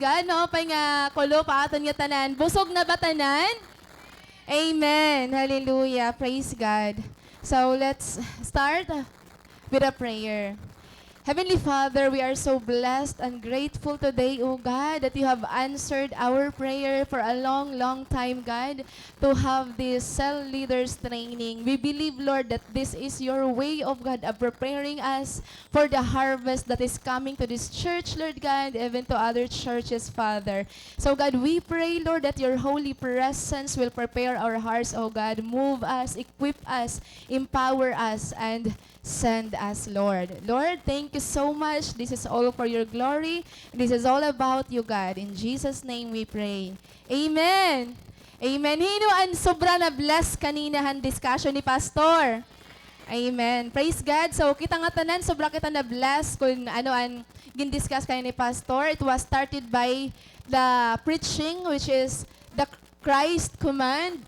Gano pa nga kulo pa aton nga tanan. Busog na ba tanan? Amen. Hallelujah. Praise God. So let's start with a prayer. Heavenly Father, we are so blessed and grateful today, O God, that you have answered our prayer for a long, long time, God, to have this cell leaders training. We believe, Lord, that this is your way of God of preparing us for the harvest that is coming to this church, Lord God, even to other churches, Father. So, God, we pray, Lord, that your holy presence will prepare our hearts, O God. Move us, equip us, empower us, and send us, Lord. Lord, thank you so much. This is all for your glory. This is all about you, God. In Jesus' name we pray. Amen. Amen. Hinuan, sobra na bless kaninahan discussion ni Pastor. Amen. Praise God. So, kita nga tanan, sobra kita na bless kung ano ang gin-discuss kayo ni Pastor. It was started by the preaching, which is the Christ command.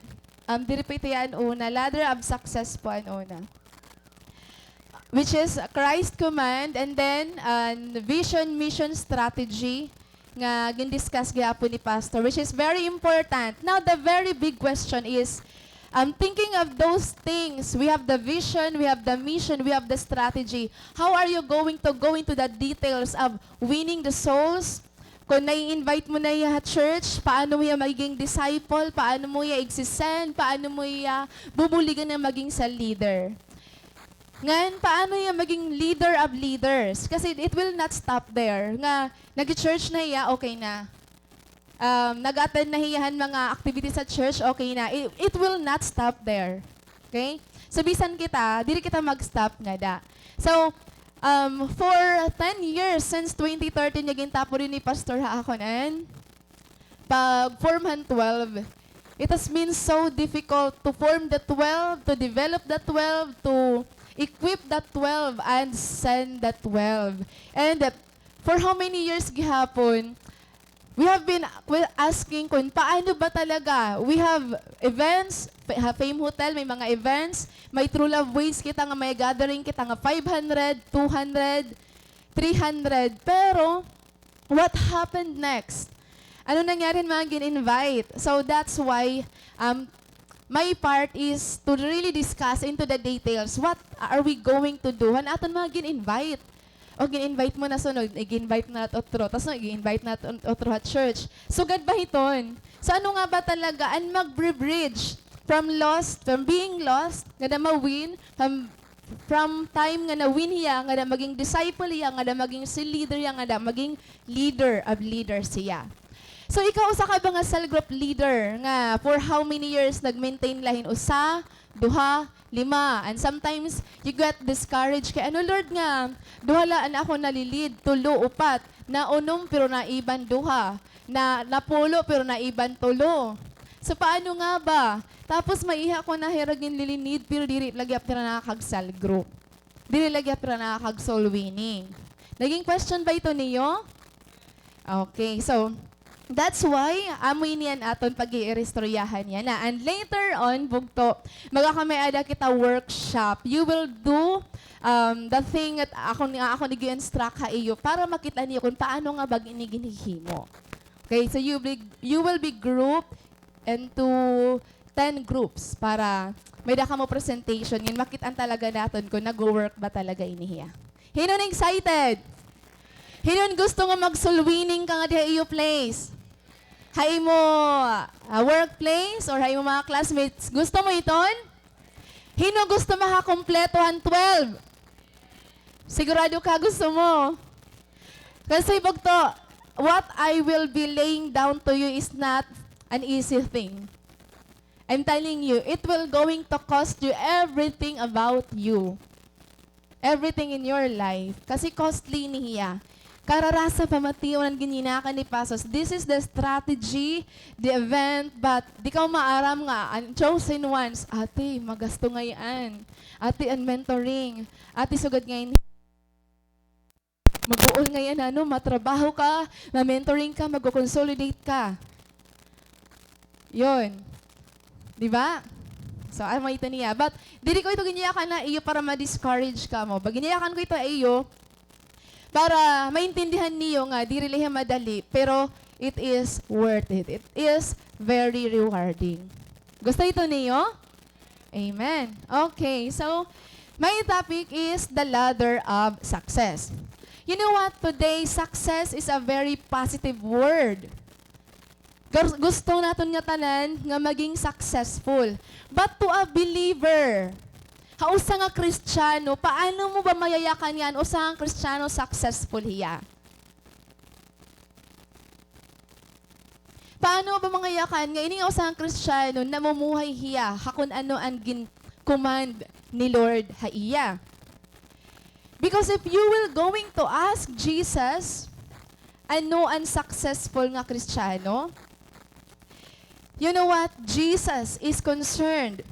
Direpete yan una. Ladder of success po ang una. Which is Christ command, and then vision, mission, strategy nga gin-discuss gyapon ni Pastor, which is very important. Now, the very big question is, thinking of those things, we have the vision, we have the mission, we have the strategy. How are you going to go into the details of winning the souls? Kung nai-invite mo na yung church, paano mo yung magiging disciple, paano mo yung exisend, paano mo yung bubuligan na maging sa leader. Ngayon, paano yung maging leader of leaders? Kasi it will not stop there. Nga, nag-church na iya, okay na. Nag-attend na hiyahan mga activities sa church, okay na. It will not stop there. Okay? So, bisan kita, dili kita mag-stop nga da. So, for 10 years, since 2013, naging tapo rin ni Pastor Haakonan, pag form 12, it has been so difficult to form the 12, to develop the 12, to equip the 12 and send the 12. And for how many years gihapon, we have been asking kung paano ba talaga. We have events, Fame Hotel, may mga events, may True Love Ways kita nga may gathering kita nga 500, 200, 300. Pero, what happened next? Ano nangyari mga gin-invite? So that's why my part is to really discuss into the details. What are we going to do? Han aton mga gin-invite. O gin-invite mo na sunod, gin-invite na at otro. Tapos gin-invite na at otro at church. So, gad ba hiton? So, ano nga ba talaga? Ang mag-bridge from being lost, nga na ma-win, from time nga na-win hiya, nga na maging disciple hiya, nga na maging si leader hiya, nga na maging leader of leaders siya. So, ikaw usa ka ba nga cell group leader nga for how many years nag-maintain lahin usa, duha, lima, and sometimes you get discouraged kay ano Lord nga, duha laan ako nalilid, tulo, upat, naunom pero naiban duha, napulo pero naiban tulo. So, paano nga ba? Tapos maiha ko na hiragin lilinid pero diri lagyap pero nakakag-cell group. Diri lagyap pero nakakag-soul winning. Naging question ba ito niyo? Okay, so that's why amoy niyan aton pag-irestoryahan yan na. And later on, bugto, magkakamayada kita workshop. You will do the thing that ako nag-instruct ka iyo para makita niyo kung paano nga bag iniginihimo. Okay, so you will be grouped into 10 groups para may daka mo presentation. Yun, makitaan talaga natin kung nag-work ba talaga inihiya. Hinon excited? Hinon gusto nga mag-soul-winning ka nga diha iyo place? Hay mo workplace or hay mo mga classmates, gusto mo iton? Hino gusto makakompleto ang 12? Sigurado ka gusto mo? Kasi bugto, what I will be laying down to you is not an easy thing. I'm telling you, it will going to cost you everything about you. Everything in your life. Kasi costly niya. Kararasa pamatiwan ang gininakan ni Pasos. This is the strategy, the event, but di ka maaram nga, ang chosen ones, ate, magasto ngayon. Ate, ang mentoring. Ate, sugad ngayon. Mag-uol ngayon, matrabaho ka, ma-mentoring ka, mag-consolidate ka. Yun. Di ba? So, ano ito niya. But, dili ko ito giniyakan na iyo para ma-discourage ka mo. Pag giniyakan ko ito iyo, para maintindihan niyo nga, di rin madali, pero it is worth it. It is very rewarding. Gusto ito niyo? Amen. Okay, so my topic is the ladder of success. You know what? Today, success is a very positive word. Gusto natin nga tanan nga maging successful. But to a believer, usa nga Kristiyano, paano mo ba mayayakan yan? Usa nga Kristiyano successful hiya? Paano ba mangayakan nga ini nga usa nga Kristiyano namumuhay hiya hakon ano ang command ni Lord haiya? Because if you will going to ask Jesus, ano ang successful nga Kristiyano? You know what? Jesus is concerned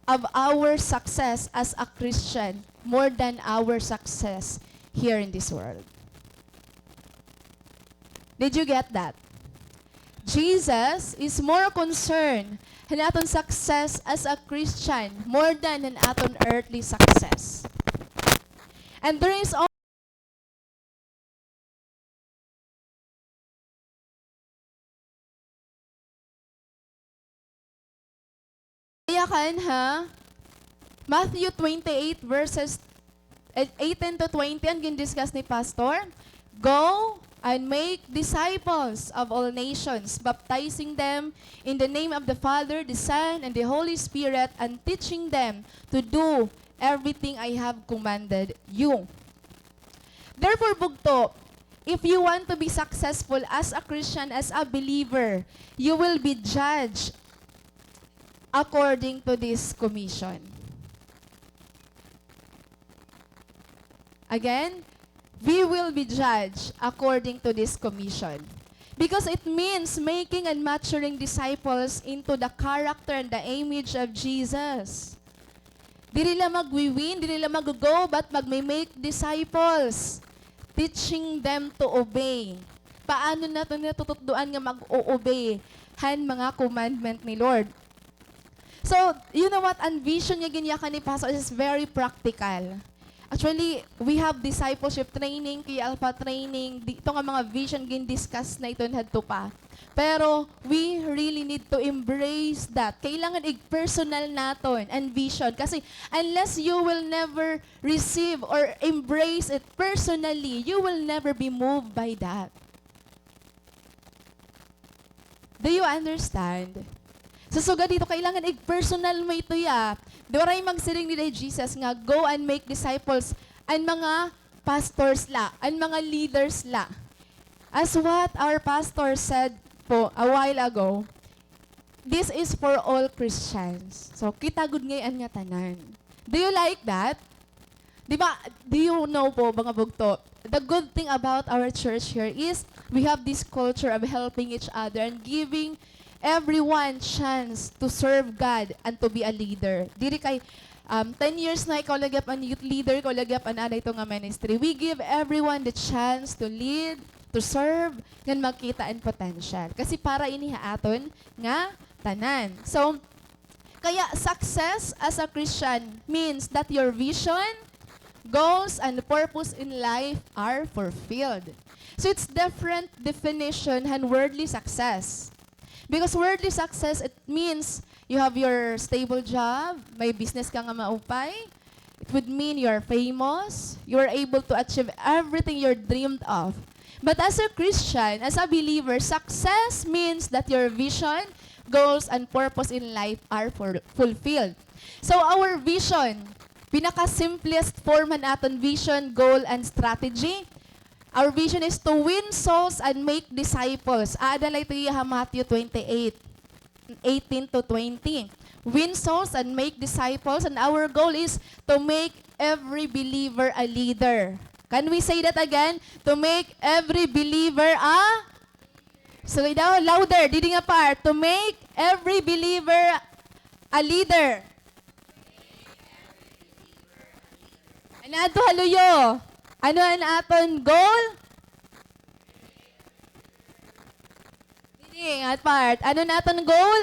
of our success as a Christian more than our success here in this world. Did you get that? Jesus is more concerned in aton success as a Christian more than in aton earthly success. And there is Matthew 28 verses 18 to 20 ang gin-discuss ni Pastor. Go and make disciples of all nations, baptizing them in the name of the Father, the Son, and the Holy Spirit, and teaching them to do everything I have commanded you. Therefore, bugto, if you want to be successful as a Christian, as a believer, you will be judged according to this commission. Again, we will be judged according to this commission. Because it means making and maturing disciples into the character and the image of Jesus. Dili lang magwiwin, dili lang mag-go, but mag-make disciples. Teaching them to obey. Paano natin natututuan nga mag-o-obey han mga commandment ni Lord? So, you know what? Ang vision niya ginyakan ni Pastor is very practical. Actually, we have discipleship training, kay Alpha training, dito nga mga vision gin-discuss na ito hadto pa. Pero, we really need to embrace that. Kailangan i-personal naton ang vision. Kasi, unless you will never receive or embrace it personally, you will never be moved by that. Do you understand? Sa suga dito, kailangan i-personal mo ito ya. Doray magsiring ni Jesus nga, go and make disciples ang mga pastors la, ang mga leaders la. As what our pastor said po a while ago, this is for all Christians. So, kita good ngayon nga tanan. Do you like that? Diba, do you know po, mga bugto, the good thing about our church here is we have this culture of helping each other and giving everyone chance to serve God and to be a leader. Diri kay 10 years na ikaw lagap ang youth leader, ikaw lagap ang ito nga ministry. We give everyone the chance to lead, to serve, ngan makita ang potential. Kasi para inihaton nga tanan. So, kaya success as a Christian means that your vision, goals, and purpose in life are fulfilled. So, it's different definition than worldly success. Because worldly success, it means you have your stable job, may business ka nga maupay. It would mean you're famous, you're able to achieve everything you're dreamed of. But as a Christian, as a believer, success means that your vision, goals, and purpose in life are fulfilled. So our vision, pinaka-simplest form natin vision, goal, and strategy. Our vision is to win souls and make disciples. Aadalay ito yung Matthew 28, 18 to 20. Win souls and make disciples. And our goal is to make every believer a leader. Can we say that again? To make every believer a... So, daw, louder, didi nga part. To make every believer a leader. Ano haluyo? Ano ang aton goal? Dili, at part. Ano na aton goal?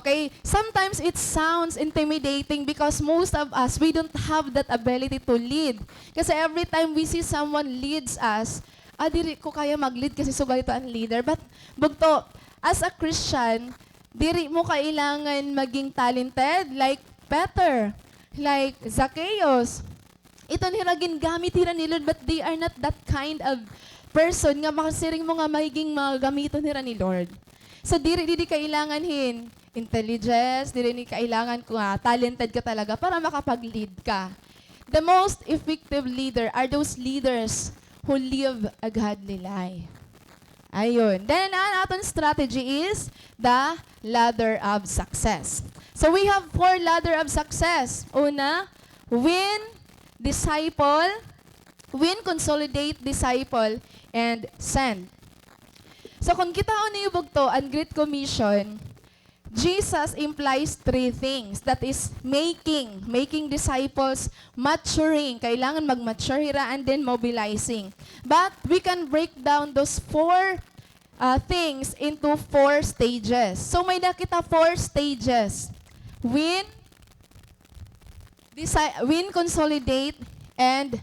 Okay? Sometimes it sounds intimidating because most of us, we don't have that ability to lead. Kasi every time we see someone leads us, diri ko kaya mag-lead kasi sugal ito ang leader. But, bugto, as a Christian, diri mo kailangan maging talented like Peter, like Zacchaeus. Ito niragin gamit hira ni Lord, but they are not that kind of person nga makasiring mo nga magiging mga gamito nila ni Lord. So, diri kailangan intelligence, diri ni kailangan ko talented ka talaga para makapag-lead ka. The most effective leader are those leaders who live a godly life. Ayun. Then, ang aton strategy is the ladder of success. So, we have 4 ladder of success. Una, win, disciple, win, consolidate, disciple, and send. So, kung kita niyo bugto ang Great Commission, Jesus implies 3 things. That is making disciples, maturing, kailangan mag-mature hira, and then mobilizing. But we can break down those 4 things into 4 stages. So may nakita 4 stages. Win, consolidate, and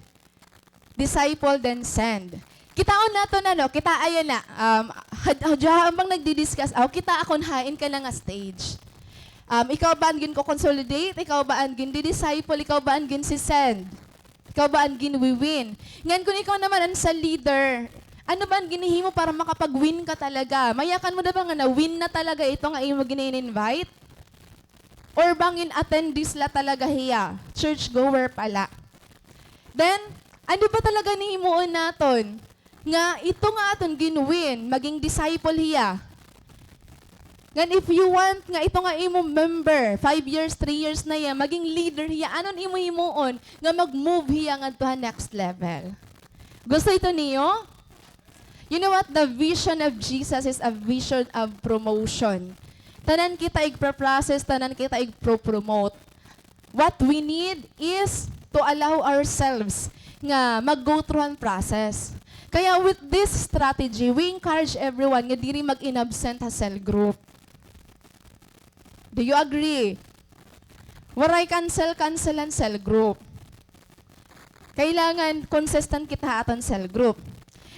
disciple, then send. Kitaon na to na, no? Kita ayan na. Habang nagdi-discuss, kita akon hain ka na nga stage. Ikaw ba angin ko consolidate? Ikaw ba angin di-disciple? Ikaw ba angin si send? Ikaw ba angin we-win? Ngayon kung ikaw naman ang sa leader, ano ba ang ginihimo para makapag-win ka talaga? Mayakan mo na ba nga na win na talaga ito nga imo ginin-invite? Or bangin attendees la talaga hiya? Church-goer pala. Then, ano ba talaga ni himuon naton? Nga ito nga aton ginuwin, maging disciple hiya. Nga if you want nga ito nga imo member, 5 years, 3 years na ya, maging leader hiya, anon imo himuon nga mag-move hiya nga to next level. Gusto ito niyo? You know what? The vision of Jesus is a vision of promotion. Tanan kita igpa-process, tanan kita igpo-promote. What we need is to allow ourselves nga mag-go through ang process. Kaya with this strategy, we encourage everyone nga diri mag-inabsent sa cell group. Do you agree? Waray cancel ang cell group. Kailangan consistent kita aton cell group.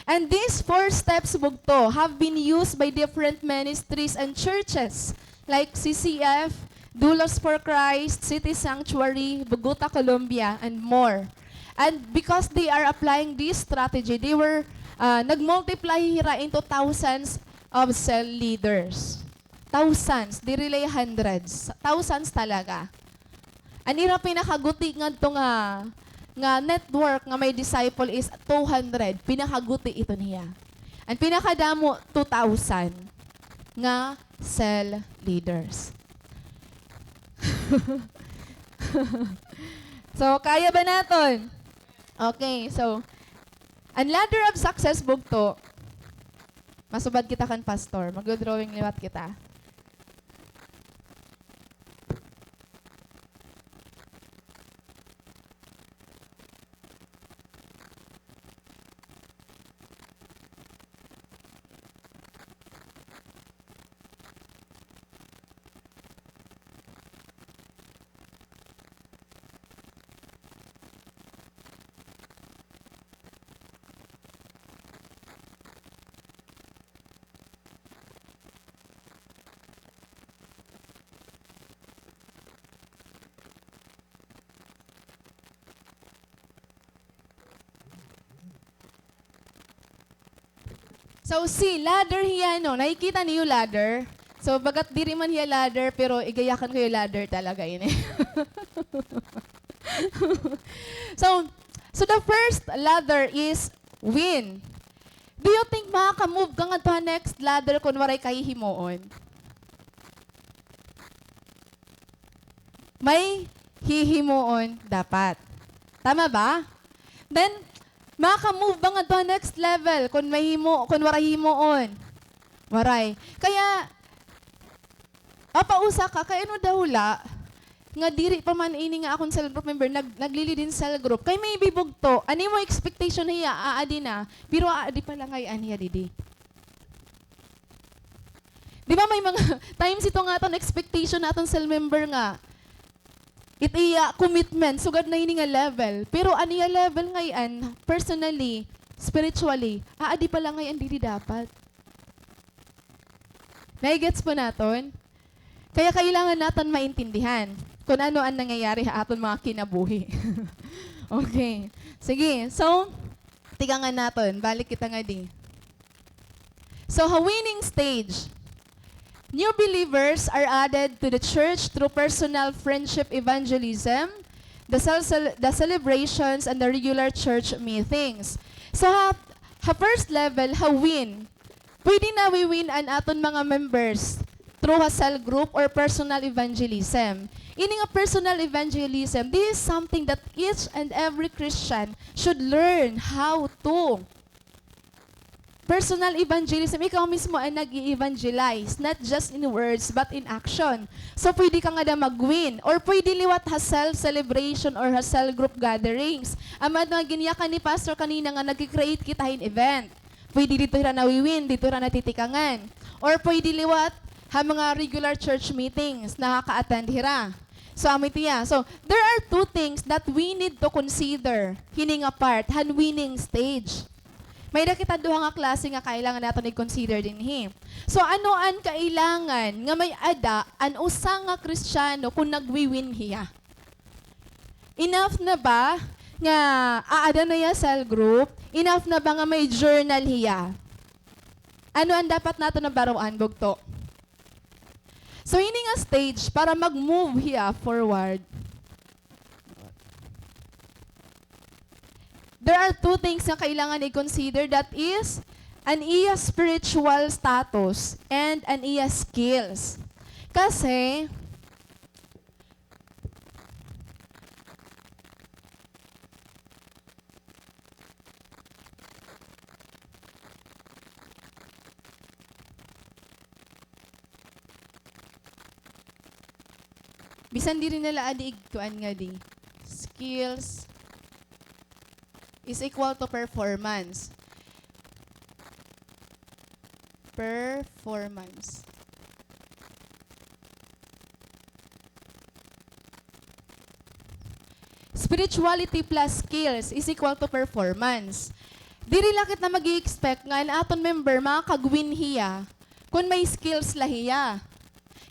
And these 4 steps bugto have been used by different ministries and churches like CCF, Doulos for Christ, City Sanctuary, Bogota, Colombia, and more. And because they are applying this strategy, they were nag-multiply hira into thousands of cell leaders. Thousands, di relay hundreds. Thousands talaga. Ang ira pinakaguti nga ito nga network nga may disciple is 200. Pinakaguti ito niya. Ang pinakadamo, 2,000 nga cell leaders. So, kaya ba naton? Okay, so, ang ladder of success bugto, masubad kita kan pastor, mag-drawing liwat kita. So, ladder hiya, no? Nakikita niyo ladder? So, bagat diri man hiya ladder, pero igayakan ko yung ladder talaga yun eh. So the first ladder is win. Do you think makaka-move ka nga to next ladder kung waray kahihimuon? May hihimuon dapat. Tama ba? Then, maka-move ba nga to next level kung waray himuon? Waray. Kaya, pausa ka, kaya ano daw la, nga diri pa man ini nga akong cell group member, naglili din cell group. Kay may bibugto, ani mo expectation niya, aadi na, pero aadi pa lang ay aniya didi. Di ba may mga times ito nga itong expectation natin sa member nga. Iti commitment, sugad na ini nga level. Pero ano yung level ngayon, personally, spiritually, di pala ngayon di dapat. Naigets po naton? Kaya kailangan natin maintindihan kung ano ang nangyayari sa aton mga kinabuhi. Okay. Sige. So, tiga nga natin. Balik kita nga di. So, a winning stage. New believers are added to the church through personal friendship evangelism, the celebrations, and the regular church meetings. So, first level, win. Pwede na win ang aton mga members through a cell group or personal evangelism. Ini nga personal evangelism, this is something that each and every Christian should learn how to. Personal evangelism, ikaw mismo ay nag-i-evangelize, not just in words, but in action. So, pwede ka nga na mag-win. Or pwede liwat ha self-celebration or ha cell group gatherings. Amad nga giniyakan ni Pastor kanina nga nag-create kita in event. Pwede dito ra nawiwin, dito ra natitikangan. Or pwede liwat ha mga regular church meetings, nakaka-attend hira. So, amitiya. So, there are two things that we need to consider hining apart, han winning stage. May nakita duha nga klase nga kailangan natin i-consider din hi. So ano ang kailangan nga may ada an usa nga Kristiyano kung nagwi-win hiya? Enough na ba nga aada na ya cell group? Enough na ba nga may journal hiya? Ano ang dapat nato na baruan bugto? So ini nga stage para mag-move hiya forward. There are two things na kailangan i-consider, that is an iya spiritual status and an iya skills. Kasi bisan di rin nila adi igtuan nga di. Skills is equal to performance. Performance. Spirituality plus skills is equal to performance. Diri lakit na mag-i-expect nga na aton member makakagwin hiya kung may skills lahiya.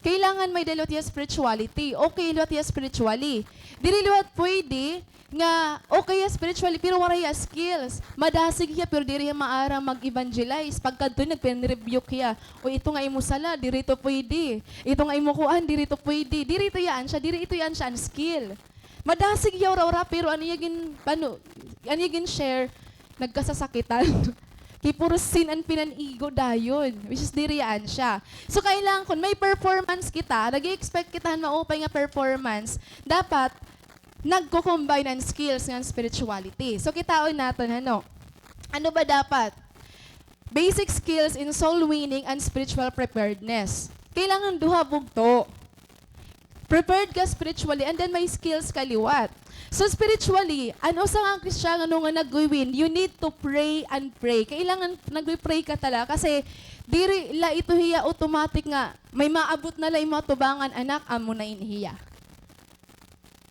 Kailangan may dalot ya spirituality. Okay, dalot ya spiritually. Diri liwat pwede nga okay spiritually pero wala ya skills. Madasig hiya pero diri hiya maara mag-evangelize. Pagkadto nagpen-rebuke hiya. O ito nga imo sala, diri to pwede. Ito nga imo kuan, diri to pwede. Diri to yaan siya, diri ito yaan siya ang skill. Madasig hiya ora pero ano yagin share nagkasasakitan. Kay puro sin ang pinanigo dayon, which is diriyaan siya. So, kailangan kung may performance kita, nag-expect kita maupay nga performance, dapat nagko-combine ang skills ng spirituality. So, kitaon natin, ano ba dapat? Basic skills in soul winning and spiritual preparedness. Kailangan duha bugto. Prepared ka spiritually and then may skills kaliwat. So spiritually, ano sa nga Kristiyano nga nag-win, you need to pray and pray. Kailangan nag-pray ka talaga kasi diri la ito hiya automatic nga may maabot na la yung mga tubangan anak amo na inhiya.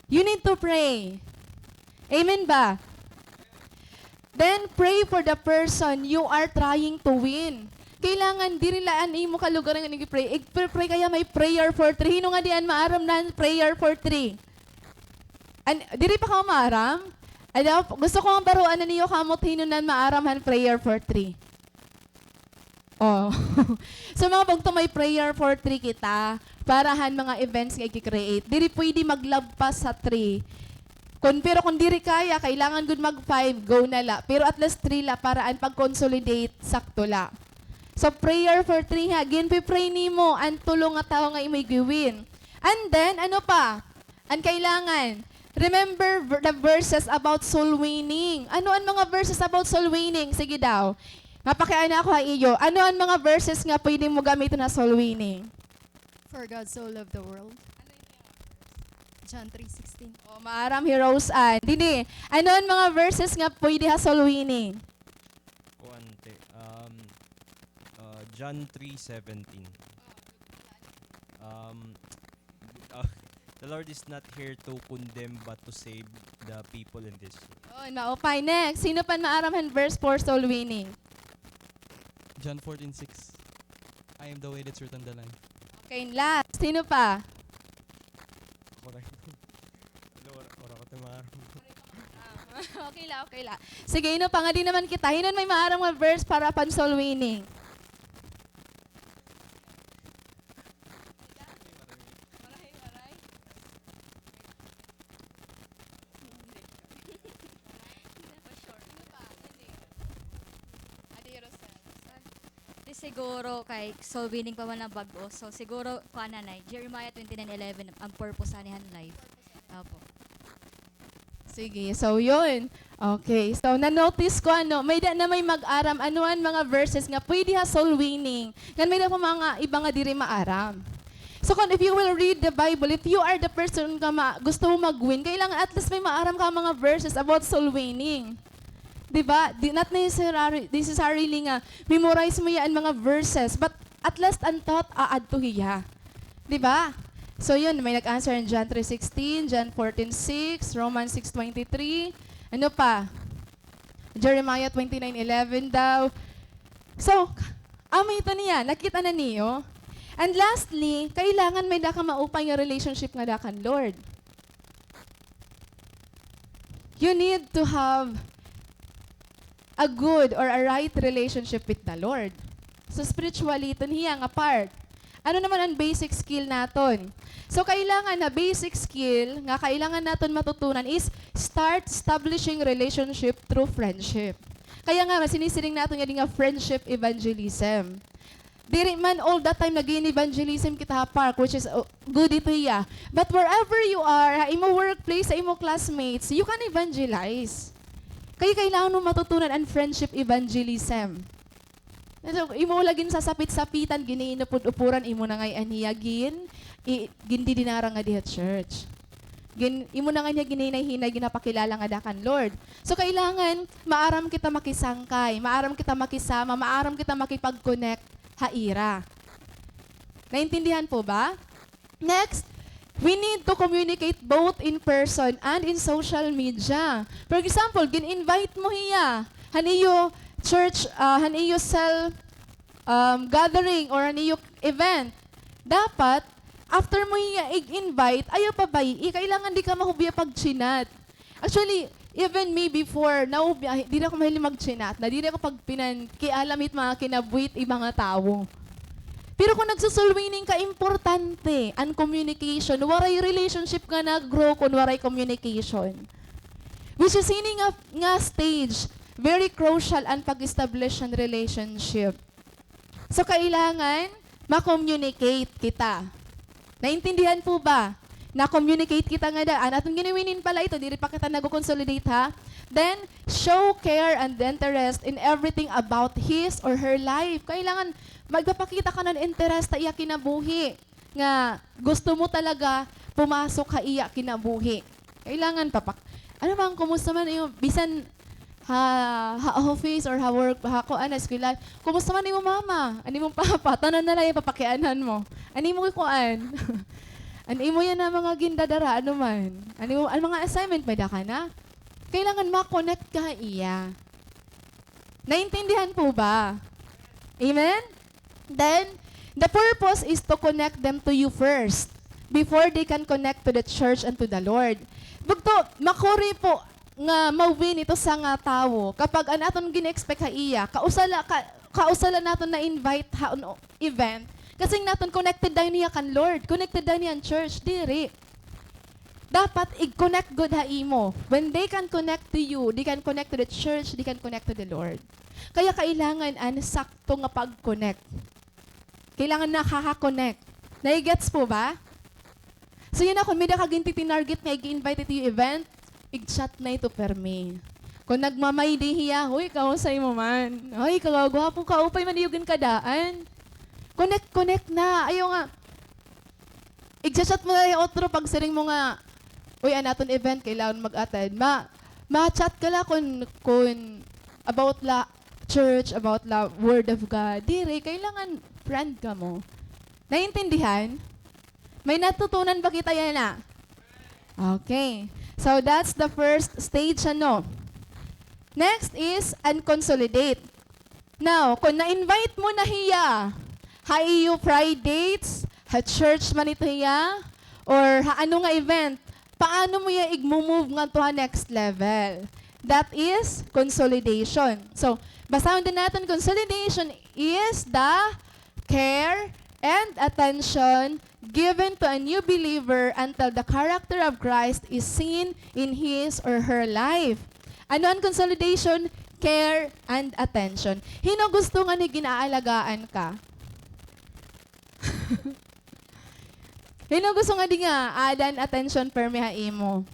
You need to pray. Amen ba? Then pray for the person you are trying to win. Kailangan diri laan imo ka lugar nga nag-pray. Pray kaya may prayer for 3. Hino nga diyan maaram na prayer for 3. Diri pa ka maaram? Gusto ko ang baruan na niyo kamot hinunan maaramhan prayer for 3. Oh. So mga pagto may prayer for 3 kita, parahan mga events nga i-create. Diri pwede maglabpas sa 3. Pero kung diri kaya, kailangan good mag 5, go na la. Pero at least 3 la, paraan pag-consolidate, sakto la. So prayer for 3 ha, pray nimo, ang tulong nga tao nga imoy giwin. And then, ano pa? Ang kailangan, remember the verses about soul winning. Ano ang mga verses about soul winning? Sige daw. Mapakiana ako ha iyo. Ano ang mga verses nga pwede mo gamitin na soul winning? For God so loved the world. John 3:16. O, maaram heroes an. Dini, ano ang mga verses nga pwede ha soul winning? Kuante. John 3:17. Um, uh, the Lord is not here to condemn but to save the people in this world. Oh, maupay. Next, sino pa maaramhan verse for soul winning? John 14:6. I am the way, the truth, and the life. Okay, last. Sino pa? Correct. Wala ko tamar. Okay la, okay la. Sige, ino pa nga di naman kita. Hinon may maarang mga verse para pan soul winning. Di siguro kay soul winning pa man ang bago. So siguro kananay Jeremiah 29:11 ang purpose anihan life. Opo. Sige, so yun. Okay, so na-notice ko may mag-aram, anuan mga verses nga pwede ha soul winning. Yan may na po mga iba nga diri maaram. So if you will read the Bible, if you are the person nga gusto mo mag-win, kailangan at least may maaram ka mga verses about soul winning. Diba? Not necessarily nga memorize mo yan mga verses, but at least ang thought aad to hiya. Diba? So yun, may nag-answer in John 3:16, John 14:6, Romans 6:23, ano pa? Jeremiah 29:11 daw. So, amay ito niya, nakita na niyo. And lastly, kailangan may daka maupay nga relationship nga dakan Lord. You need to have a good or a right relationship with the Lord. So spiritually, ito niya nga part. Ano naman ang basic skill naton? So kailangan na basic skill nga kailangan naton matutunan is start establishing relationship through friendship. Kaya nga sinisiring naton nga friendship evangelism. Diri man all the time nag-evangelism kita park, which is good ito iya. But wherever you are, imo workplace, sa imo classmates, you can evangelize. Kaya kailangan mo matutunan ang friendship evangelism. So, imo lagin sa sapit-sapitan, giniinupod-upuran, imo na ngay aniyagin, gindi dinara nga diha church. Imo na nga niya gininay-hinay, ginapakilala nga dakan Lord. So, kailangan, maaram kita makisangkay, maaram kita makisama, maaram kita makipag-connect, haira. Naintindihan po ba? Next, we need to communicate both in person and in social media. For example, gin-invite mo hiya, haniyo church, haniyo cell gathering or haniyo event. Dapat, after mo hiya i-invite, ayaw pa ba kailangan di ka mahubya pag-chinat. Actually, even me before, di na ako mahilig mag-chinat, na di na ako kialamit mga kinabuit ibang mga tao. Pero kung nagsusulwining ka, importante ang communication. Waray relationship nga nag-grow kung waray communication. Which is ini nga stage, very crucial ang pag-establish ng relationship. So, kailangan ma-communicate kita. Naintindihan po ba? Na-communicate kita nga daan. At ang ginawinin pala ito, dili pa kita nag-consolidate ha. Then, show care and interest in everything about his or her life. Kailangan magpapakita ka ng interest sa iya kinabuhi. Nga gusto mo talaga pumasok ka iya kinabuhi. Kailangan ano bang, kumusta man yung, bisan office or work, kuan, eskwela, kumusta man yung mama? Ani mong papa? Tanan na lang yung papakianan mo. Ani mo kuan? Ani mo yan na mga gindadara, ano man? Ano mga assignment, may ka na? Kailangan ma-connect ka iya. Naintindihan po ba? Amen? Then, the purpose is to connect them to you first before they can connect to the church and to the Lord. Bugto, makuri po nga mawin ito sa nga tao kapag aton gine-expect ha iya, kausala naton na invite ha on event, kasi naton connected daw niya kan Lord, connected daw niya ang church, diri. Dapat i-connect good ha imo. When they can connect to you, they can connect to the church, they can connect to the Lord. Kaya kailangan sakto nga pag-connect. Kailangan nakaka-connect. Nai-gets po ba? So yun ako, may nakaginti tinarget nga i-invite ito yung event, i-chat na ito per me. Kung nagmamay dihiya, huy, kausay mo man. Huy, kagagwapo ka, upay man yung kadaan. Connect na. Ayaw nga. I-chat mo na yung otro pag siring mo nga, uy, anaton event, kailangan mag-attend. Ma-chat ka la kung about la church, about la word of God. Dire, kailangan friend ka mo. Naiintindihan? May natutunan ba kita yan na? Okay. So that's the first stage, ano. Next is unconsolidate. Now, kung na-invite mo na hiya, ha-iyo Fridays, ha-church man ito hiya, or ha-ano nga event, paano mo ya igmo-move nga to ha next level? That is consolidation. So, basahin din natin, consolidation is the care and attention given to a new believer until the character of Christ is seen in his or her life. Ano ang consolidation? Care and attention. Hino gusto nga ni ginaalagaan ka? Hino gusto nga di nga adan attention permi imo?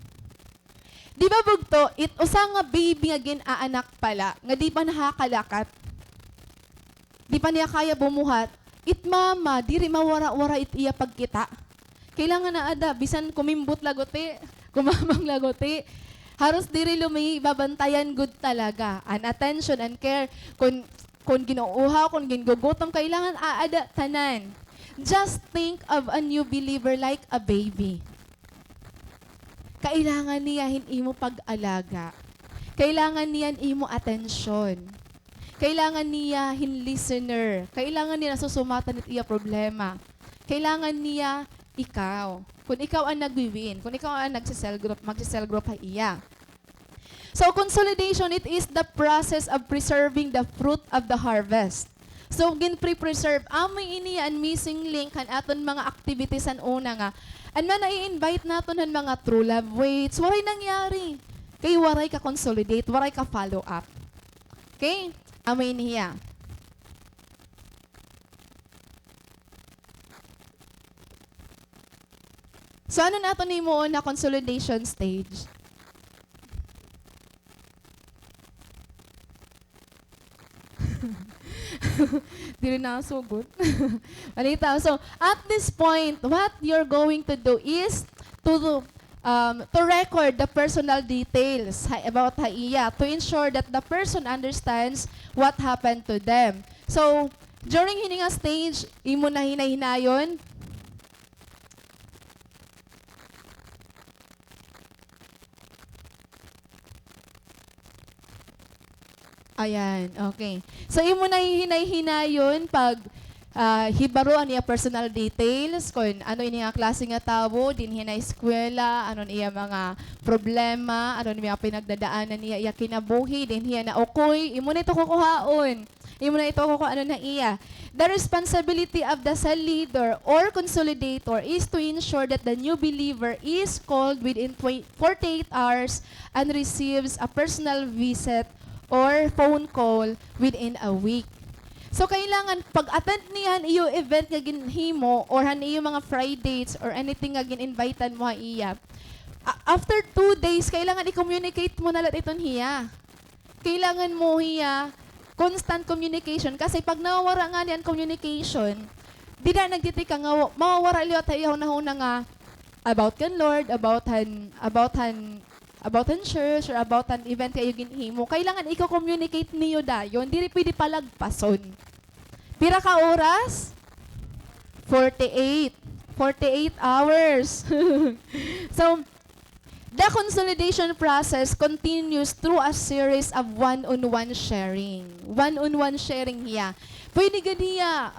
Di ba bugto, usa nga baby nga ginaanak pala, nga di pa nakakalakat, di pa niya kaya bumuhat, mama, diri mawara-wara iya pagkita. Kailangan na ada, bisan kumimbot lagote, kumamang lagote, haros diri lumi, babantayan good talaga. An attention and care, kung ginuuhaw, kung gingugutom, kailangan aada tanan. Just think of a new believer like a baby. Kailangan niya imo pag-alaga. Kailangan niya imo atensyon. Kailangan niya listener. Kailangan niya susumatan it iya problema. Kailangan niya ikaw. Kung ikaw ang nagwiwin, kung ikaw ang magsi-cell group ha iya. So consolidation, it is the process of preserving the fruit of the harvest. So, gin-preserve. Amoy ini ang missing link kan aton mga activities an una nga. An man i-invite naton han mga true love weights. Waray nangyari. Kay waray ka consolidate, waray ka follow up. Okay? Amoy niya. So, ano nato ni mo na consolidation stage? Dili na sugod. Malita. So, at this point, what you're going to do is to record the personal details about Haiya to ensure that the person understands what happened to them. So, during hininga stage, imo na hinay-hinayon, ayan, okay. So, imo na hinay-hinayon pag hibaro niya personal details, kung ano niya klase nga tao, din niya na eskwela, ano niya mga problema, ano niya pinagdadaanan niya iya kinabuhi, din niya na okoy, imo na ito kukuhaon. Imo na ito ano na iya. The responsibility of the cell leader or consolidator is to ensure that the new believer is called within 48 hours and receives a personal visit or phone call within a week. So, kailangan pag-attend niyan iyo event nga ginhimo or han iyo mga Fridays or anything nga gin-invitean mo iya. After 2 days, kailangan i-communicate mo na lahat iton hiya. Kailangan mo hiya constant communication kasi pag nawawara nga niyan communication, di na nagtitika nga mawawara liyo tayo na nga about kan Lord, about an church or about an event kayo ginhimo, kailangan i-communicate niyo dayon, dili pwede palagpason. Pira ka oras? 48 hours. So, the consolidation process continues through a series of one-on-one sharing. One-on-one sharing hiya. Pwede ganiya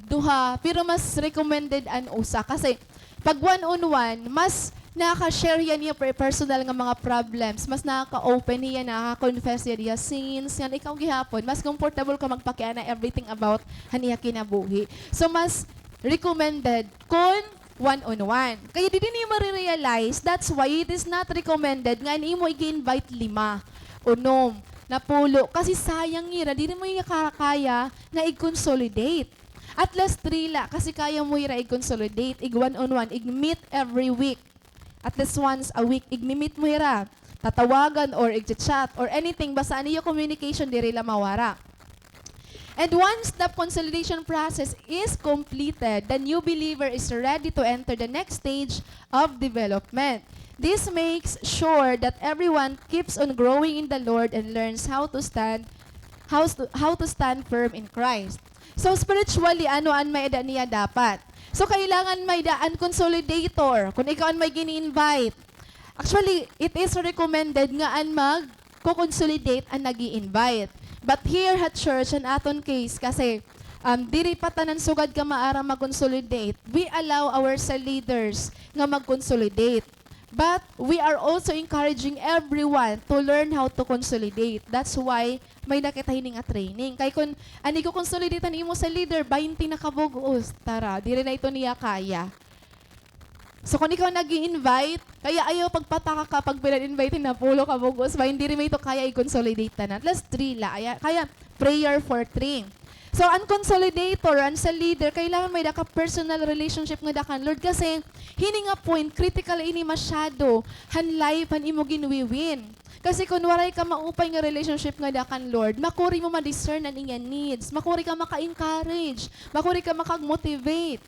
duha, pero mas recommended an usa kasi pag one-on-one, mas nakaka-share yan niya personal nga mga problems, mas nakaka-open niya, nakaka-confess niya sins, yan ikaw gihapon, mas comfortable ka magpakiana everything about haniya kinabuhi. So, mas recommended kung one-on-one. Kaya di niyo marirealize, that's why it is not recommended nga ni mo i-invite 5 unom na pulo. Kasi sayang ngira, di mo yung kakaya na i-consolidate. At least 3 la, kasi kaya mo ira i-consolidate, one-on-one, i-meet every week. At least once a week, igmi-meet mo ira, tatawagan or i-chat or anything, basta niyo communication, diri la mawara. And once the consolidation process is completed, the new believer is ready to enter the next stage of development. This makes sure that everyone keeps on growing in the Lord and learns how to stand firm in Christ. So spiritually, ano ang may edad niya dapat? So, kailangan may daan consolidator. Kung ikaw ang may gini-invite. Actually, it is recommended nga ang mag-consolidate ang nag-i-invite. But here at church, an aton case, kasi diri pa tanan sugad ka maara mag-consolidate, we allow our cell leaders nga mag-consolidate. But we are also encouraging everyone to learn how to consolidate. That's why may nakitahining a training. Kay kun ani ko consolidate imo sa leader 20 na kabugos, tara, diri na ito niya kaya. So kung ikaw nag-i-invite, kaya ayaw pagpataka ka pag pinag-invite na pulo kabugos, ba hindi rin may ito kaya i-consolidate na. At least 3 la. Kaya prayer for 3. So, ang consolidator, ang sa leader, kailangan may daka personal relationship nga dakan Lord kasi hini nga point, critical ini masyado, han life, han imo ginwiwin. Kasi kung waray ka maupay nga relationship nga dakan Lord, makuri mo ma-discern ang inyong needs, makuri ka maka-encourage, makuri ka maka-motivate.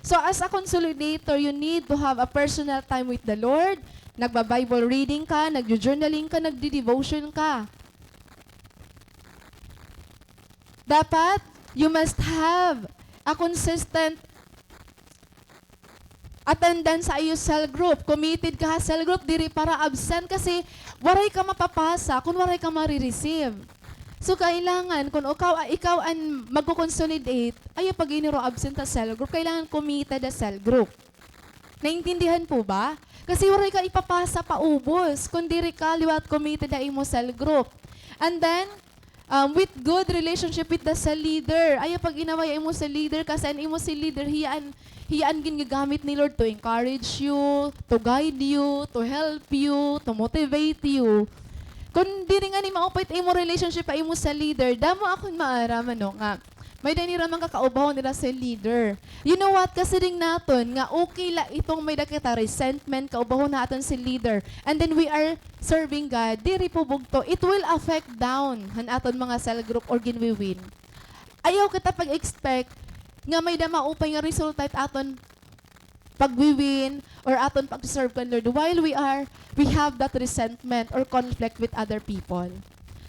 So, as a consolidator, you need to have a personal time with the Lord, nagba-Bible reading ka, nagjo-journaling ka, nagdi-devotion ka. Dapat, you must have a consistent attendance sa iyo cell group. Committed ka sa cell group, diri para absent kasi waray ka mapapasa kung waray ka marireceive. So, kailangan, kung ikaw ang magko-consolidate, ayaw pag iniro absent sa cell group, kailangan committed sa cell group. Naintindihan po ba? Kasi waray ka ipapasa pa ubos, kung diri ka liwat committed na imo cell group. And then, with good relationship with the cell leader. Ayaw pag inaway mo sa leader kasi ang imo si leader, hiyaan ginagamit ni Lord to encourage you, to guide you, to help you, to motivate you. Kung di rin nga ni maupait imo relationship pa imo sa leader, damo akong maaraman no nga. May daniraman kakaubaw nila sa leader. You know what? Kasi rin naton nga okay la itong may dakita resentment, kaubaw naton si leader. And then we are serving God. Diri po bugto. It will affect down han aton mga cell group or ginwiwin. Ayaw kita pag-expect nga may dama upay nga resulta at aton pagwiwin or aton pag-serve kan Lord while we have that resentment or conflict with other people.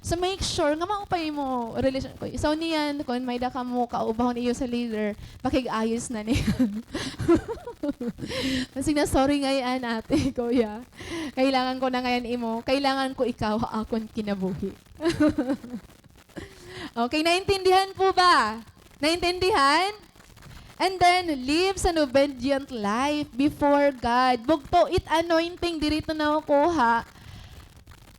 So make sure nga maupay mo relation ko. So niyan kung may da ka mo kaubahon iyo sa leader, pakig-ayos na niya. Kasi na sorry ngayon ate, kuya. Kailangan ko na ngayon imo. Kailangan ko ikaw akon kinabuhi. Okay, naintindihan po ba? Naintindihan? And then, lives an obedient life before God. Bugto, it anointing, dirito na kuha.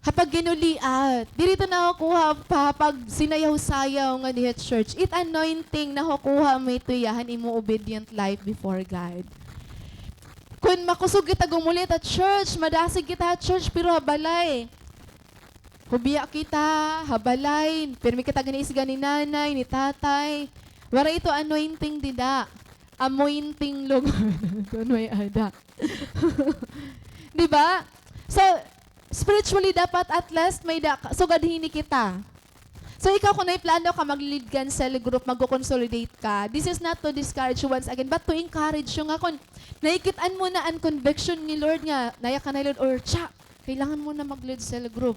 Kapag ginuliat, dirito na kuha pa pag sinayaw-sayaw nga diha church. It anointing na kuha mo ito yahan imo obedient life before God. Kung makusog kita gumulit at church, madasig kita at church, pero habalay. Kubiya kita, habalay, pirmi kita ganiisga ni nanay, ni tatay. Wala ito anointing dida. Anointing lugar. Doon may ada. Diba? So, spiritually dapat at least may sugadhini kita. So ikaw kung may plano ka mag-lead ka sa group, mag-consolidate ka, this is not to discourage you once again, but to encourage you nga kung naikitaan mo na ang conviction ni Lord nga, naya ka na Lord, or kailangan mo na mag-lead sa group.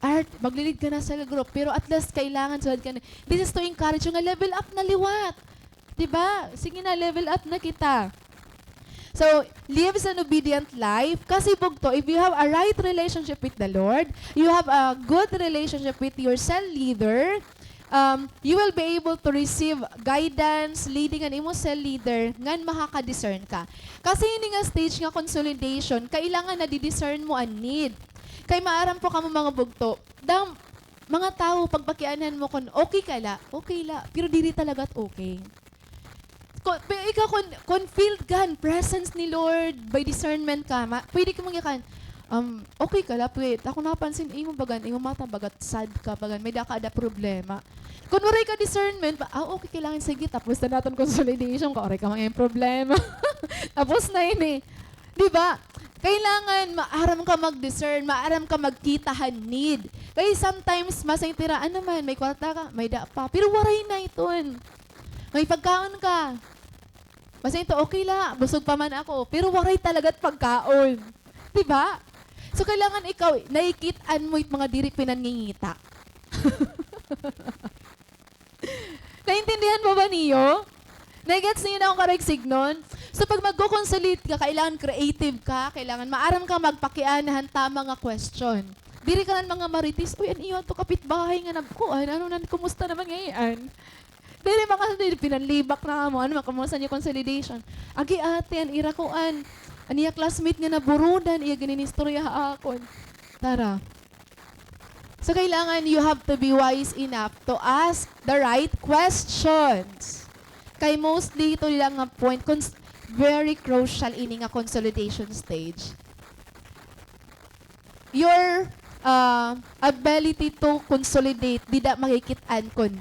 Art, mag-lead ka na sa group, pero at least kailangan suad ka na. This is to encourage you nga, level up na liwat. Diba? Sige na, level up na kita. So, lives an obedient life. Kasi bugto, if you have a right relationship with the Lord, you have a good relationship with your cell leader, you will be able to receive guidance, leading an imo cell leader, ngan makaka-discern ka. Kasi hindi nga stage nga consolidation, kailangan na di-discern mo ang need. Kay maaram po kamo mga bugto, mga tao, pagpakianan mo kung okay ka la, pero dili talaga't okay. Ikaw kung feel gan presence ni Lord by discernment ka, pwede ka mangyakan, okay ka la, pwede. Ako napansin, imo bagan, imo mata bagat, sad ka bagan, may da ka ada problema. Kung waray ka discernment, okay, kailangan sige, tapos na natin consolidation ka, oray ka mga problema. Tapos na yun eh. Diba? Kailangan maaram ka mag-discern, maaram ka magkitahan need. Kaya sometimes, masay tiraan naman, may kwarta ka, may da pa, pero waray na iton. May pagkaon ka. Basta ito, okay la, busog pa man ako. Pero waray talaga't pagkaon. Diba? So, kailangan ikaw, naikitaan mo yung mga diri pinangingita. Naintindihan mo ba niyo? Nagets niyo na akong karek signon? So pag magko-consolidate ka, kailangan creative ka, kailangan maaram ka magpakianahan tama nga question. Diri ka ng mga maritis, uy, ano to kapitbahay nga nabkuan, ano nan, kumusta naman ngayon? Dili mga pinanlibak na mo, ano kumusta niyo consolidation? Agi ate, an ira ko aniya classmate nga naburudan, iya gininistorya akon. Tara. So, kailangan you have to be wise enough to ask the right questions. Kay mostly, ito lang nga point, very crucial ini nga consolidation stage. Your ability to consolidate, di da makikitaan kon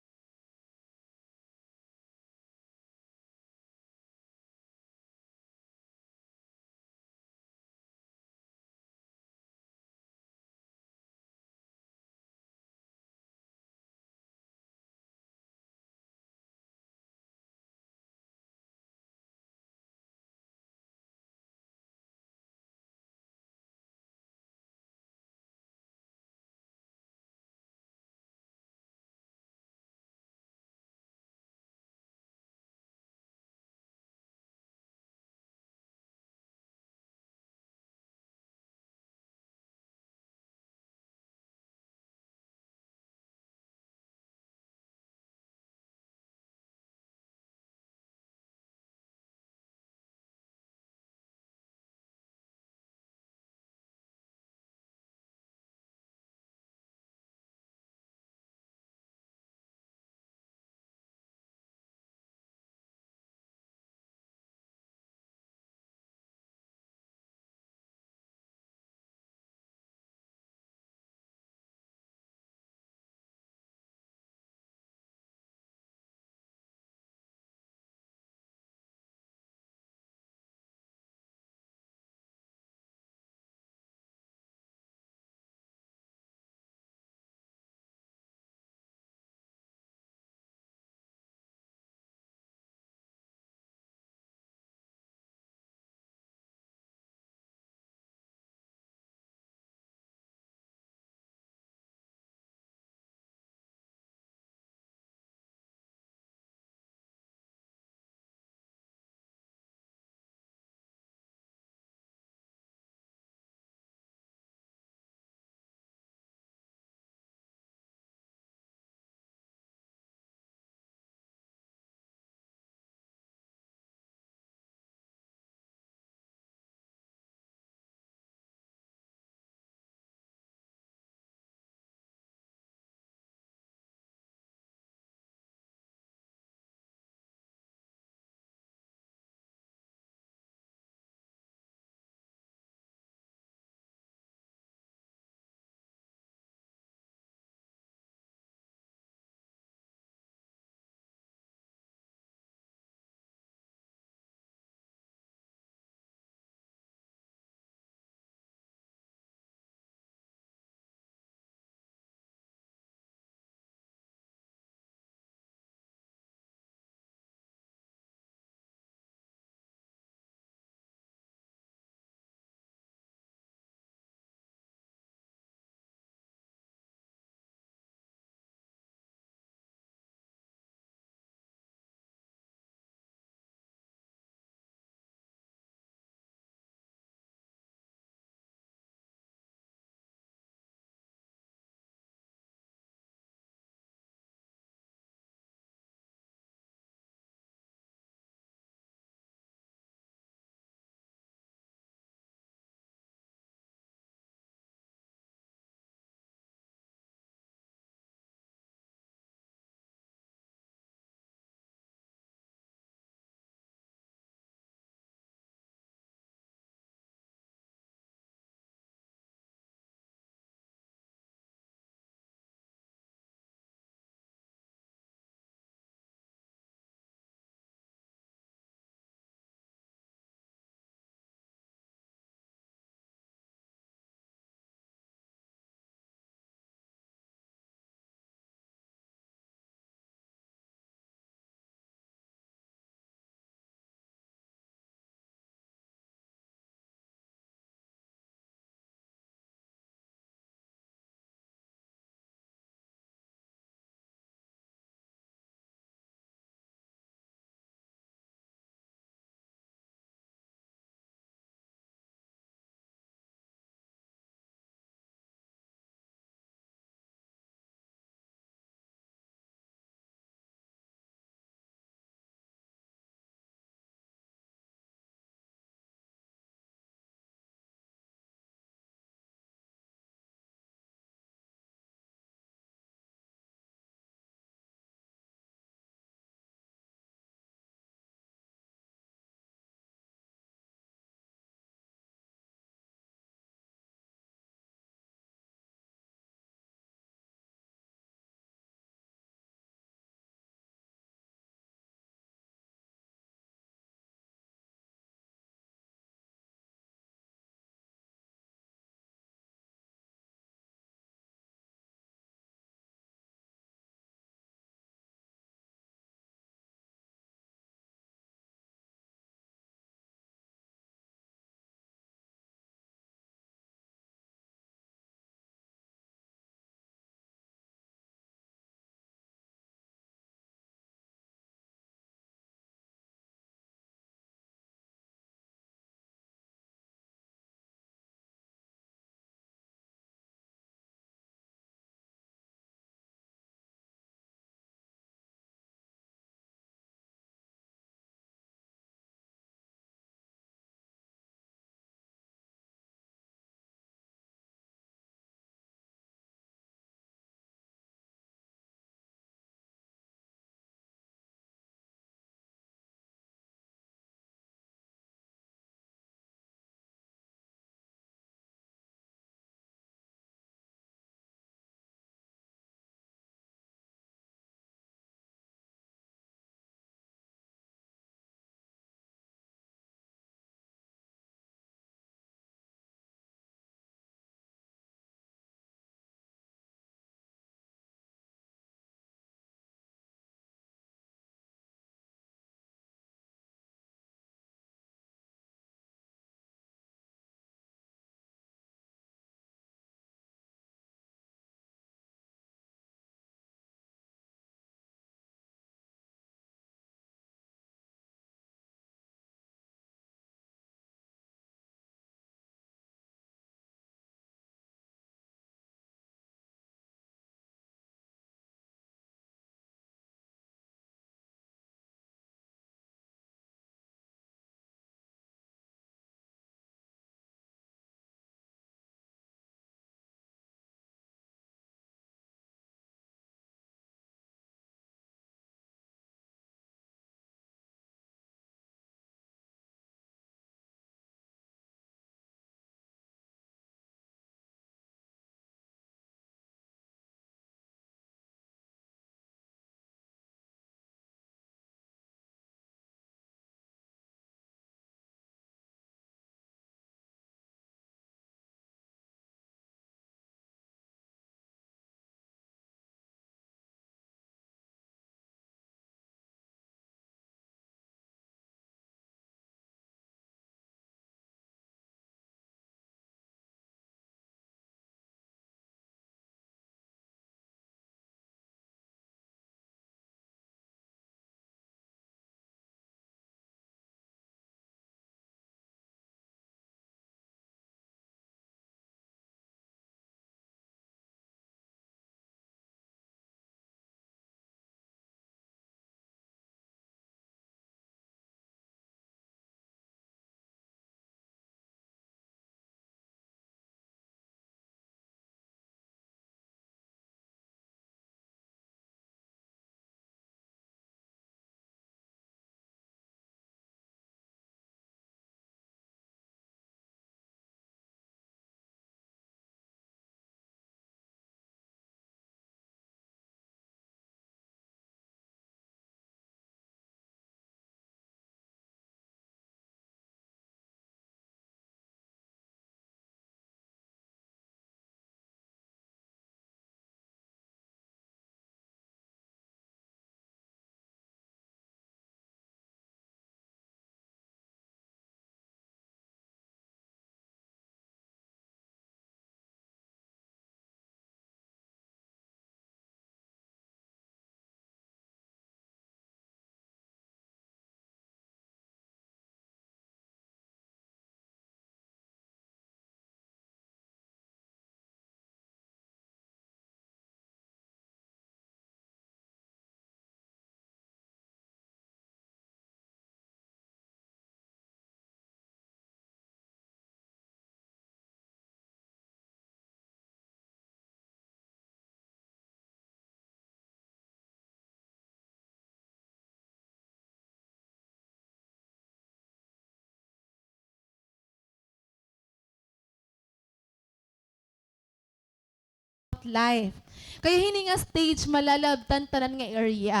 life. Kaya hini nga stage malalabtan tanan nga area.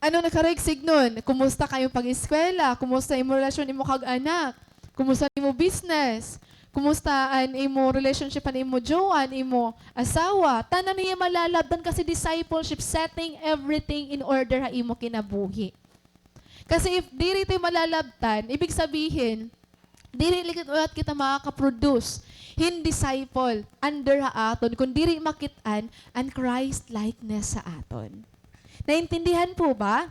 Ano nakaregsig nun? Kumusta kayo pag-eskwela? Kumusta imo relasyon imo kag anak? Kumusta imo business? Kumusta an imo relationship an imo jowa, an imo asawa? Tanan niya malalabtan kasi discipleship, setting everything in order ha imo kinabuhi. Kasi if diri tayo malalabtan, ibig sabihin, diri ligid ulat kita makaka-produce hin disciple under ha aton kung diri makitaan an Christ likeness sa aton. Naintindihan po ba?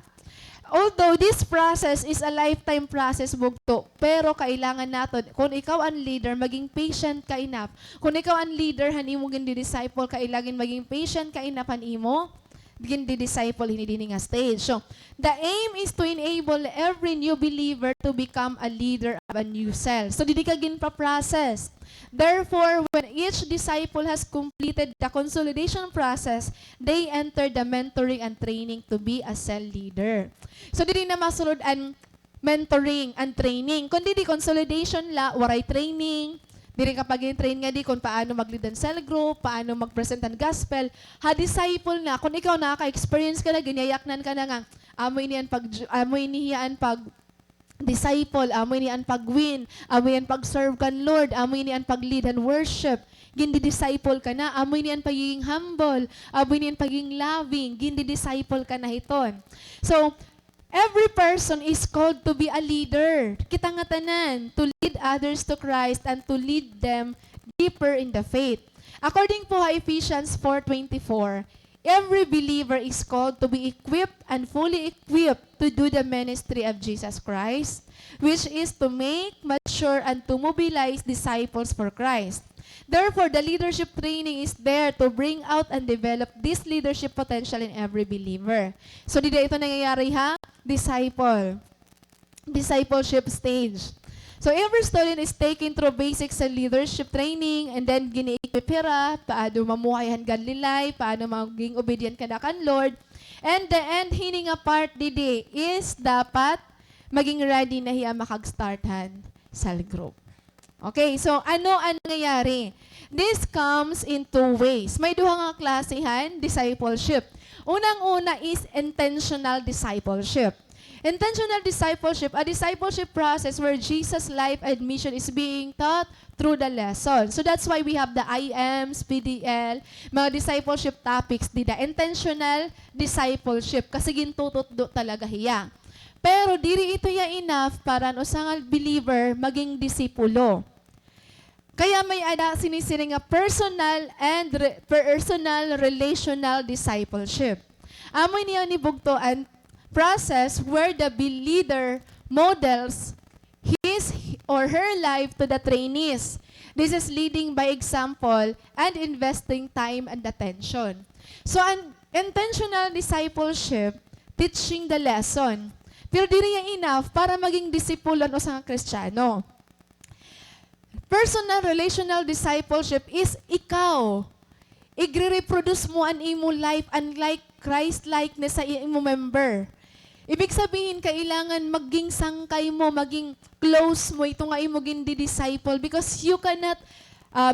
Although this process is a lifetime process, bugto, pero kailangan natin, kung ikaw ang leader, maging patient ka enough. Kung ikaw ang leader, hani mo gindi disciple, kailangan maging patient ka enough, hani mo, gindi disciple, hindi nga stage. So, the aim is to enable every new believer to become a leader of a new cell. So, didi ka gin pa-process. Therefore, when each disciple has completed the consolidation process, they enter the mentoring and training to be a cell leader. So, dili na masulod ang mentoring and training. Kung di consolidation la, waray training, dili kapag train nga di kung paano mag-lead ang cell group, paano mag-present ang gospel, ha-disciple na. Kung ikaw nakaka-experience ka na, ganyayaknan ka na nga, amoy niyan pag disciple, amoy niyan pag-win, amoy niyan pag-serve kan Lord, amoy niyan pag-lead and worship, gindi-disciple ka na, amoy niyan pagiging humble, amoy niyan pagiging loving, gindi-disciple ka na hiton. So, every person is called to be a leader. Kita nga tanan, to lead others to Christ and to lead them deeper in the faith. According po sa Ephesians 4:24, every believer is called to be equipped and fully equipped to do the ministry of Jesus Christ, which is to make, mature, and to mobilize disciples for Christ. Therefore, the leadership training is there to bring out and develop this leadership potential in every believer. So, di ito nangyayari ha? Discipleship stage. So, every student is taken through basics sa leadership training and then gini-equipira, paano mamuhayan galilay, paano maging obedient ka na kan Lord. And the end hining a part didi is dapat maging ready na hiya makag-startan sa group. Okay, so ano ang nangyayari? This comes in two ways. May duha nga klasihan, discipleship. Unang-una is intentional discipleship. Intentional discipleship, a discipleship process where Jesus' life and mission is being taught through the lesson. So that's why we have the IMs, PDL, mga discipleship topics, the intentional discipleship, kasi gintutot do talaga hiya. Pero diri ito ya enough para ang usangal believer maging disipulo. Kaya may sinisiring nga personal and personal relational discipleship. Amoy niya ni Bugto ang process where the leader models his or her life to the trainees. This is leading by example and investing time and attention. So, an intentional discipleship, teaching the lesson. Pero di rin enough para maging disipulan o sa Kristiyano. Personal relational discipleship is ikaw. I-reproduce mo ang imo life unlike Christ-likeness sa imo member. Ibig sabihin, kailangan maging sangkay mo, maging close mo, ito nga imo gindi-disciple because you cannot,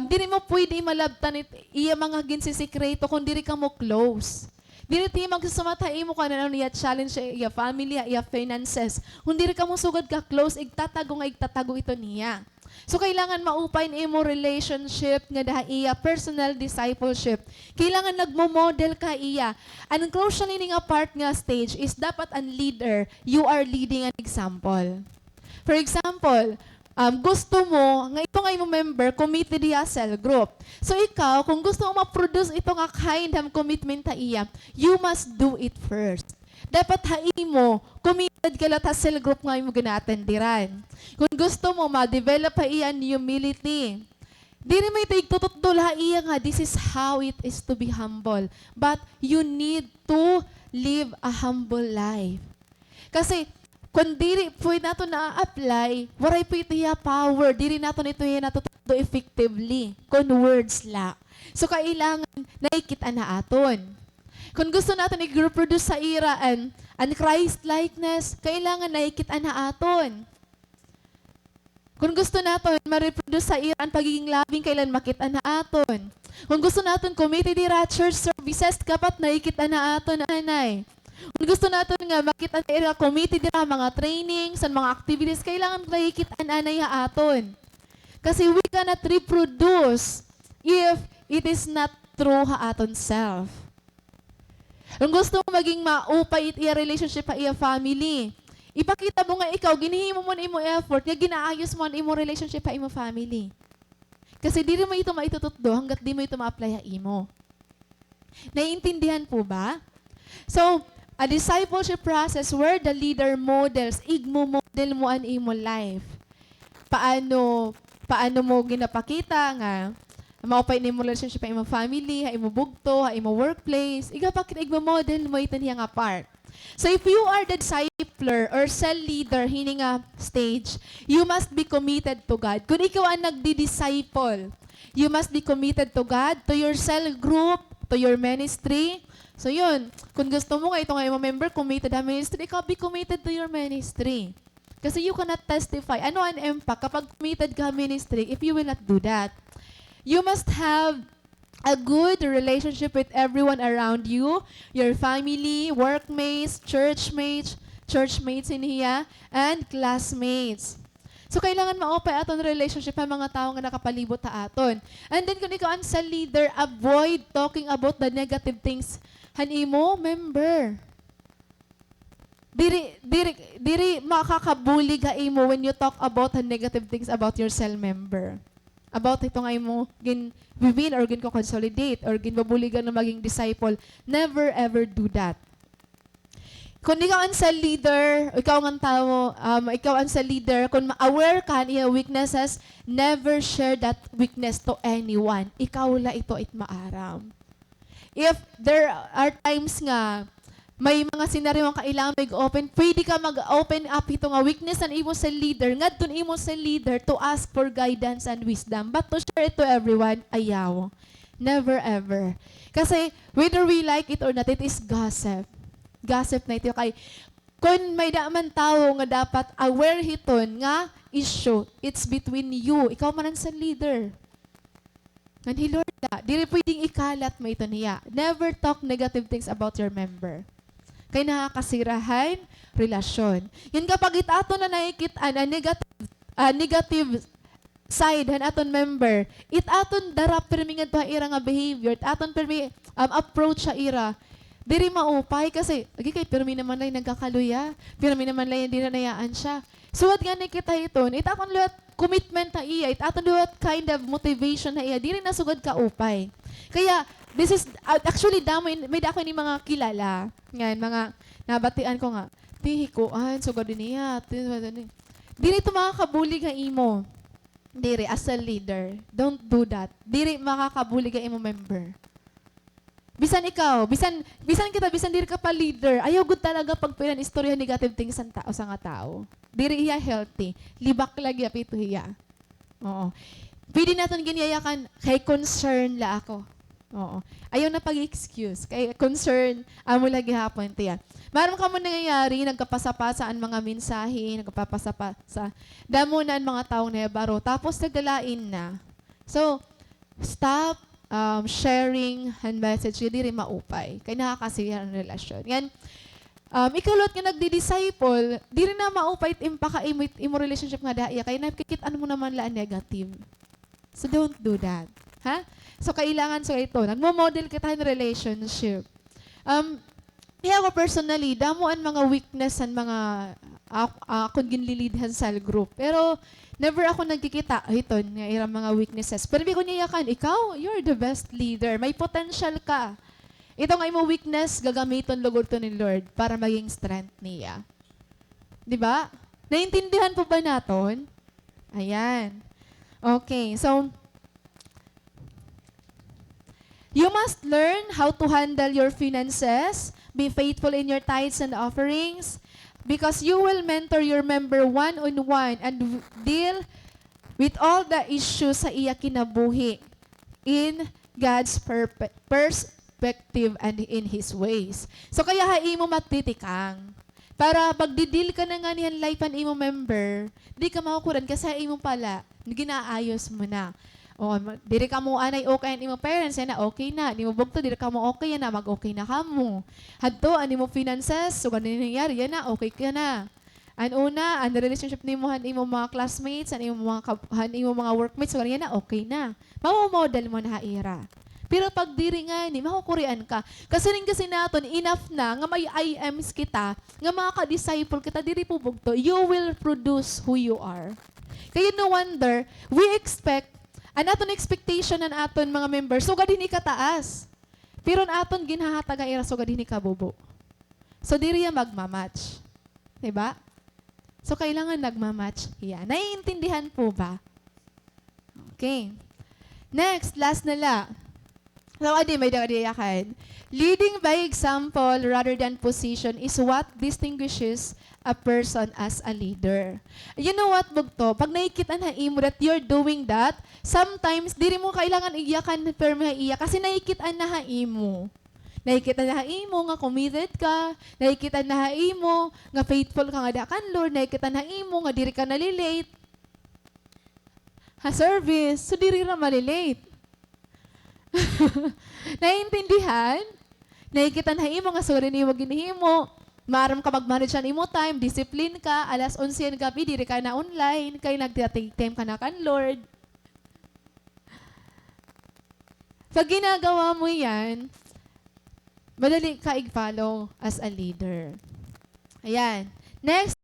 diri mo pwede malabtan iya mga ginsisikreto kung diri ka mo close. Diri ti magsumatay mo ka na niya challenge iya family, iya finances. Kung diri ka mo sugod ka close, igtatago ito niya. So, kailangan maupay imo relationship nga daha iya, personal discipleship. Kailangan nagmo-model ka iya. Ang crucial ini nga part nga stage is dapat ang leader, you are leading an example. For example, gusto mo, nga ito nga imo member, committed iya cell group. So, ikaw, kung gusto mo ma-produce ito nga kind of commitment ta iya, you must do it first. Dapat mo, committed ka lang sa cell group nga mo ginatendiran. Kung gusto mo, ma-develop pa iyan humility. Di rin may tigtututol ha iya nga, this is how it is to be humble. But you need to live a humble life. Kasi, kung diri po nato na-apply, waray po ito ya power. Diri nato ito ya natututo effectively. Kung words la. So, kailangan nakikita na aton. Kung gusto natin i-reproduce sa iraan, ang Christ-likeness, kailangan nakikita na aton. Kung gusto naton ma-reproduce sa iya ang pagiging labing kailan makita na aton. Kung gusto naton committed dira church services kapat nakikita na aton anay. Kung gusto naton nga makita na ira committed dira mga trainings and mga activities kailangan nakikita na anay aton. Kasi we cannot reproduce if it is not true ha aton self. Kung gusto mo maging maupay it iya relationship pa iya family, ipakita mo nga ikaw, ginihimo mo na imo effort, nga ginaayos mo ang imo relationship pa imo family. Kasi di rin mo ito maitututdo hanggat di mo ito ma-apply ha imo. Naiintindihan po ba? So, a discipleship process where the leader models, igmo-model mo ang imo life. Paano mo ginapakita nga maupay ni mo relationship sa imo family, ha imo bugto, ha imo workplace, igmo-model mo ito niya nga part. So if you are the discipler or cell leader hini nga stage, you must be committed to God. Kung ikaw ang nagdi-disciple, you must be committed to God, to your cell group, to your ministry. So yun, kung gusto mo nga ito nga imo member committed sa ministry, ikaw be committed to your ministry. Kasi you cannot testify. Ano ang impact kapag committed ka ministry if you will not do that? You must have a good relationship with everyone around you, your family, workmates, churchmates in here, and classmates. So, kailangan maopay aton relationship ang mga tao nga nakapalibot ta aton. And then, kung ikaw ang sa leader, avoid talking about the negative things. Hanimo, member. Diri makakabulig ha imo when you talk about the negative things about your cell member. About ito nga mo gin-win or gin-consolidate or gin-babuligan na maging disciple. Never ever do that. Kung ikaw ang sa leader, ikaw ang sa leader, kung aware ka niya weaknesses, never share that weakness to anyone. Ikaw la ito it maaram. If there are times nga, may mga senaryo ang kailangan mag-open, pwede ka mag-open up ito nga weakness ang imo sa leader, ngadton imo sa leader to ask for guidance and wisdom. But to share it to everyone, ayaw. Never ever. Kasi whether we like it or not, it is gossip. Gossip na ito. Kay, kung may daman tao nga dapat aware hiton nga issue, it's between you. Ikaw man sa leader. And Lord, di rin pwedeng ikalat mo ito niya. Never talk negative things about your member. Kay nakakasirahan relasyon. Yan kapag itato na nakikitaan ang negative side han aton member, itaton darap permi nga to ira nga behavior, itaton permi approach sa ira. Diri maupay kasi agi kay permi naman lay nagkakaluya, permi naman lay hindi na nayaan siya. Suwat nga kita iton, itaton luwat commitment na iya, itaton luwat kind of motivation na iya, diri nasugad ka upay. Kaya this is actually may dako ni mga kilala. Ngayon, mga nabatian ko nga, tihikuan, sugod din niya. Diri ito makakabuli ka imo. Diri, as a leader, don't do that. Diri makakabuli ka imo member. Bisan ikaw, bisan diri ka pa leader, ayaw good talaga pag istorya negative things sa tao sa nga tao. Diri iya healthy. Libak lagi apito hiya. Oo. Pwede natin giniyakan, kay concern la ako. Oo. Ayaw na pag-excuse. Kay concern, amo lagi hapon tiyan. Maram ka mo nangyayari, nagkapasapasaan mga mensahe, nagkapasapasa. Damo na ang mga taong nebaro. Tapos nagdalain na. So, stop sharing and message. Hindi rin maupay. Kaya nakakasira ang relasyon. Yan. Ikalot nga nagdi-disciple, di rin na maupay impaka imo relationship nga daya. Kaya nakikitaan mo naman la negative. So, don't do that. Ha? So, kailangan sa ito. Nagmo-model kita in relationship. Kaya ako personally, damuan mga weakness and mga akong ginlilidhan sa group. Pero, never ako nagkikita hiton nga irang mga weaknesses. Pero hindi ko niyakan, ikaw, you're the best leader. May potential ka. Ito nga imo weakness, gagamiton lugod to ni Lord para maging strength niya. Diba? Naintindihan po ba naton? Ayan. Okay, so, you must learn how to handle your finances, be faithful in your tithes and offerings, because you will mentor your member one-on-one and deal with all the issues sa iya kinabuhi in God's perspective and in His ways. So kaya haimo matitikang. Para pag didil ka na nga niyan life an imo member, di ka makukuran kasi imo pala, ginaayos mo na. O, diri ka mo anay okay ang imo parents, yan na okay na. Di mo bugto, diri ka mo okay yan na, mag-okay na ka mo. Hadto, ani mo finances, so ganun nangyayari, yan na, okay ka na. Ang una, ang relationship ni mo, han imo mga classmates, han imo mga workmates, so yan na, okay na. Mamamodel mo na haira. Pero pag diri nga ni, makukurian ka. Kasi rin kasi naton, enough na, nga may IMs kita, nga mga ka-disciple kita, diri po bugto, you will produce who you are. Kaya no wonder, we expect, ang aton expectation ng aton mga members, so gadini kataas. Pero ang aton ginhahataga ira, so gadini kabubo. So diri ya magmamatch. Diba? So kailangan nagmamatch. Yan. Naiintindihan po ba? Okay. Next, last na la. So, adi, may dagadiyakan. Leading by example rather than position is what distinguishes a person as a leader. You know what, Bugto? Pag nakikita na imo that you're doing that, sometimes, diri mo kailangan iyakan pero maiiyak kasi nakikita na imo. Nakikita na imo nga committed ka, nakikita na imo nga faithful ka nga dakan Lord, nakikita na imo nga diri ka nalilate. Ha service, so diri ra malilate. Naiintindihan? Nakikita na imo nga sorry ni wag ginhimo. Maaram ka mag-manage ang imo time, discipline ka, alas 11 ng gabi, diri ka na online, kay nagta-take time ka na kan Lord. Pag ginagawa mo yan, madali ka i-follow as a leader. Ayan. Next,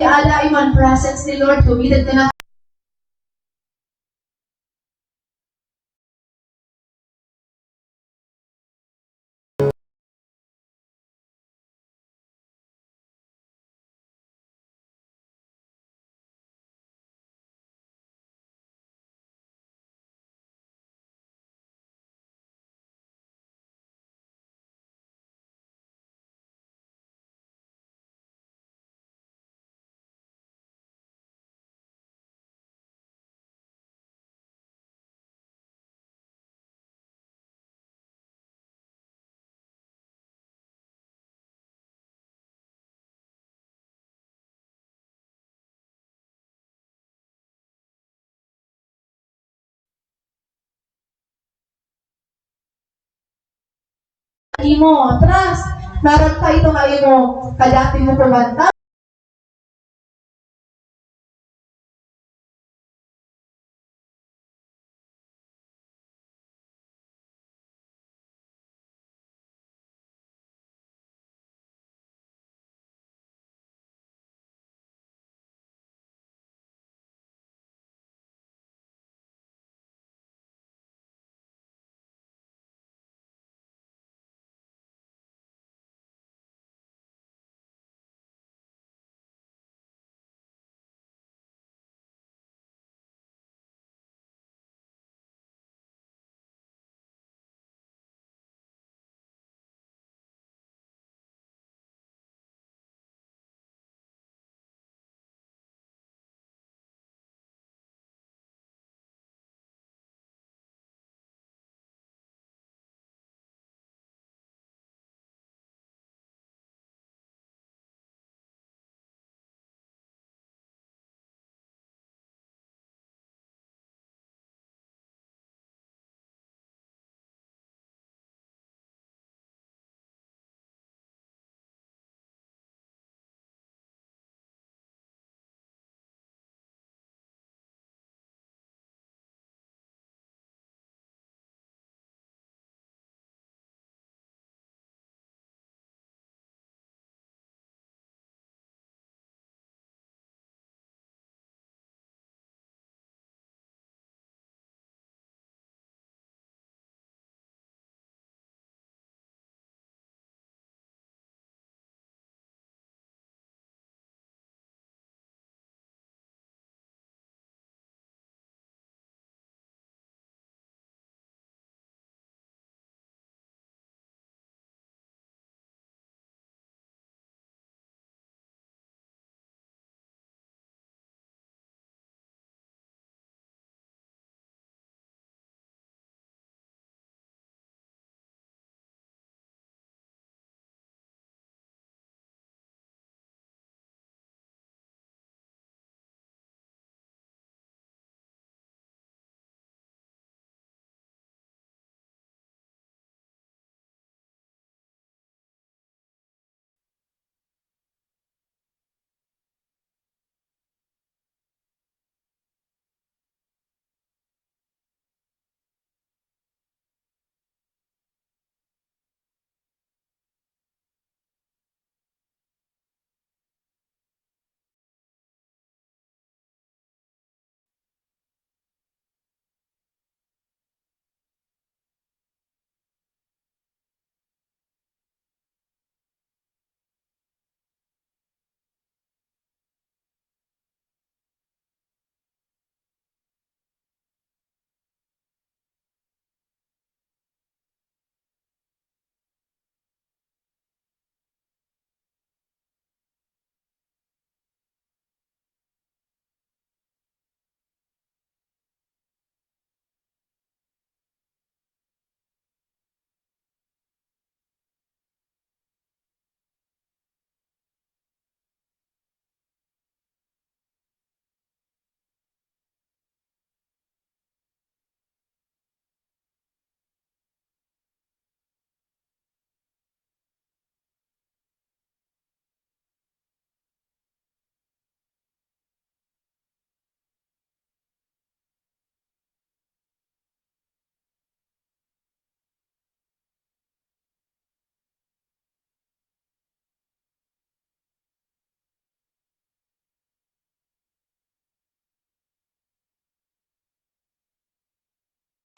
ala iman presence ni Lord, committed ka na mo, trust, naran ka ito kayo mo, kadati mo kumanta,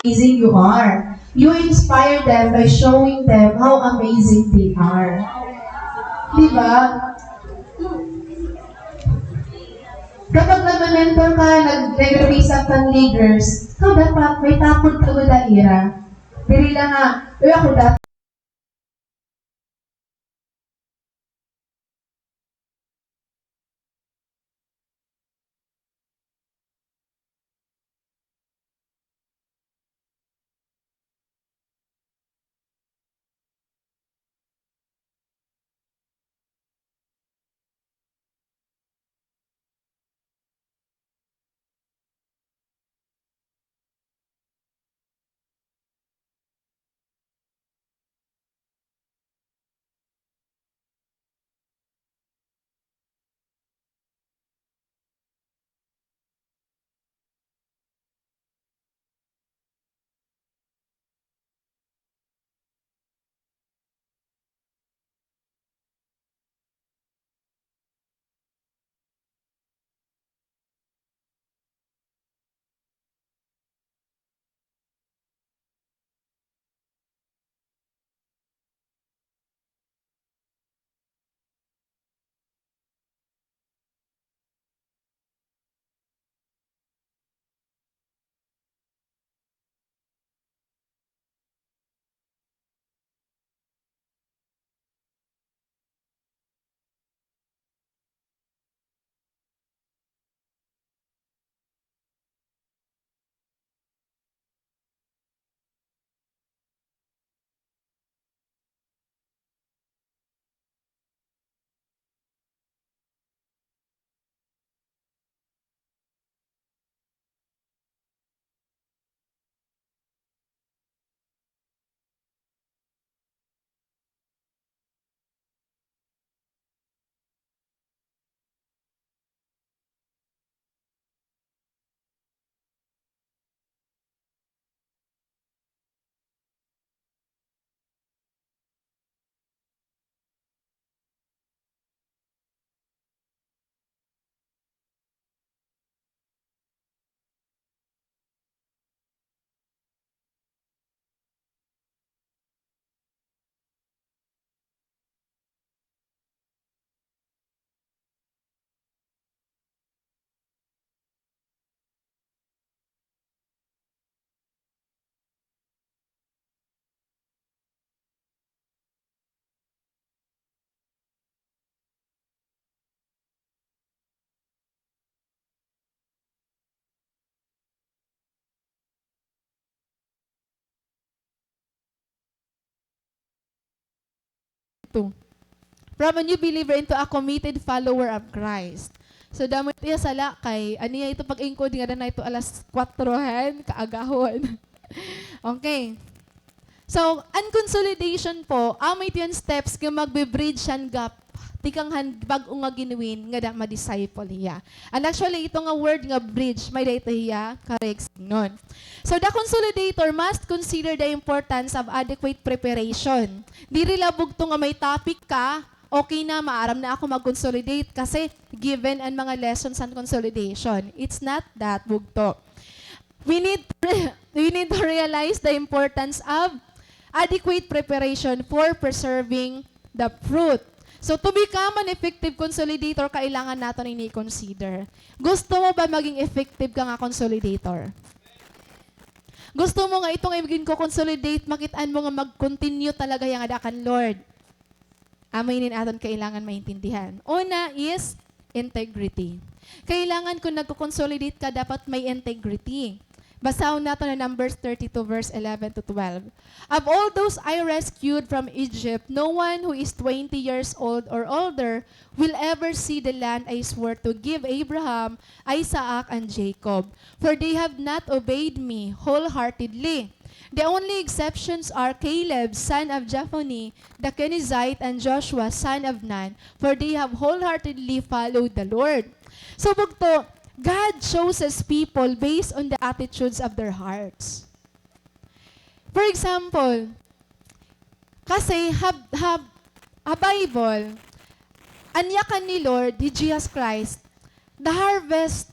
amazing you are. You inspire them by showing them how amazing they are. Di ba? Kapag nag-mentor ka, nag-raise up ng leaders, ikaw dapat may takot ka ba daira? Dili lang nga, ako dapat From a new believer into a committed follower of Christ. So, damo ito sala kay, aniya ito pag-encode nga na ito alas 4 kaagahon. Okay. So, unconsolidation po, amay tiyan steps nga magbe-bridge yan gap. Tikang bag-o nga ginuwin nga da ma-disciple hiya. And actually, ito nga word nga bridge, may dito hiya, correct nun. So, the consolidator must consider the importance of adequate preparation. Di rilabog to nga may topic ka, okay na, maaram na ako mag-consolidate kasi given ang mga lessons on consolidation. It's not that bugto. We need to realize the importance of adequate preparation for preserving the fruit. So, to become an effective consolidator, kailangan natin ini-consider. Gusto mo ba maging effective ka nga consolidator? Gusto mo nga itong maging ko-consolidate, makitaan mo nga mag-continue talaga yung adakan, Lord. Amay aton kailangan maintindihan. Una is integrity. Kailangan kung nagko-consolidate ka, dapat may integrity. Basahin natin na Numbers 32 verse 11 to 12. Of all those I rescued from Egypt, no one who is 20 years old or older will ever see the land I swore to give Abraham, Isaac, and Jacob, for they have not obeyed me wholeheartedly. The only exceptions are Caleb, son of Jephunneh, the Kenizzite, and Joshua, son of Nun, for they have wholeheartedly followed the Lord. So, bugto, God chooses people based on the attitudes of their hearts. For example, kasi a Bible, anyakan ni Lord, ni Jesus Christ, the harvest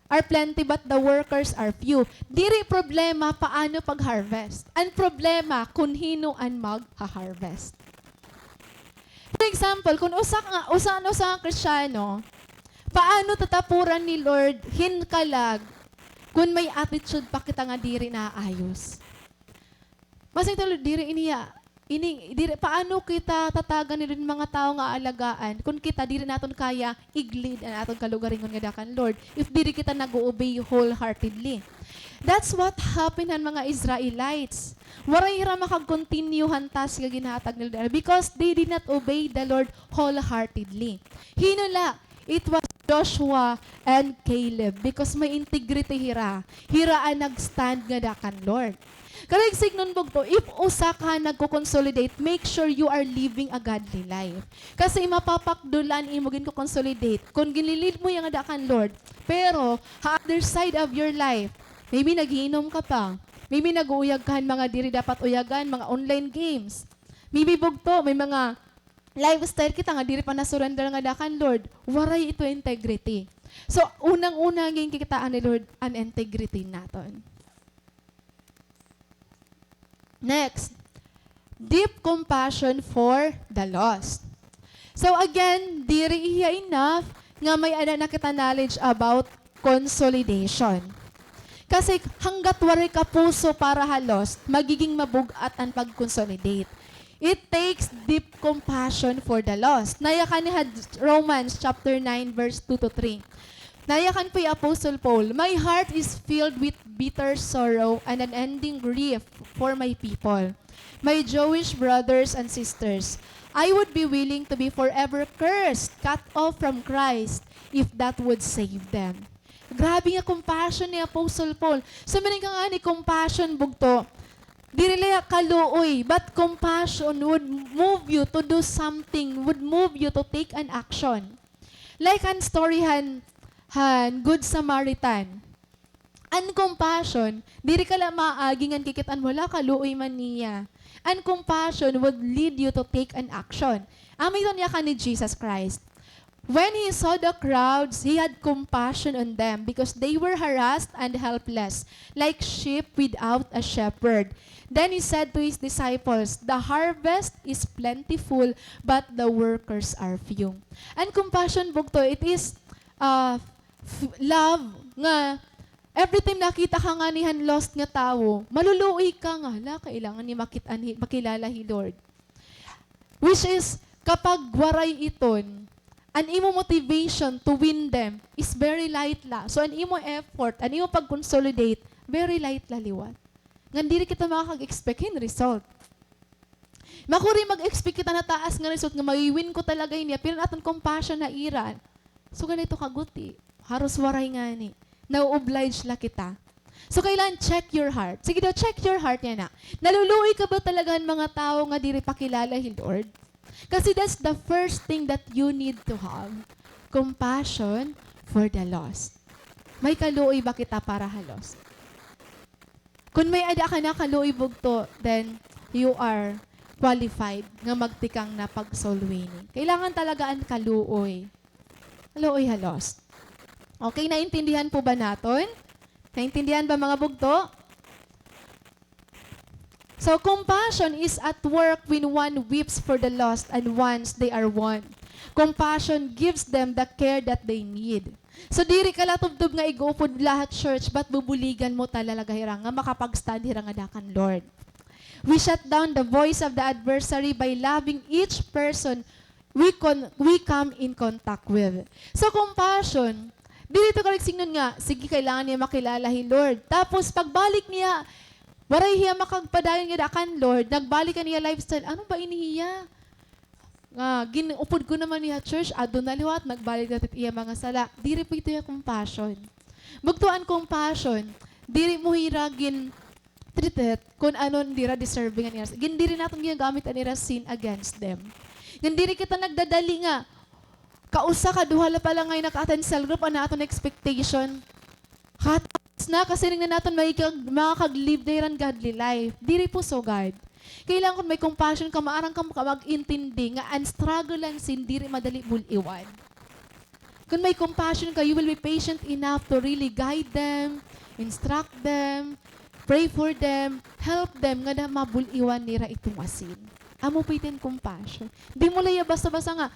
are plenty but the workers are few. Diri problema paano pag-harvest. Ang problema kung hino ang mag-harvest. For example, kung usa nga Kristiyano, paano tatapuran ni Lord hinkalag kung may attitude pa kita nga diri na ayos? Masing talo diri diri paano kita tatagan ni mga tao nga alagaan kung kita diri naton kaya iglid ang aton kalugaringon nga dakan Lord if diri kita nag-obey wholeheartedly. That's what happened ang mga Israelites. Waray ra makag-continue hantas nga ginahatag nila because they did not obey the Lord wholeheartedly. Hinula, it was Joshua and Caleb because may integrity hiraan nag-stand nga dakan Lord. Karag signon bugto, if usa ka nagko-consolidate, make sure you are living a godly life. Kasi mapapakdulan imo gin ko consolidate kung ginilid mo yung dakan Lord. Pero ha other side of your life, maybe nagiinom ka pa. Maybe nag-uuyag ka mga diri dapat uyagan, mga online games. Maybe bugto, may mga lifestyle kita nga diri pa na-surrender nga dakan Lord. Waray ito integrity. So unang-una ngin kikitaan ni Lord ang integrity naton. Next, deep compassion for the lost. So again, diri iya enough nga may ana na kita knowledge about consolidation. Kasi hanggat wari ka puso para halos, magiging mabugat ang pag-consolidate. It takes deep compassion for the lost. Nayakan ni Romans chapter 9 verse 2 to 3. Nayakan po yung Apostle Paul, my heart is filled with bitter sorrow and unending grief for my people, my Jewish brothers and sisters. I would be willing to be forever cursed, cut off from Christ, if that would save them. Grabe nga compassion ni Apostle Paul. So, maning ka nga ni compassion bugto. Dili lang kaluoy, but compassion would move you to do something, would move you to take an action. Like an story Good Samaritan. An compassion, diri ka lang maagingan kikitan mo, la kaluoy man niya. And compassion would lead you to take an action. Amay niya ka ni Jesus Christ. When he saw the crowds, he had compassion on them because they were harassed and helpless, like sheep without a shepherd. Then he said to his disciples, the harvest is plentiful, but the workers are few. And compassion, bugto, it is love nga every time nakita ka nga nihan lost nga tao, maluluoy ka nga, kailangan ni makilala hi Lord. Which is, kapag waray iton, an imo motivation to win them is very light la. So, an imo effort, an imo pag-consolidate, very light la liwat. Nga diri kita makakag-expect in result. Makuri mag-expect kita na taas nga result, nga mag-win ko talaga niya, pero natin compassion na iran. So, ganito kaguti. Haros waray nga ni. Na-oblige la kita. So, kailan check your heart. Sige daw, check your heart niya na. Naluluoy ka ba talaga ng mga tao nga diri pakilala hi Lord? Kasi that's the first thing that you need to have. Compassion for the lost. May kaluoy ba kita para halos? Kung may ada ka na kaluoy bugto, then you are qualified nga magtikang na pag-soul winning. Kailangan talaga ang kaluoy. Kaluoy halos. Okay, naintindihan po ba natin? Naintindihan ba mga bugto? So, compassion is at work when one weeps for the lost and once they are won. Compassion gives them the care that they need. So, diri ka latubtub nga igupod lahat church, but bubuligan mo talaga hirang nga makapag-stand hirang nga dakan Lord. We shut down the voice of the adversary by loving each person we come in contact with. So, compassion, dito ka signon nga, sige, kailangan niya makilala hi Lord. Tapos, pagbalik niya, waray hiya makagpadayon nga dakan Lord, nagbalik ka niya lifestyle, ano ba inihiya? Ginupod ko naman niya church, adon na liwat, nagbalik natin iya mga sala. Diri po ito yung compassion. Bugtuan compassion, diri mo hiragin treated kung ano dira deserving niya. Diri natin ginagamit anira sin against them. Diri kita nagdadali nga, kausa ka, duhala pa lang ngayon naka-attend cell group, ano aton expectation? Katapos na, kasi rin na natin makakag-live na yung godly life. Diri po so God. Kailangan kung may compassion ka, maarang ka mag-intindi nga, ang struggle lang sin, diri madali buliwan. Kung may compassion ka, you will be patient enough to really guide them, instruct them, pray for them, help them nga na mabuliwan nila itong asin. Amo pitin compassion. Di mo laya basta-basta nga,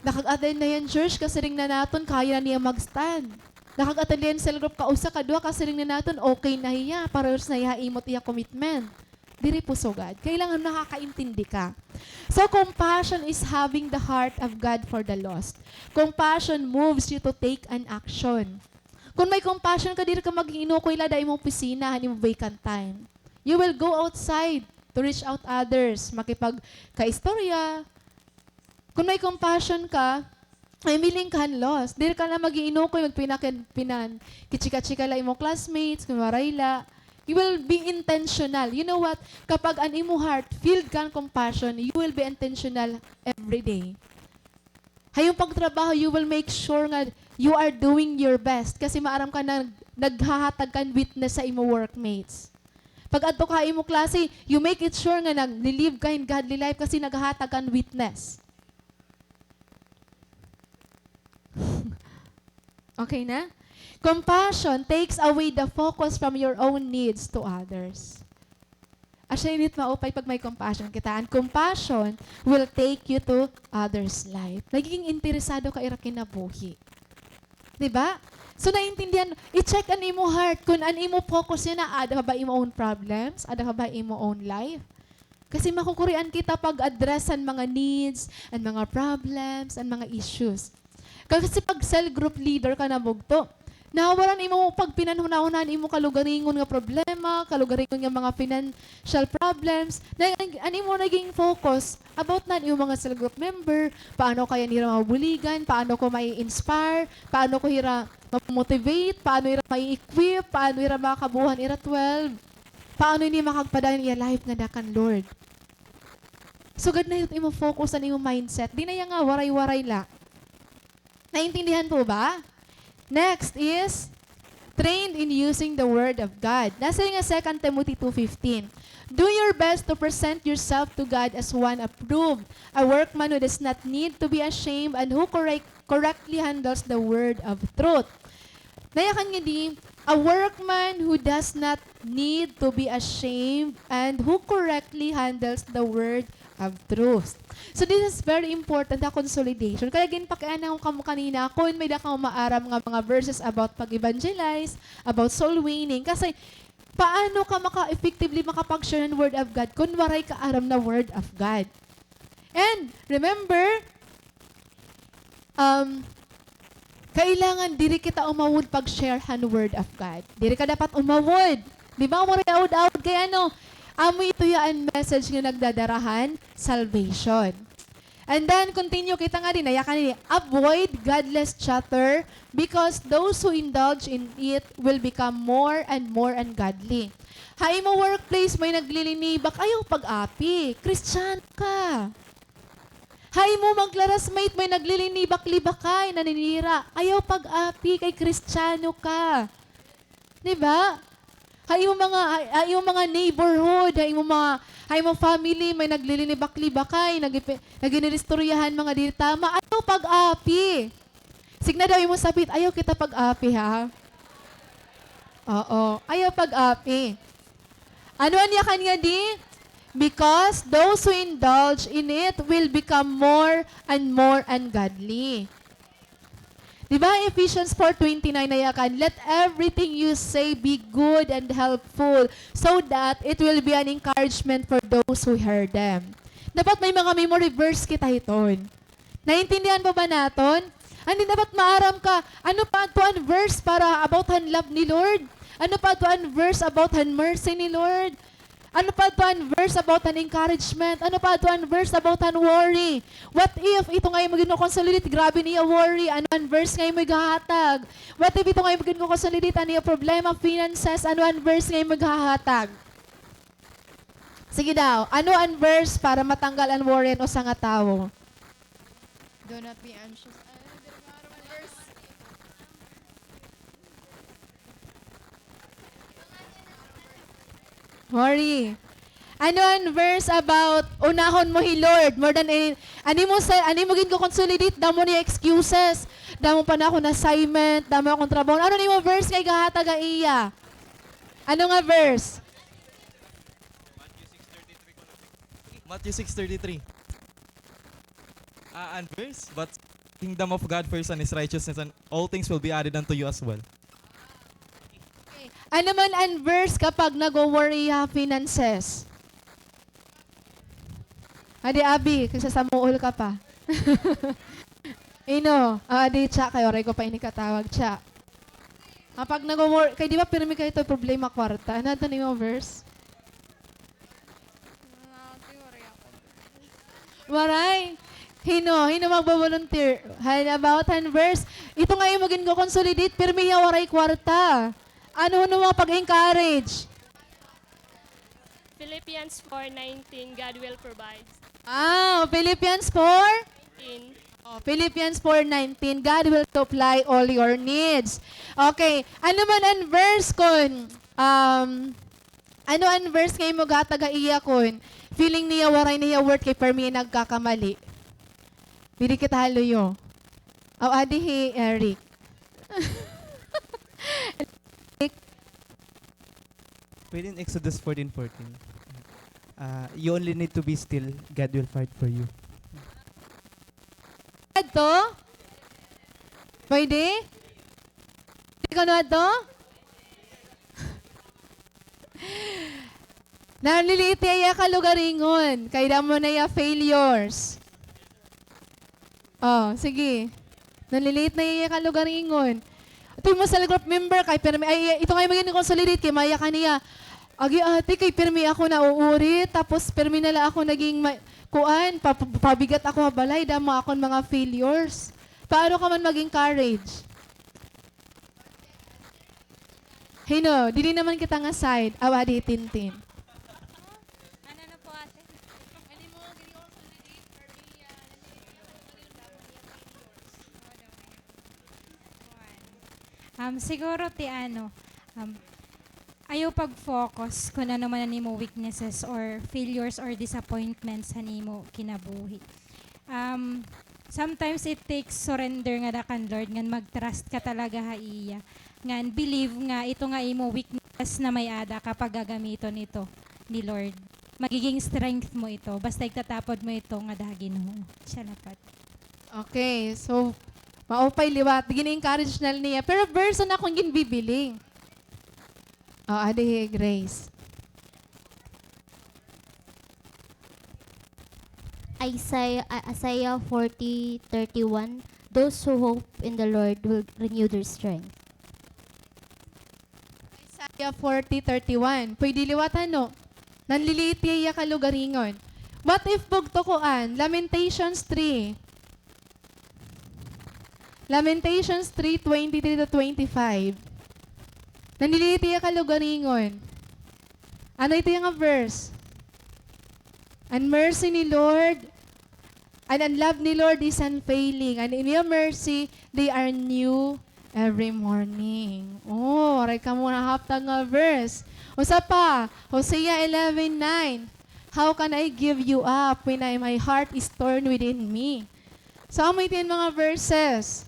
nakag-attend na yan church kasi ring na naton, kaya na niya mag-stand. Nakag-attend na yan cell group kausa, kadua kasi ring na naton, okay na hiya, para na iya imot iya commitment. Diri po sugad. Kailangan nakakaintindi ka. So, compassion is having the heart of God for the lost. Compassion moves you to take an action. Kung may compassion ka, diri ka mag-inukoy lada imong opisina, imong vacant time. You will go outside to reach out others, makipag-kaistorya. Kung may compassion ka, ay miling ka lost. Diri ka na mag-inukoy, magpinakin-pinan, kichika-chika la imong classmates, kumaray la. You will be intentional. You know what? Kapag an imo heart filled ka ng compassion, you will be intentional every day. Hayong pagtrabaho, you will make sure nga you are doing your best kasi maaram ka na naghahatag kan witness sa imo workmates. Pag adto ka imo klase, you make it sure nga nag-live ka in godly life kasi naghahatag kan witness. Okay na? Compassion takes away the focus from your own needs to others. Asya init maupay pag may compassion kita. And compassion will take you to others' life. Nagiging interesado ka ira kinabuhi. Diba? So naintindihan, i-check an imo heart kung an imo focus yun na ada ka ba imo own problems, ada ka ba imo own life. Kasi makukurian kita pag-addressan mga needs, and mga problems, and mga issues. Kasi pag cell group leader ka na bugto, nawaran imo pag pinanhunahunan imo kalugaringon nga problema, kalugaringon nga mga financial problems, ani mo naging focus about na imo mga cell group member, paano kaya nila mabuligan, paano ko mai-inspire, paano ko hira ma-motivate, paano ira mai-equip, paano ira makabuhan ira 12, paano ini makagpadayon iya life nga dakan Lord. So gad na imo focus an imo mindset. Di na yang nga waray-waray la. Naintindihan po ba? Next is trained in using the word of God. Nasa nga 2 Timothy 2:15. Do your best to present yourself to God as one approved, a workman who does not need to be ashamed and who correctly handles the word of truth. Nayakan nga di, a workman who does not need to be ashamed and who correctly handles the word of truth. So this is very important, the consolidation. Kaya ginpakian ako kamo kanina, kung may dakang maaram nga mga verses about pag-evangelize, about soul winning. Kasi paano ka effectively makapag-share ng word of God kung waray ka aram na word of God. And remember, kailangan diri kita umawod pag-share han word of God. Diri ka dapat umawod. Di ba? Waray out kaya ano, amoy ito yan message nga nagdadarahan, salvation. And then, continue kita nga din, ayakan din, avoid godless chatter because those who indulge in it will become more and more ungodly. Hay mo workplace, may naglilinibak, ayaw pag-api, Christian ka. Hay mo mag-classmate, may naglilinibak-libakay, naninira, ayaw pag-api, kay Kristiyano ka. Diba? Hay mo mga neighborhood, hay mo family, may naglilinibak-libakay, naginiristoryahan mga diri tama. Ayaw pag-api. Signa daw mo sapit, ayaw kita pag-api ha. Oo, ayaw pag-api. Ano niya kanya di? Because those who indulge in it will become more and more ungodly. Diba Ephesians 4:29 na yakan, let everything you say be good and helpful so that it will be an encouragement for those who hear them. Dapat may mga memory verse kita iton. Naintindihan pa ba naton? Hindi dapat maaram ka, ano pa ito verse para about han love ni Lord? Ano pa ito verse about han mercy ni Lord? Ano pa ito verse about an encouragement? Ano pa ito verse about an worry? What if ito ngayon mag-consolidate, grabe niya worry, ano ang verse ngayon maghahatag? What if ito ngayon mag-consolidate, ano yung problema, finances, ano ang verse ngayon maghahatag? Sige daw, ano ang verse para matanggal ang worry o sa nga tao? Do not be anxious. Worry. Ano ang verse about unahon mo hi Lord more than any, ani mo gin ko consolidate damo ni excuses, damo pa na ako na assignment, damo akong trabaho. Ano ni mo verse kay gahataga iya? Ano nga verse? Matthew 6:33. And verse, but kingdom of God first and His righteousness, and all things will be added unto you as well. Ano man ang verse kapag nag-worry ha finances? Adi Abi, kasi sa muol ka pa. Ino, adi Cha, kayo rin ko pa inikatawag, Cha. Kapag nag-worry, kay di ba pirmi kayo ito problema kwarta? Ano ito yung verse? Maray. Hino magbavolunteer. About an verse. Ito nga yung maging consolidate, pirmi waray kwarta. Ano mga pag-encourage? Philippians 4:19, God will provide. Philippians 4? 19. Philippians 4:19, God will supply all your needs. Okay, ano man ang verse kun? Ano ang verse ngayon mo gataga iya kun? Feeling niya waray niya word kay permi nagkakamali. Dili kita haluyo. Adi Eric. Pwede in Exodus 14:14. You only need to be still. God will fight for you. Ato? Pwede? Hindi ka na ato? Naliliit niya ka lugaringon. Kaya mo na ya failures. Sige. Naliliit na iya ka lugaringon. Ito mo sa group member kay permi ay ito nga maging consolidate kay maya kaniya. Agi ate kay permi ako na uuri tapos permi nala ako naging kuan pabigat ako balay damo akon mga failures. Paano ka man maging courage? Hino, dili naman kita nga side awadi tintin. Ano na po ate? Siguro ayaw pag-focus kung ano man nimo weaknesses or failures or disappointments sa nimo kinabuhi. Sometimes it takes surrender nga dakan Lord ngan mag-trust ka talaga ha iya. Ngan believe nga ito nga imo weakness na may ada kapag gagamiton ito ni Lord. Magiging strength mo ito basta igtatapod mo ito nga dagin mo. Siya lapat. Okay, so maupay liwat, gini-encourage na niya. Pero verse na akong ginbibiling. Adi Grace. Isaiah 40:31. Those who hope in the Lord will renew their strength. Isaiah 40:31. Pwede liwatan no? Nanliliit iya ka lugaringon. What if bugtukuan? Lamentations 3. Lamentations 3:23-25. Nanliliit iya ka lugaringon. Ano ito yung verse? And mercy ni Lord, and ang love ni Lord is unfailing. And in your mercy, they are new every morning. Aray ka muna haptang nga verse. Usa pa, Hosea 11:9. How can I give you up when my heart is torn within me? So, amoy din mga verses.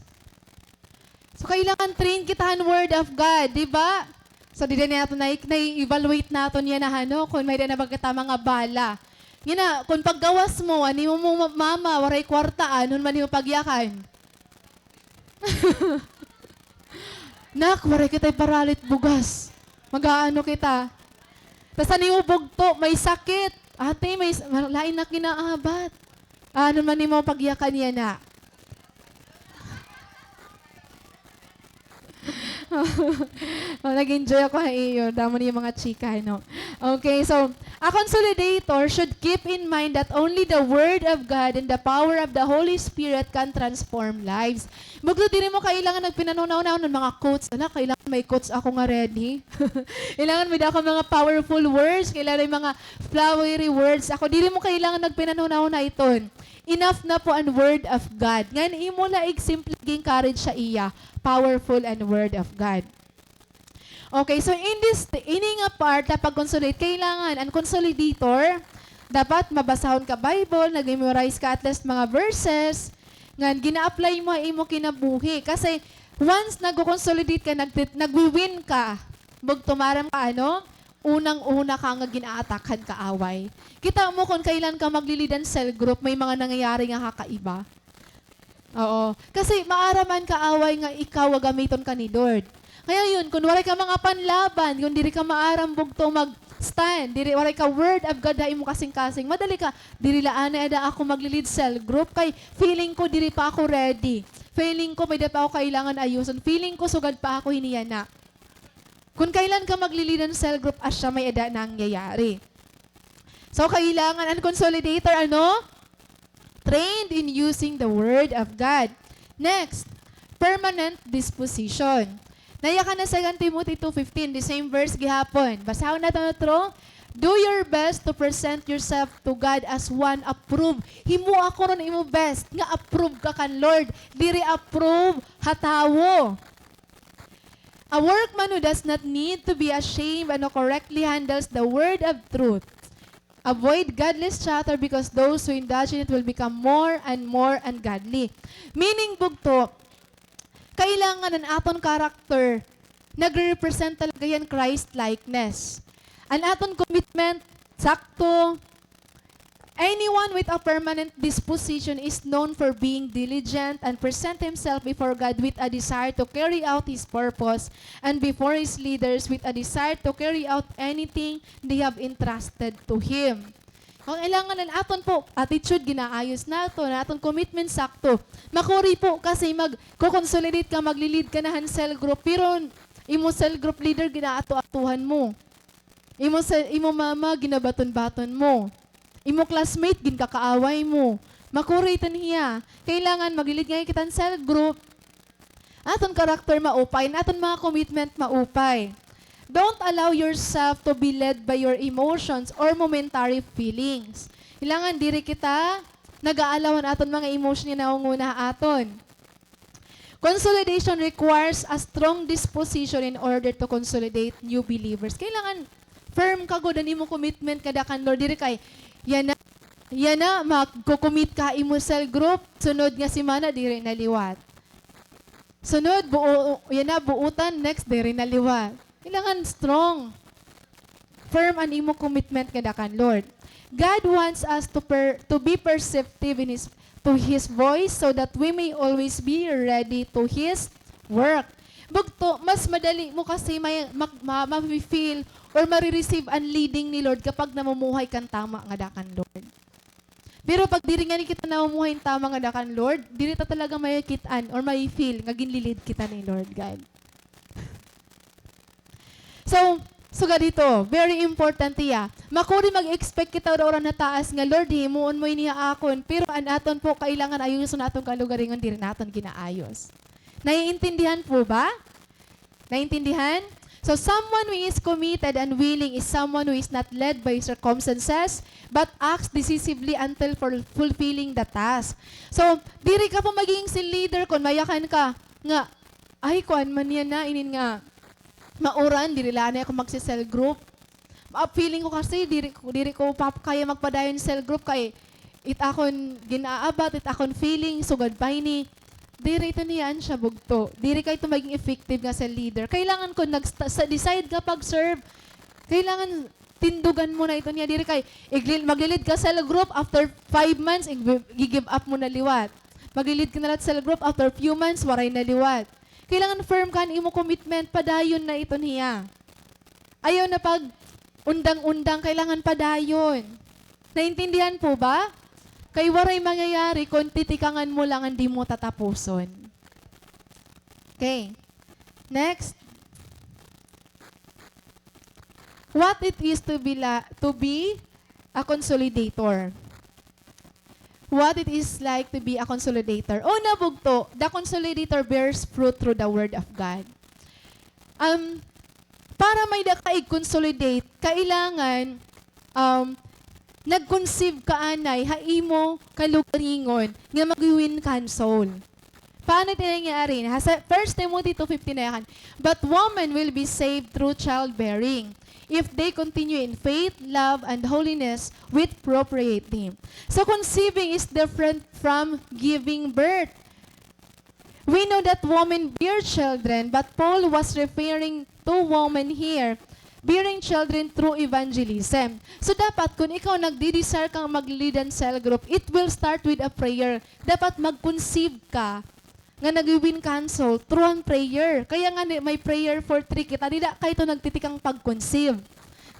So, kailangan train kitahan word of God, di ba? So, di na natin na-evaluate natin yan na kung may na bagata mga bala. Yan na, kung paggawas mo, ani mo mama, waray kwartaan, nun man yung pagyakan. Nak, waray kita'y paralit bugas. Mag-aano kita. Tapos ani mo bugto, may sakit. Ate, may lain na kinaabat. Ano man mo pagyakan yan na. Nag-enjoy ako ha iyo. Damo niyo mga chika, no? Okay, so, a consolidator should keep in mind that only the Word of God and the power of the Holy Spirit can transform lives. Maglo din mo kailangan nagpinanunaw ng mga quotes. Anak, kailangan may quotes ako nga ready. Kailangan may ako mga powerful words. Kailangan may mga flowery words. Ako, dili mo kailangan nagpinanunaw na iton. Enough na po ang Word of God. Ngayon, imo laig simple encourage sa iya. Powerful and Word of God. Okay, so in this, ini nga part, na pag-consolidate, kailangan, ang consolidator, dapat mabasahon ka Bible, nag-memorize ka at least mga verses, nga gina-apply mo ay imo kinabuhi. Kasi once nag-consolidate ka, nag-win ka, tumaram ka, unang-una ka nga gina-attackhan ka away. Kita mo kung kailan ka maglilidan cell group, may mga nangyayari nga kakaiba. Oo. Kasi maaraman ka away nga ikaw gamiton ka ni Lord. Kaya yun, kung wala ka mga panlaban, kung diri ka maarambog to mag-stand, diri wala ka word of God na imo kasing-kasing, madali ka, diri laan na ada ako magli-lead cell group, kay feeling ko diri pa ako ready. Feeling ko may pa ako kailangan ayuson. Feeling ko sugad pa ako hiniyana. Kung kailan ka magli-lead ng cell group, asya may ada nangyayari. So, kailangan ang consolidator, trained in using the word of God. Next, permanent disposition. Naya ka na sa 2 Timothy 2:15, the same verse gihapon. Basahon na ito tro. Do your best to present yourself to God as one approved. Himo ako ron imo best nga approve ka kan Lord. Diri approve hatawo. A workman who does not need to be ashamed and who correctly handles the word of truth. Avoid godless chatter because those who indulge in it will become more and more ungodly. Meaning bugto, kailangan ang aton character, nagre-represent talaga yan Christ-likeness. Ang aton commitment, sakto, anyone with a permanent disposition is known for being diligent and present himself before God with a desire to carry out his purpose and before his leaders with a desire to carry out anything they have entrusted to him. Kung kailangan ng aton po, attitude, ginaayos na ito, na aton commitment, sakto. Makuri po kasi mag-consolidate ka, magli-lead ka na cell group, pero imo cell group leader, ginaato-atuhan mo. Imo mama, ginabaton-baton mo. Imo classmate, ginkakaaway mo. Makuri ito niya. Kailangan mag-lead ngayon kita cell group. Aton karakter maupay, aton mga commitment maupay. Don't allow yourself to be led by your emotions or momentary feelings. Kailangan diri kita nag-aalawan aton mga emotion nga naunguna aton. Consolidation requires a strong disposition in order to consolidate new believers. Kailangan firm ka gud ani mo commitment kada kan Lord diri kay yan na magko-commit ka imo cell group sunod nga semana diri na liwat. Sunod yan na buutan next diri na liwat. Kailangan strong. Firm ang imo commitment kada kan Lord. God wants us to be perceptive to His voice so that we may always be ready to His work. Bugto, mas madali mo kasi ma-feel or ma-receive ang leading ni Lord kapag namumuhay kang tama nga dakan Lord. Pero pag diri nga ni kita namumuhay tama nga dakan Lord, diri ta talaga mayakitaan or may-feel nga ginlilid kita ni Lord God. So dito, very important iya. Makuri mag-expect kita oras na taas nga, Lord, himuon mo iniya akon. Pero an aton po, kailangan ayuson naton kalugaringon, diri naton ginaayos. Naiintindihan po ba? Naiintindihan? So someone who is committed and willing is someone who is not led by circumstances, but acts decisively until fulfilling the task. So, diri ka po magiging si leader kung mayakan ka, nga, ay, kuan man yan na, inin nga, mauran, diri lang ako magsi-cell group. Feeling ko kasi, diri ko kaya magpadayon cell group kay it akon ginaabat, it akon feeling, sugad pa ini. Diri ito niyan siya bugto. Diri kayo ito maging effective nga sa leader. Kailangan ko decide ka pag-serve. Kailangan tindugan mo na ito niya. Diri kay maglilid ka cell group after 5 months, i-give up mo na liwat. Maglilid ka na lang cell group after few months, waray na liwat. Kailangan firm ka imo commitment, padayon na ito niya. Ayaw na pag undang-undang, kailangan padayon. Naintindihan po ba? Kay waray mangyayari kung titikangan mo lang hindi mo tatapuson. Okay. Next. What it is to be a consolidator. What it is like to be a consolidator. Una bugto, the consolidator bears fruit through the word of God. Para may i-consolidate, kailangan nag-conceive ka anay, haimo kalugaringon nga mag-win kan soul. Paano ito nangyari? Sa 1 Timothy 2:15 na yan. But woman will be saved through childbearing if they continue in faith, love, and holiness with procreating. So conceiving is different from giving birth. We know that women bear children, but Paul was referring to women here, bearing children through evangelism. So dapat kung ikaw nagdi-desire kang mag-lead and cell group, it will start with a prayer. Dapat mag-conceive ka nga nag-win cancel through an prayer. Kaya nga may prayer for 3 kita. Dida kayo ito nagtitikang pag-conceive.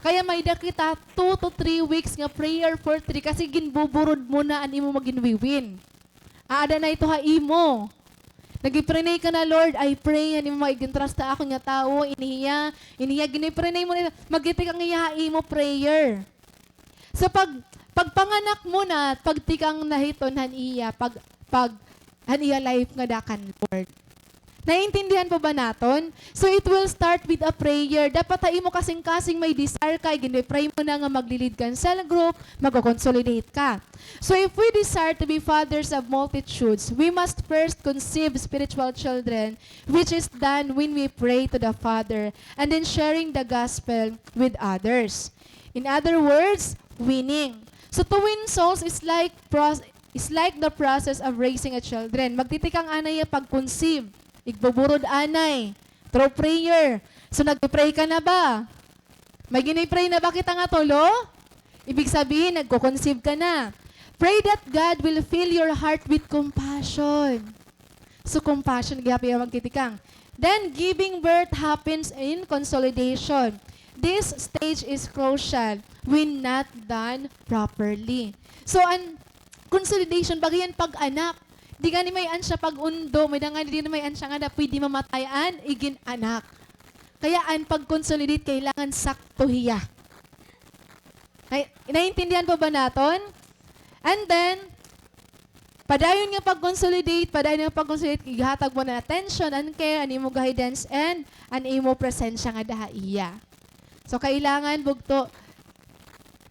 Kaya may da kita 2 to 3 weeks nga prayer for 3 kasi ginbuburod mo na ang imo maginwiwin. Aada na ito ha imo. Nagiprenay ka na, Lord, I pray, ano mo mag-entrust na ako nga tao, inihiya, giniprenay mo na, magitik ang iyahain mo prayer. So pagpanganak mo na, pagtikang nahiton haniya, haniya life nga dakan, Lord. Naiintindihan po ba naton? So it will start with a prayer. Dapat mo kasing-kasing may desire ka, ginipray mo na nga maglilid ka sa cell group, mag-consolidate ka. So if we desire to be fathers of multitudes, we must first conceive spiritual children, which is done when we pray to the Father, and then sharing the gospel with others. In other words, winning. So to win souls is like the process of raising a children. Magtitikang anay pag-conceive. Igbuburod anay. Through prayer. So nag-pray ka na ba? May ginipray na ba kita nga tolo? Ibig sabihin, nagko-conceive ka na. Pray that God will fill your heart with compassion. So compassion, gabi ang magtitikang. Then giving birth happens in consolidation. This stage is crucial when not done properly. So an consolidation, bagayan pag-anak. Di gani may ansya pag-undo, may nga di na may ansya nga na pwede mamatayan, igin anak. Kaya an pag-consolidate, kailangan saktuhiya. Naintindihan po ba naton? And then, padayon nga pag-consolidate, ihatag mo na attention, and care, an imo guidance, and an imo presensya nga dahaiya. So, kailangan bugto,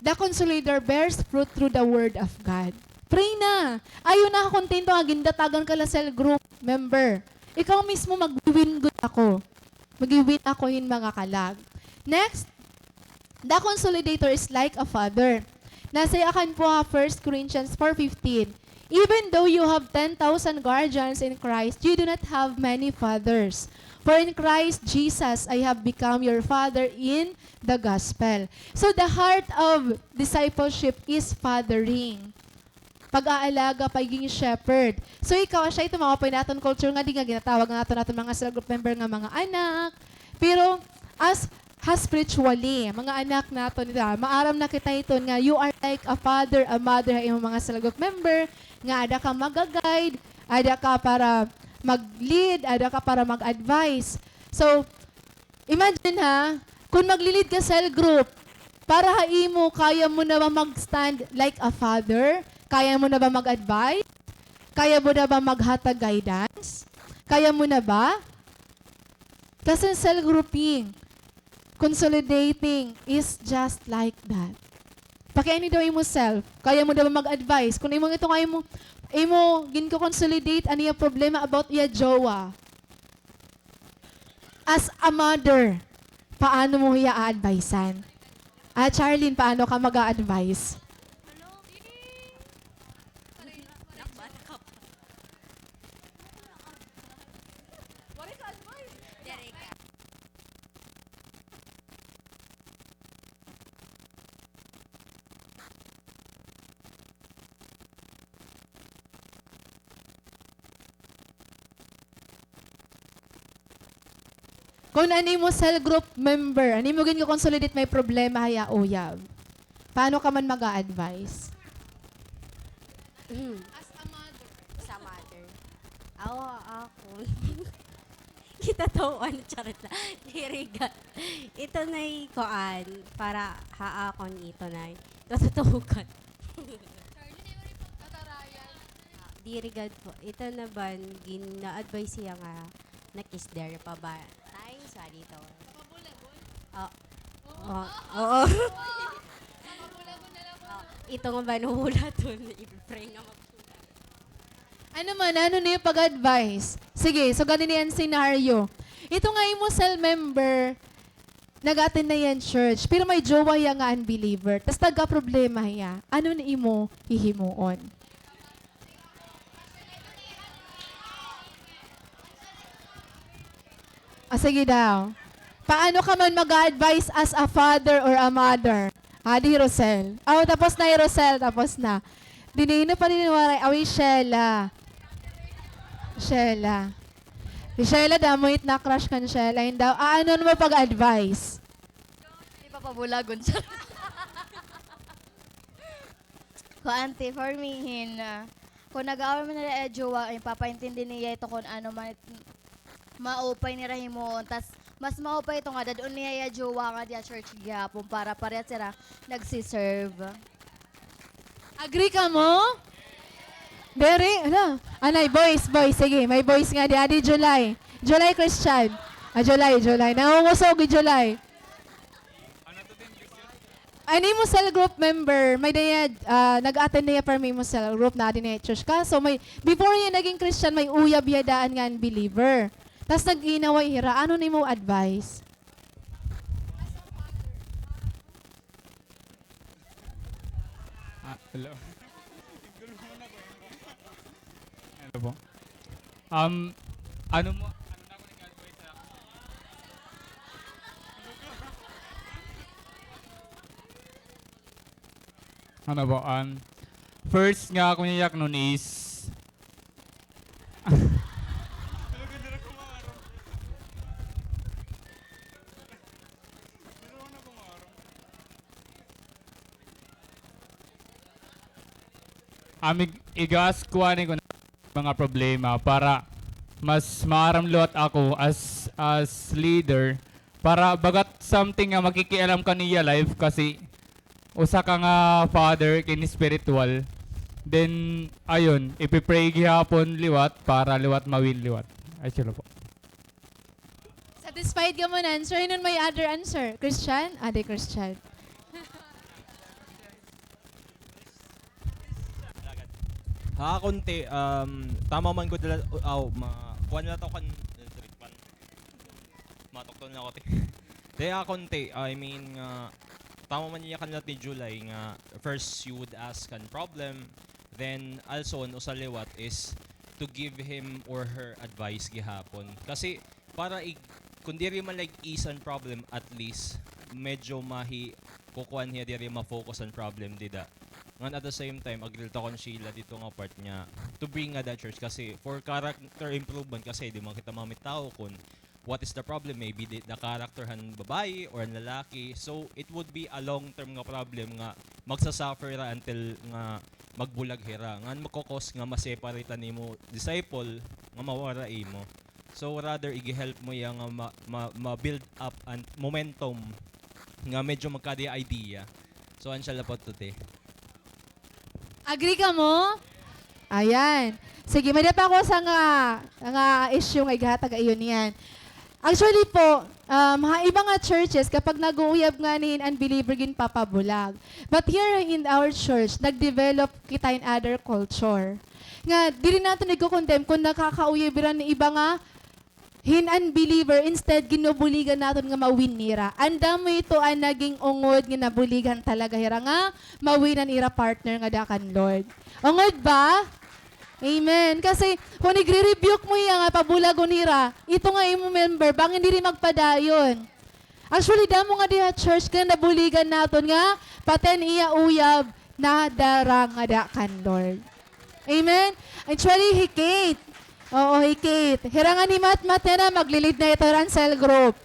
the consolidator bears fruit through the word of God. Pray na. Ayaw na kontento nga gindatagan ka la cell group member. Ikaw mismo mag-win good ako. Mag-win ako yung mga kalag. Next, the consolidator is like a father. Nasayakan po 1 Corinthians 4:15. Even though you have 10,000 guardians in Christ, you do not have many fathers. For in Christ Jesus, I have become your father in the gospel. So the heart of discipleship is fathering. Pag-aalaga, pagiging shepherd. So ikaw, siya ito mga naton culture nga, di nga ginatawag natin mga cell group member nga mga anak. Pero as spiritually, mga anak nato nila, maaram na kita ito nga, you are like a father, a mother, yung mga cell group member, nga ada ka mag-guide, ada ka para mag-lead, ada ka para mag-advise. So, imagine ha, kung mag-lead ka cell group, para haimo, kaya mo na ba mag-stand like a father? Kaya mo na ba mag-advise? Kaya mo na ba maghatag guidance? Kaya mo na ba? Kasi cell grouping, consolidating is just like that. Pakiani daw imo self. Kaya mo na ba mag-advise? Kung imo ito kaya mo, ginko-consolidate, ano yung problema about iya jowa? As a mother, paano mo iya a-advisean? Charlene, paano ka mag-a-advise? Kung ano mo cell group member, ano mo consolidate may problema, haya uyab. Paano ka man mag-a-advise? As a mother. As a mother. Ako. Kita to, charot na. Diriga. Ito na koan para haakon ito na. Tatutukan. Dirigad po. Ito na ba, gina-advise siya nga na-kiss there pa ba? Tayo sa dito. Oo. Ito nga ba nuhula to? I-pray nga magpula. Ano na yung pag-advise? Sige, so ganun yan scenario. Ito nga yung cell member, nag-attend na yan church, pero may jowa ya nga unbeliever. Tapos taga-problema ya. Ano na imo hihimuon? Sige daw. Paano ka man mag-advise as a father or a mother? Di Rosel. Tapos na yung Rosel, tapos na. Dinino pa rin waray, awi Sheila. Sheila. Si Sheila, damoy na crush kan Sheila. Yun daw, ano naman pag-advise? Di pa pabulagon siya. Ko ante for me kung nag-away man nila jowa ay papaintindi niya ito kung ano man maupay ni Rahimon tas mas maupay ito nga dadon niya jowa nga dia church gyapon para parehas sila nagsiserve. Agree ka mo? Very, Anay, boys, sige, may boys nga di, Adi July. July Christian. July. Nangungusog July. Ani mo cell group member, may daya, nag-attend niya para may mo cell group na din church ka. So before niya naging Christian, may uyab yadaan nga unbeliever. Tapos nag-inaway hira, ano ni mo advice? Hello. Hello po. Ano na ako nag-advise sa ano po, first nga ako niyak nun is igas kuhanin ko na mga problema para mas maaramlot ako as leader para bagat something nga makikialam ka niya life kasi usa ka nga father kini spiritual then ayun ipipray gihapon liwat para liwat mawin liwat ay sila po. Satisfied ka mo na answer? Nun may other answer. Christian? Ade Christian. Konti, tama man ko dala, kuha nila to kan, matokton na ako te. Kaya konti, I mean, tama man niya kanila ni July nga, first you would ask an problem, then also, no sa liwat is to give him or her advice gihapon. Kasi, para kung di rin man like ease an problem, at least, medyo kukuhan niya di rin ma-focus on problem, dida. And at the same time, agree to kon Sheila dito nga part niya to bring nga that church kasi for character improvement kasi di man kita mamitao kung what is the problem, maybe the character han babae or lalaki, so it would be a long term nga problem nga magsasuffer ra until nga magbulag hira nga makokos nga maseparate nimo disciple nga mawara imo. So rather igi-help mo yang ma-build up and momentum nga medyo magkadi idea. So ansya lapot today. Agree ka mo? Ayan. Sige, may pa ako sa nga issue nga igatag ayon yan. Actually po, iba nga churches, kapag nag-uuyab nga ni unbeliever, gin papabulag. But here in our church, nag-develop kita in other culture. Nga, di rin natin nagko-condemn kung nakakauyab ni iba nga unbeliever, instead ginubuligan natin nga mawin nira. Anda mo ito ang naging ungod nga nabuligan talaga hira nga mawinan ira partner nga dakan Lord. Ungod ba? Amen. Kasi kung nagre-rebuke mo iya nga pabulagon nira, ito nga imo member, bangin diri magpadayon. Actually, damo nga diha church nga nabuligan naton nga paten iya uyab na darang nga dakan Lord. Amen. Actually, hikate. Oo, Kate. Hirangan ni Mat na maglilid na ito ran cell group.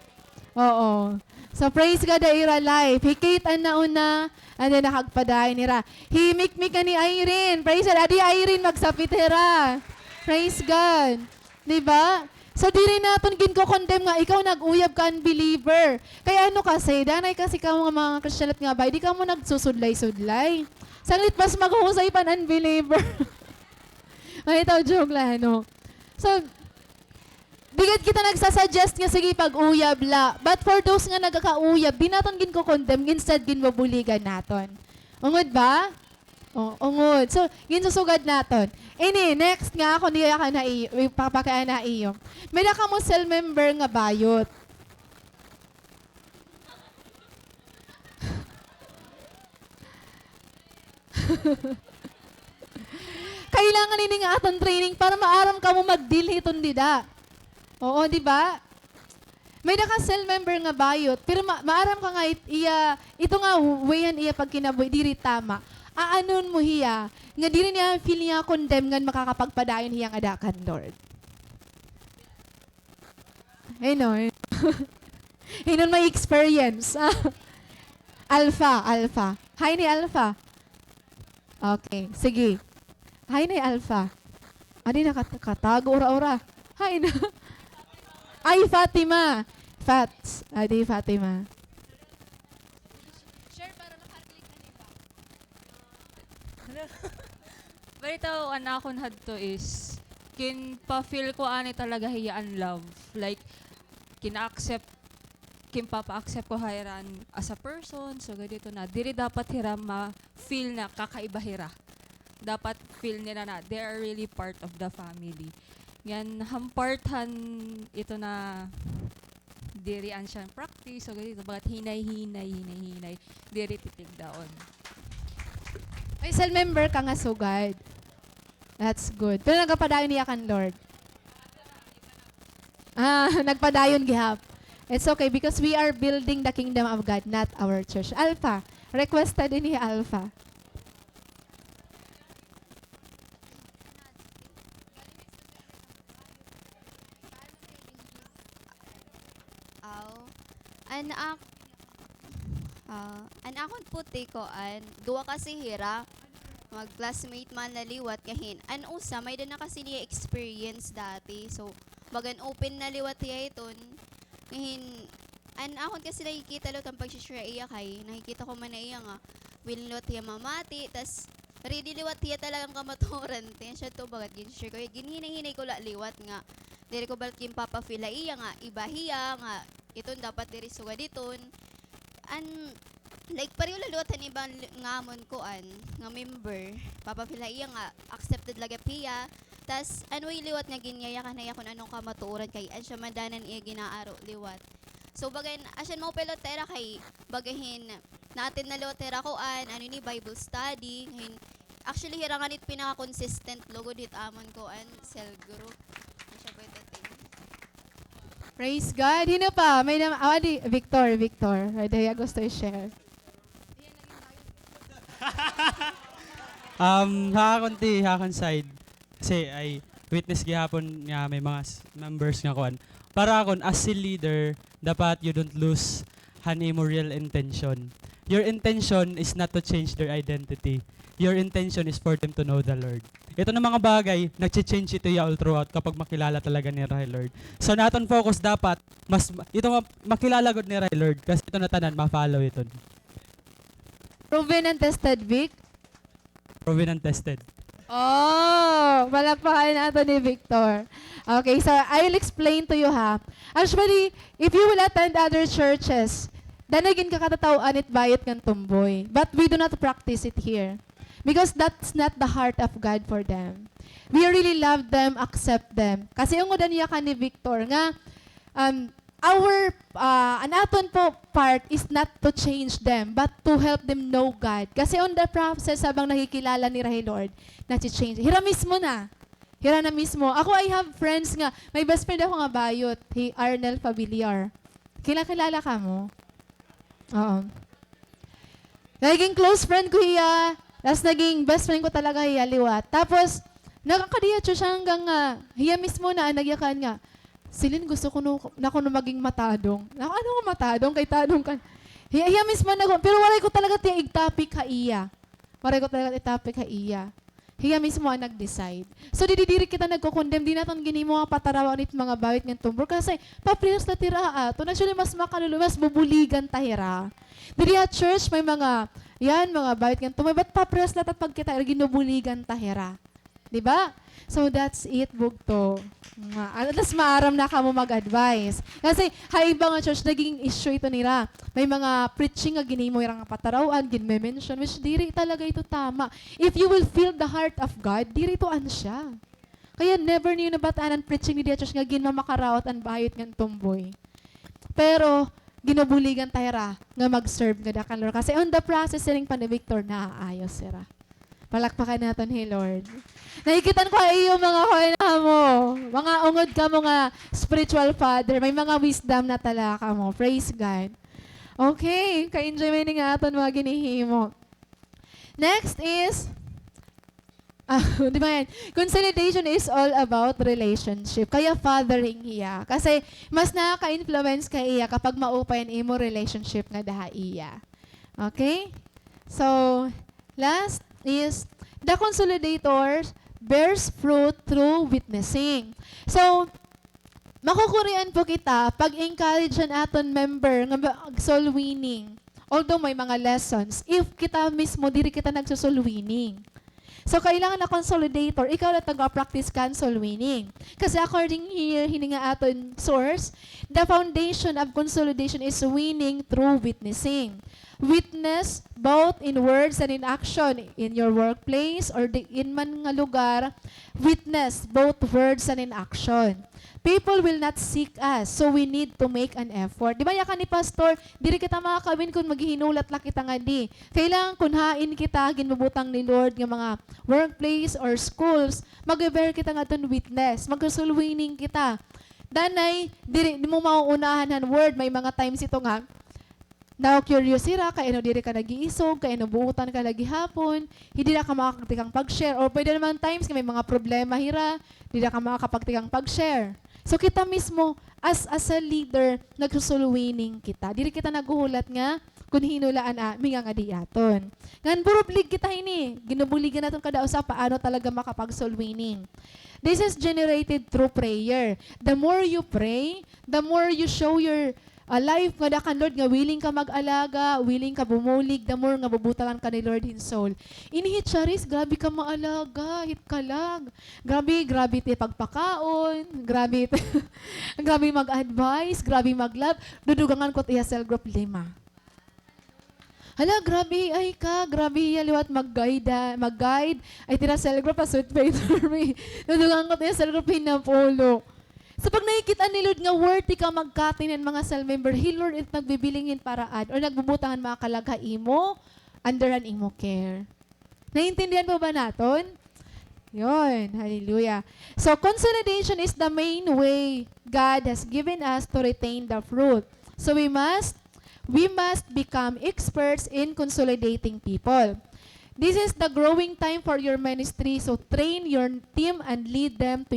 Oo. So, praise God ira life. Kate ang nauna, and then nakagpaday nira. Himik-mik ka ni Irene. Praise God. Adi Irene, magsapit hira. Praise God. Diba? So, di rin natin ginko-condemn nga, ikaw nag-uyab ka unbeliever. Kaya ano kasi, danay kasi ka mga Christian at nga ba, di ka mo nagsusudlay-sudlay. Saglit mas maghusay pa unbeliever. Ay, ito, joke lang, no? So, bigad kita nagsasuggest nga sige pag-uyab la. But for those nga nagkakauyab, di natin gin ko condemn, instead gin mabuligan naton. Ungod ba? Oh, ungod. So, yun susugad naton. Ini, next nga ako niya ka na iyo, papakaya na iyo. May ka mo cell member nga bayot. Kailangan nini nga aton training para maaram ka mo mag-deal hiton dida. Oo, di ba? May naka cell member nga bayot, pero maaram ka nga ito nga wayan iya pag kinabuhi, diri tama. Aanon mo hiya, nga diri niya feel niya condemn nga makakapagpadayon hiyang adakan, Lord. Ano? Hinon may experience. Alpha. Hi ni Alpha. Okay, sige. Hi ni Alpha. Adi nakatago ora-ora. Hi na. Ay, Fatima. Fats. Adi, Fatima. Balita ko anakon hadto is kin pa-feel ko ani talaga hiyaan love. Like kina-accept kin papa-accept ko hayran as a person. So ganito na diri dapat hira ma-feel na kakaiba hira. Dapat feel nila na they are really part of the family. Yan hamparthan ito na diri an siya practice. So ganito bagat hinay diri titig daon. May cell member ka nga sugad. That's good. Pero nagpadayon niya kan Lord. Nagpadayon gihap. It's okay because we are building the kingdom of God, not our church. Alpha. Requested din ni Alpha. An akon puti ko duwa kasi hira mag-classmate man naliwat kahin. An usa may na kasi niya experience dati. So bagan open na liwat niya iton. Ngahin an akon kasi nakikita lot ang pag-share iya kay nakikita ko man na iya nga will lot niya mamati tas ready liwat niya talagang kamaturan. Tiyan siya to bagat gin-share ko. Ginhinay-hinay ko la liwat nga. Diri ko balik yung papa feel iya nga ibahiya nga iton dapat diri suga diton. Like pareho lalutan ibang ngamon ko nga member papapila iya nga accepted laga piya tas liwat nga ginyaya kanaya kung anong kamatuoran kay an siya mandanan iya ginaaro liwat so bagayin asyan mo pelotera kay bagahin natin na liwatera ko ni Bible study ngayon actually hirangan it pinaka consistent logo dit amon ko cell group siya po ito. Praise God. Hino pa? May Victor. Daya gusto i-share. Hakon side. Kasi ay witness gihapon nga may mga members nga kuan. Para akon as a leader, dapat you don't lose imo real intention. Your intention is not to change their identity. Your intention is for them to know the Lord. Ito na mga bagay, nag-change ito all throughout kapag makilala talaga ni Ray Lord. So naton focus dapat, makilala gud ni Ray Lord kasi ito na tanan, ma-follow ito. Proven and tested, Vic? Proven and tested. Oh, palakpakan nato ni Victor. Okay, so I'll explain to you ha. Actually, if you will attend other churches, danagin ka katatawan it bayot ng tumboy. But we do not practice it here. Because that's not the heart of God for them. We really love them, accept them. Kasi yung niya ka ni Victor nga, anaton po part is not to change them, but to help them know God. Kasi on the process, habang nakikilala ni Ray Lord, na-change. Hira mismo na. Hira na mismo. Ako, I have friends nga. May best friend ako nga bayot. Arnel Pabiliar. Kilala ka mo? Oo. Naging close friend ko hiya. Tapos naging best friend ko talaga hiya liwat. Tapos, nakakadiya siya hanggang hiya mismo na nagyakan nga. Silin, gusto ko na maging matadong. Ano nga matadong? Kay tadong ka. Hiya mismo na pero waray ko talaga tiyang igtapik ha iya. Waray ko talaga igtapik ha iya. Hiya mismo ang nag-decide. So, didiri kita nagkukondem. Di natin ginimo ang patarawan it mga bawit ng tumbor. Kasi, papriyos na tira ato. Actually, mas makalulo, mas bubuligan tahira. Diri at church, may mga bawit ng tumbor. Ba't papriyos na pag kita ginubuligan tahira? Di ba? So that's it, bugto. Alas maaram na ka mo mag-advise. Kasi haiba nga church, naging issue ito nila. May mga preaching nga ginimo yung patarawan, ginme-mention, which diri talaga ito tama. If you will feel the heart of God, diri ito siya. Kaya never niyo nabataan ang preaching ni Dia Church nga ginmamakaraot ang bahayot ng tumboy. Pero, ginubuligan tayo nga mag-serve nga dakan Lord. Kasi on the process, sining Victor, naaayos sira. Palakpakan natin, hey Lord. Nakikitan ko iyo mga koina mo. Mga ungod ka mo nga spiritual father. May mga wisdom na talaka mo. Praise God. Okay, ka-enjoy mo nga aton mga ginihimo. Next is, di ba yan? Consolidation is all about relationship. Kaya fathering hiya. Kasi mas nakaka-influence ka iya kapag maupayan imo relationship nga daha iya. Okay? So, last is, the consolidator bears fruit through witnessing. So, makukurian po kita pag encourage an aton member nga soul winning. Although may mga lessons, if kita mismo diri kita nagso-soul winning. So, kailangan na consolidator, ikaw na taga-practice ka soul winning. Kasi according here, hininga aton source, the foundation of consolidation is winning through witnessing. Witness both in words and in action, in your workplace or in man nga lugar, witness both words and in action. People will not seek us, so we need to make an effort. Di ba yakan ni Pastor, diri kita makakawin kung maghihinulat lang kita nga di. Kailangan kunhain kita, ginbubutang ni Lord ng mga workplace or schools, mag-bear kita nga itong witness, mag-sulwining kita. Danay, di mo mauunahan ang word, may mga times ito nga, now curious sira, kaya no diri ka nag-iisog, kaya no buutan ka lagi hapon, hindi na ka makakapagtikang pag-share. Or pwede naman times, may mga problema hira, hindi na ka makakapagtikang pag-share. So kita mismo, as a leader, nagsusulwining kita. Diri kita naguhulat nga, kung hinulaan nga nga diaton. Ngan burublig kita ini, ginubuligan natin kada usa paano talaga makapag-soul-winning. This is generated through prayer. The more you pray, the more you show your life nga dakan Lord nga willing ka mag-alaga, willing ka bumulig, the more nga bubutangan ka ni Lord in soul. Inhit Charis, grabe ka maalaga, hit ka lang. Grabe ti pagpakaon, grabe mag-advise, grabe mag-love. Dudugangan ko tiya cell group 5. Hala, grabe ay ka, grabe iya liwat mag-guide. Ay tira cell group, sweet faith for me. Dudugangan ko tiya cell group 5. So pag nakikita ni Lord nga worthy ka magkatinan mga cell member, He Lord it nagbibilingin paraan or nagbubutangan mga kalagha imo, under an imo care. Naintindihan po ba naton? Yun, hallelujah. So consolidation is the main way God has given us to retain the fruit. So we must become experts in consolidating people. This is the growing time for your ministry, so train your team and lead them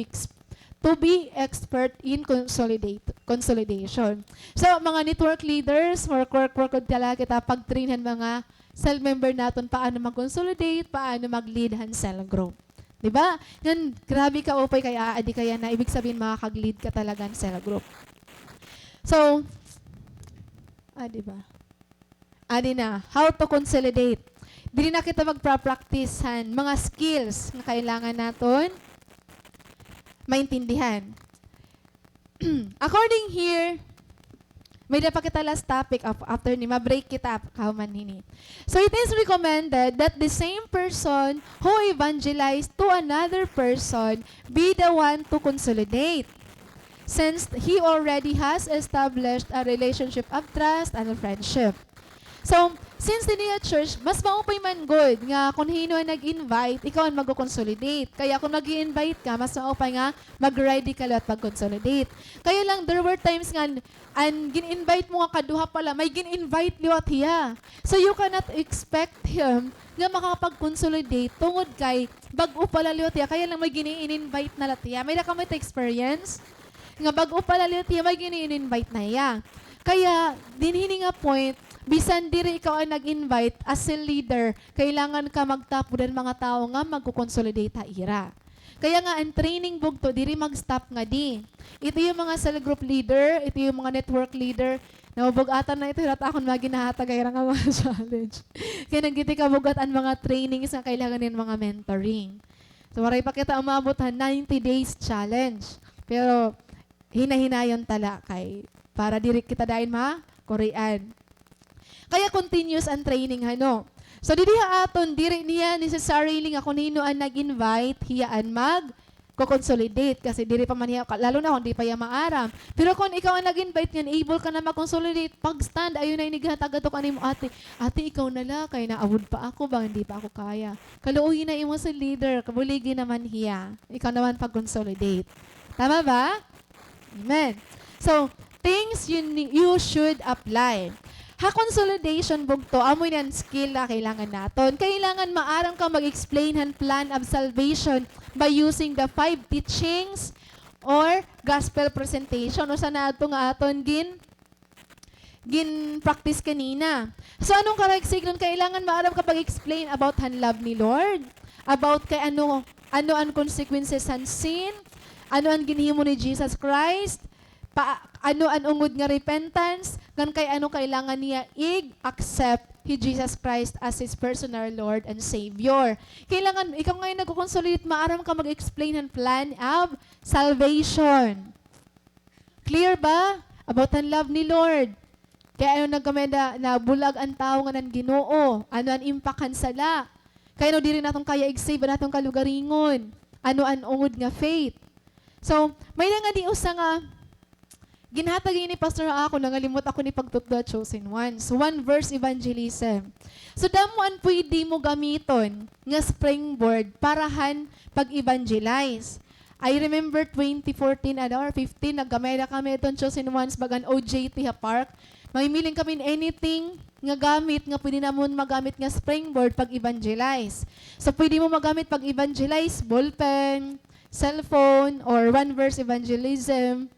to be expert in consolidation. So, mga network leaders, work talaga kita pag-trainhan mga cell member natin paano mag-consolidate, paano mag-leadhan cell group. Diba? Yan, grabe ka upay kaya adi kaya na ibig sabihin makakag-lead ka talaga ng cell group. So, diba? Adi na, how to consolidate. Dili na kita magpa-practicehan mga skills na kailangan natin maintindihan. According here, may dapat kita last topic after ni ma-break kita kauman hini. So it is recommended that the same person who evangelized to another person be the one to consolidate, since he already has established a relationship of trust and friendship. So, since din niya church, mas maupay man good nga kung hino nag-invite, ikaw ang mag-consolidate. Kaya kung nag-invite ka, mas maupay nga mag-ready ka at mag-consolidate. Kaya lang, there were times nga, gin-invite mo nga kaduha pala, may gin-invite liwat hiya. So, you cannot expect him nga makapag-consolidate tungod kay bag-o pala liwat hiya. Kaya lang may gin-invite na lat hiya. May nakamit experience nga bag-o pala liwat hiya, may gin-invite na hiya. Kaya, dinhini nga point, bisan diri ikaw ay nag-invite as a leader, kailangan ka magtapo din mga tao nga magko-consolidate ha ira. Kaya nga, ang training bugto, diri mag-stop nga di. Ito yung mga cell group leader, ito yung mga network leader, nabugatan na ito, hirata akong maginahatagay nga mga challenge. Kaya nagiti ka bugat ang mga trainings na kailangan din mga mentoring. So, waray pa kita umabot ha 90 days challenge. Pero, hinahinayon tala kay para diri kita dahin Korean. Kaya continuous ang training hano. So, diri aton, diri niya necessarily nga kung nino ang nag-invite, hiyaan ko-consolidate kasi diri pa man niya, lalo na kung di pa yan maaram. Pero kung ikaw ang nag-invite niyan, able ka na mag-consolidate, pag-stand, ayun na inighatag ato kanimo ate, ikaw nala, kay naawod pa ako ba, hindi pa ako kaya. Kaluuhin na imo sa leader, kabuligi naman hiya. Ikaw naman pag-consolidate. Tama ba? Amen. So, things you should apply. Consolidation bugto, amoy nan skill na kailangan naton. Kailangan maaram ka mag-explain han plan of salvation by using the 5 teachings or gospel presentation. O sa nato nga aton gin practice kanina. So anong karagsignon? Kailangan maaram ka pag-explain about han love ni Lord, about kay ano ang consequences han sin, ano ang ginhimo ni Jesus Christ, ano ang ungod nga repentance, kan kay ano kailangan niya accept si Jesus Christ as his personal Lord and Savior. Kailangan, ikaw ngayon nagko-consolidate, maaram ka mag-explain ang plan of salvation. Clear ba? About ang love ni Lord. Kaya ano nagkamenda na bulag ang tao nga ng Ginoo, ano ang impact han sala. Kaya ano diri natong kaya i-save natong kalugaringon. Ano ang ungod nga faith. So, may nga di usa nga ginhatag ni Pastor ako, nangalimot ako ni pagtutda chosen ones. One verse evangelism. So, damuan pwede mo gamiton nga springboard parahan pag-evangelize. I remember 2014 or 15, naggamay na kami itong chosen ones bagan OJT ha park. Mamimiling kami anything nga gamit nga pwede namon magamit nga springboard pag-evangelize. So, pwede mo magamit pag-evangelize, ballpen, cellphone, or one verse evangelism.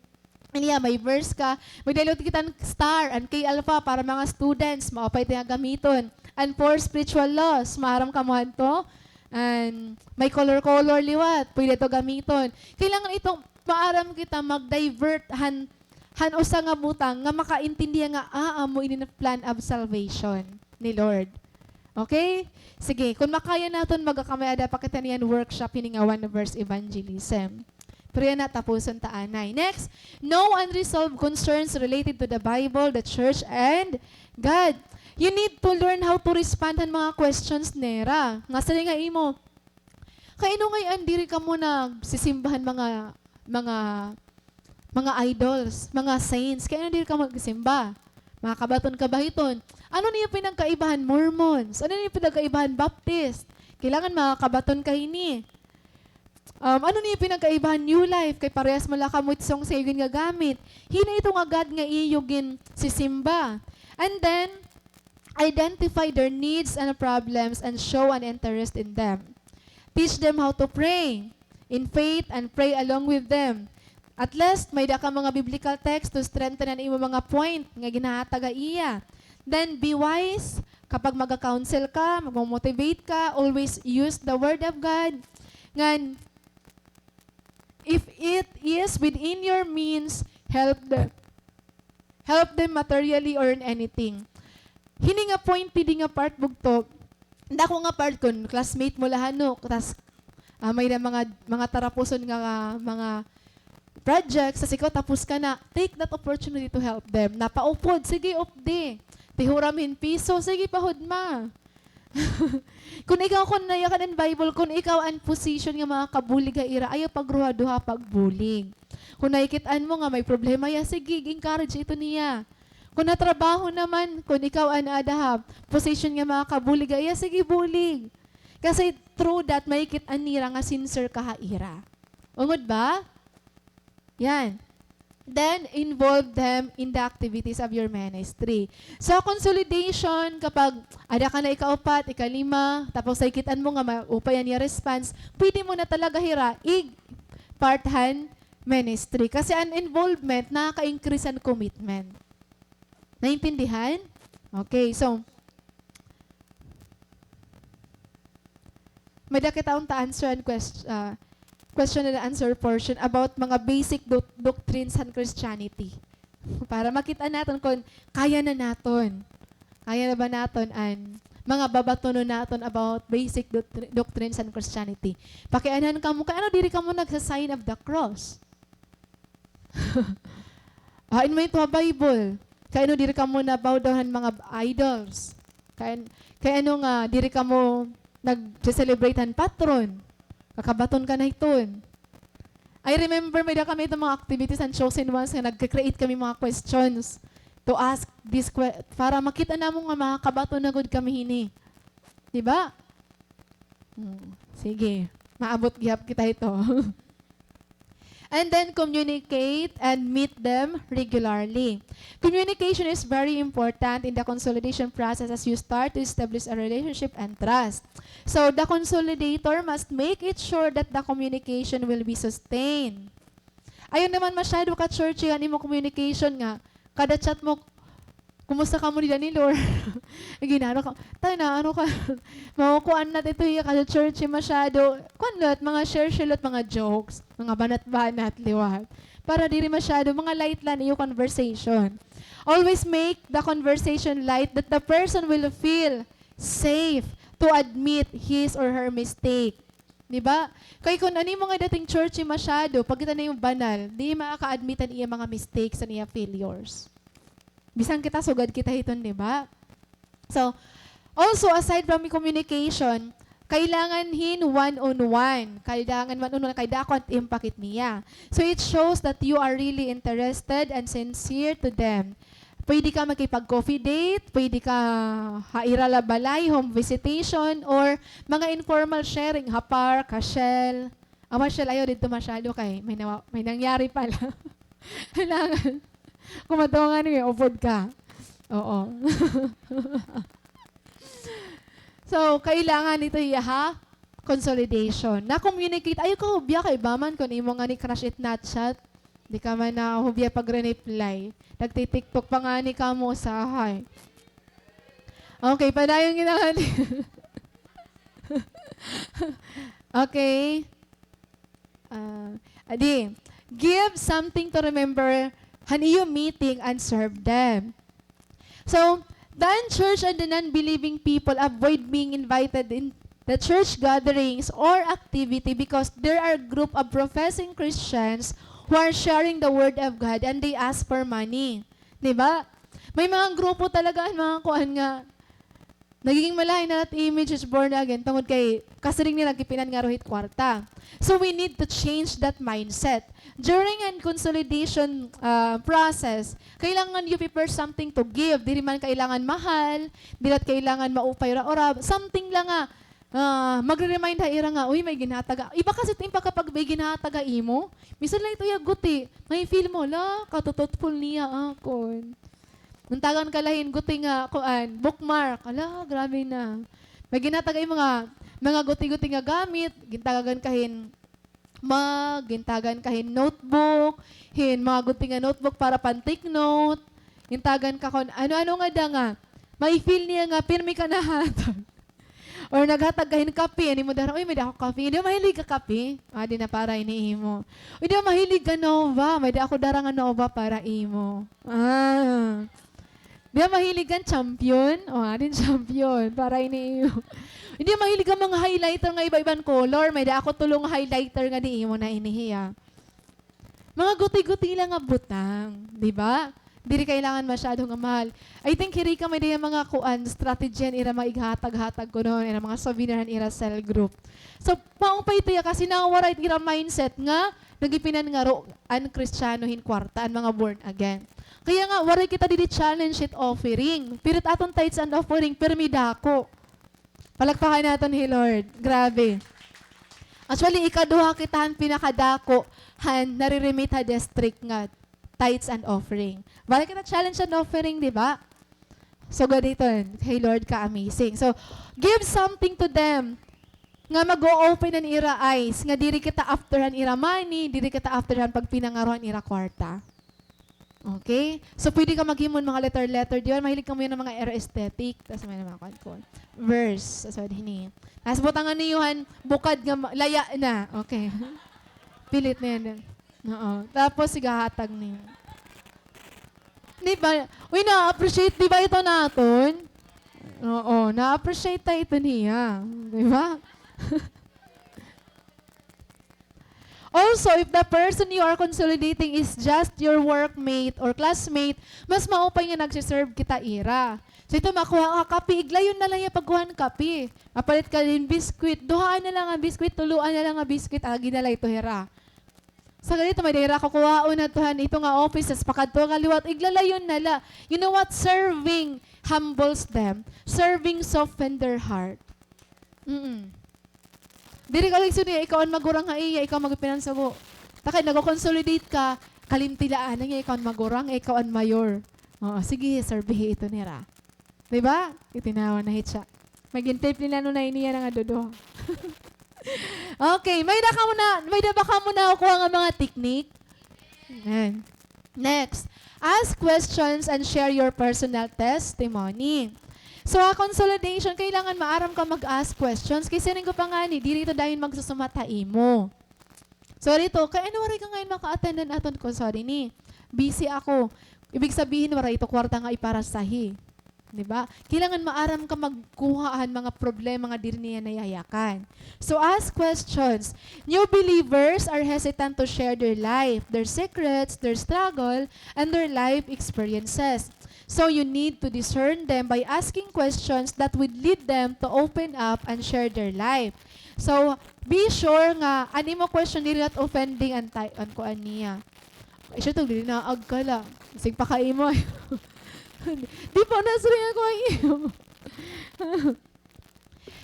Niya, may verse ka. May dalot kitang star and kay alpha para mga students, maapay tayo gamiton. And for spiritual laws, maaram kamuhan to. And may color-color liwat, pwede to gamiton. Kailangan itong maaram kita mag-divert han usa nga butang nga makaintindihan nga amo ini na plan of salvation ni Lord. Okay? Sige, kung makaya naton magakamay ada pa kita niyan workshop ini nga one verse evangelism. Pero yan na, tapusan taanay. Next, no unresolved concerns related to the Bible, the church, and God. You need to learn how to respond ang mga questions nera. Nga sa nga imo, kaino ngayon, diri ka muna sisimbahan mga idols, mga saints. Kaino diri ka magsimba? Mga kabaton kabahiton. Ano niya pinagkaibahan Mormons? Ano niya pinagkaibahan Baptist? Kailangan mga kabaton kahini. Ano niya pinagkaibahan New Life? Kay parehas malakamot song sa iyo nga gamit. Hina ito nga God nga iyogin si Simba. And then, identify their needs and problems and show an interest in them. Teach them how to pray in faith and pray along with them. At least, may da ka mga biblical text to strengthen ang imo mga point nga ginahataga iya. Then, be wise. Kapag mag-counsel ka, mag-motivate ka, always use the Word of God. Ngan, if it is within your means, help them. Help them materially or in anything. Hini nga point, pidi nga part bugto. Dako nga part kun, classmate mo lahano, tas may na mga tarapuson nga mga projects, sa ikaw tapos ka na, take that opportunity to help them. Napaupod, sige updi. Tihuramin piso, sige pahod ma. Kung ikaw kung nayakan in Bible, kung ikaw ang position nga mga kabulig ira, ayaw pagruha-duha pagbulig. Kung nakikitaan mo nga may problema ya, sige, encourage ito niya. Kung natrabaho naman, kung ikaw ang adahab, position nga mga kabulig ira, sige bulig. Kasi through that, makikitaan nira nga sincere kahaira. Ungod ba? Yan. Then, involve them in the activities of your ministry. So, consolidation, kapag ada ka na ikaupat, ikalima, tapos sakitan mo nga maupayan yung response, pwede mo na talaga part-hand ministry. Kasi ang involvement, nakaka-increase ang commitment. Naintindihan? Okay, so, may dakitaon ta answer and question and answer portion about mga basic doctrines ng Christianity. Para makita natin kung kaya na natin. Kaya na ba natin ang mga babatunon naton about basic doctrines and Christianity. Pakianhan ka mo, kaya ano diri ka mo nagsa-sign of the cross? In mo ito Bible. Kaya ano diri ka mo na bow down mga idols. Kaya ano nga, diri ka mo nag-celebratehan patron. Kakabaton ka na iton. I remember may da kami itong mga activities and chosen ones na nag-create kami mga questions to ask this para makita na mo nga makakabato na good kami hini. Diba? Sige. Maabot gihap kita ito. And then communicate and meet them regularly. Communication is very important in the consolidation process as you start to establish a relationship and trust. So the consolidator must make it sure that the communication will be sustained. Ayun naman masyado ka church yan mo communication nga. Kada chat mo, kumusta ka mo nila ni Lord? Ginano ka, tayo na, ano ka, makukuan na ito yung kada church masyado. Kuan lot, mga share lot, mga jokes, mga banat-banat, liwat. Para diri masyado, mga light lang yung conversation. Always make the conversation light that the person will feel safe to admit his or her mistake. Diba? Kaya kung ano mo nga dating church masyado, pag ito na yung banal, di makaka-admitan iya mga mistakes and iya failures. Bisang kita, sugad kita hiton, diba? So, also, aside from communication, kailangan hin one-on-one. Kailangan one-on-one, kailangan impact niya. So, it shows that you are really interested and sincere to them. Pwede ka makipag-coffee date, pwede ka hairala balay, home visitation, or mga informal sharing, hapar, kashel. Shell, ayaw dito masyado kay may nangyari pala. Kailangan. Kumatungan niyo, upod ka. Oo. So, kailangan ito ha? Consolidation. Na-communicate. Ayaw ka hubya kay Baman kung imo nga ni crush it not chat. Di ka man na hubya pag-reply. Nagtitiktok pa nga ni ka mo sa hay. Okay, padayon ginaan. Okay. Adi, give something to remember haniyo meeting and serve them. So, the unchurched and the non-believing people avoid being invited in the church gatherings or activity because there are a group of professing Christians who are sharing the Word of God and they ask for money. Diba? May mga grupo talaga, mga kuhan nga, nagiging malahay na image is born again tungod kay kasi rin nila kipinan nga rohit kwarta. So we need to change that mindset. During an consolidation process, kailangan you prepare something to give. Di man kailangan mahal, di rat kailangan maupay ra something lang nga. Magre-remind ha ira nga, uy, may ginataga. Iba kasi ito kapag may ginataga imo, minsan lang ito yaguti. May feel mo, la, katutotful niya ako. Muntagan ka lahin, guti nga, kuan, bookmark. Ala, grabe na. May ginataga yung mga guti-guti nga gamit, gintagan kahin gintagan kahin notebook, mga guti nga notebook para pan-take note, gintagan ka kon, ano-ano nga da nga. May feel niya nga, pirmi ka na hatag. Or naghatag kahin kape, ani mo dara, uy, may da ako kape. Hindi mahilig ka kape. Di na para iniimo. Uy, di mahilig ka nova. May da ako dara nga nova para imo. Di mahilig ka champion. Din champion para iniimo. Hindi mahilig ka mga highlighter nga iba-ibang color. May da ako tulong highlighter nga di imo na inihiya. Mga guti-guti lang nga butang. Di ba? Diri kailangan masyadong mahal. I think hiri ka may diya mga kuan strategy ira maighatag-hatag ko noon ira mga souveniran ira cell group. So paungpay ito ya kasi nawaray ira mindset nga nagipinan nga ro an Kristiyanohin kwarta an mga born again. Kaya nga waray kita dili challenge it offering. Pirit aton tithes and offering permidako. Palagpakan naton hi Lord. Grabe. Actually ikaduha kitahan pinakadako han nare-remit ha district nga tithes and offering. Balik kita challenge and offering, di ba? So, gaditon. Hey, Lord, ka-amazing. So, give something to them. Nga mag-o-open ang ira eyes. Nga diri kita afterhan ira money, diri kita afterhan pag pinangarohan ira kwarta. Okay? So, pwede ka maghimon mga letter-letter. Di ba? Mahilig ka mo yun ng mga aesthetic. Tapos may naman ako. Verse. Tapos hini. Tapos butangan niyuhan, bukad nga, laya na. Okay. Pilit na yan. Oo. Tapos sigahatag niyo. Di ba? Uy, na-appreciate, di ba ito natin? Oo, na-appreciate tayo ito niya. Di ba? Also, if the person you are consolidating is just your workmate or classmate, mas maupay nga nagsiserve kita ira. So ito, makuha ka kape, iglayon na lang yung pagkuhan kape. Mapalit ka din biskwit, duhaan na lang ang biskwit, tuluan na lang ang biskwit, agi na lang ito hira. Sa ganito, may dahira kukuhaon na tuhan, ito nga offices, pakadto nga liwat, iglalayon na lang. You know what? Serving humbles them. Serving soften their heart. Diri ka lang suniya, ikaw ang magurang nga iya, ikaw magpinansago. Takay, nag-consolidate ka, kalimtilaan na niya, ikaw ang magurang, ikaw ang mayor. Oo, sige, serbihi ito nira. Diba? Itinawa na hit siya. Mag-intip nila na iniya ng adodo. Okay, may baka mo na kuha nga mga technique. Ayan. Next, ask questions and share your personal testimony. So, consolidation, kailangan maaram ka mag-ask questions. Kasi rin ko pa nga ni, di rito dahil magsusumatai mo. So, rito, kaya ano waray ka ngayon maka-attendan aton ko? Sorry ni, busy ako. Ibig sabihin, waray ito kwarta nga iparasahi. Diba? Kailangan maaram ka magkuhaan mga problema nga diri niya nayayakan. So, ask questions. New believers are hesitant to share their life, their secrets, their struggle, and their life experiences. So you need to discern them by asking questions that would lead them to open up and share their life. So be sure nga ani mo question dili not offending an kuan niya. Ay siya to dili na agkala. Sig pa kay mo. Di pa na suri ako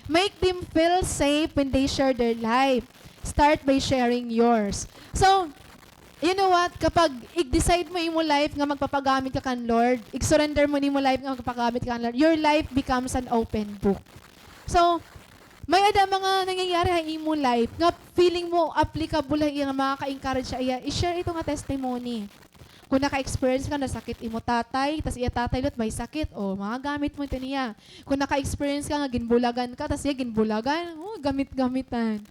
Make them feel safe when they share their life. Start by sharing yours. So you know what? Kapag i-decide mo imo life nga magpapagamit ka kan Lord, i-surrender mo nimo life nga magpapagamit ka kan Lord, your life becomes an open book. So, may ada mga nangyayari sa imo life nga feeling mo applicable ang makaka-encourage siya iya, i-share ito nga testimony. Kung naka-experience ka na sakit imo tatay, tas iya tatay lot may sakit, o mga gamit mo ito niya. Kung naka-experience ka nga ginbulagan ka, tas iya ginbulagan, gamit-gamitan.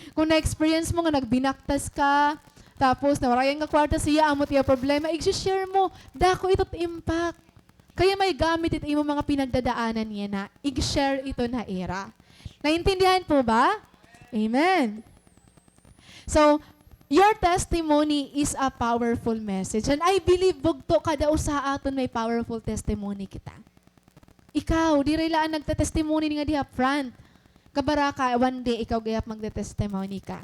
Kung na-experience mo nga nagbinaktas ka, tapos nawarayan nga kwarta siya, amot iya problema, i-share mo, dako ito't impact. Kaya may gamit ito imo mga pinagdadaanan niya na, i-share ito na era. Naintindihan po ba? Amen. So, your testimony is a powerful message. And I believe bugto kada usa aton may powerful testimony kita. Ikaw, di rin laan nagte-testimony nga diha front. Kabaraka, one day, ikaw gayap magde-testimony ka.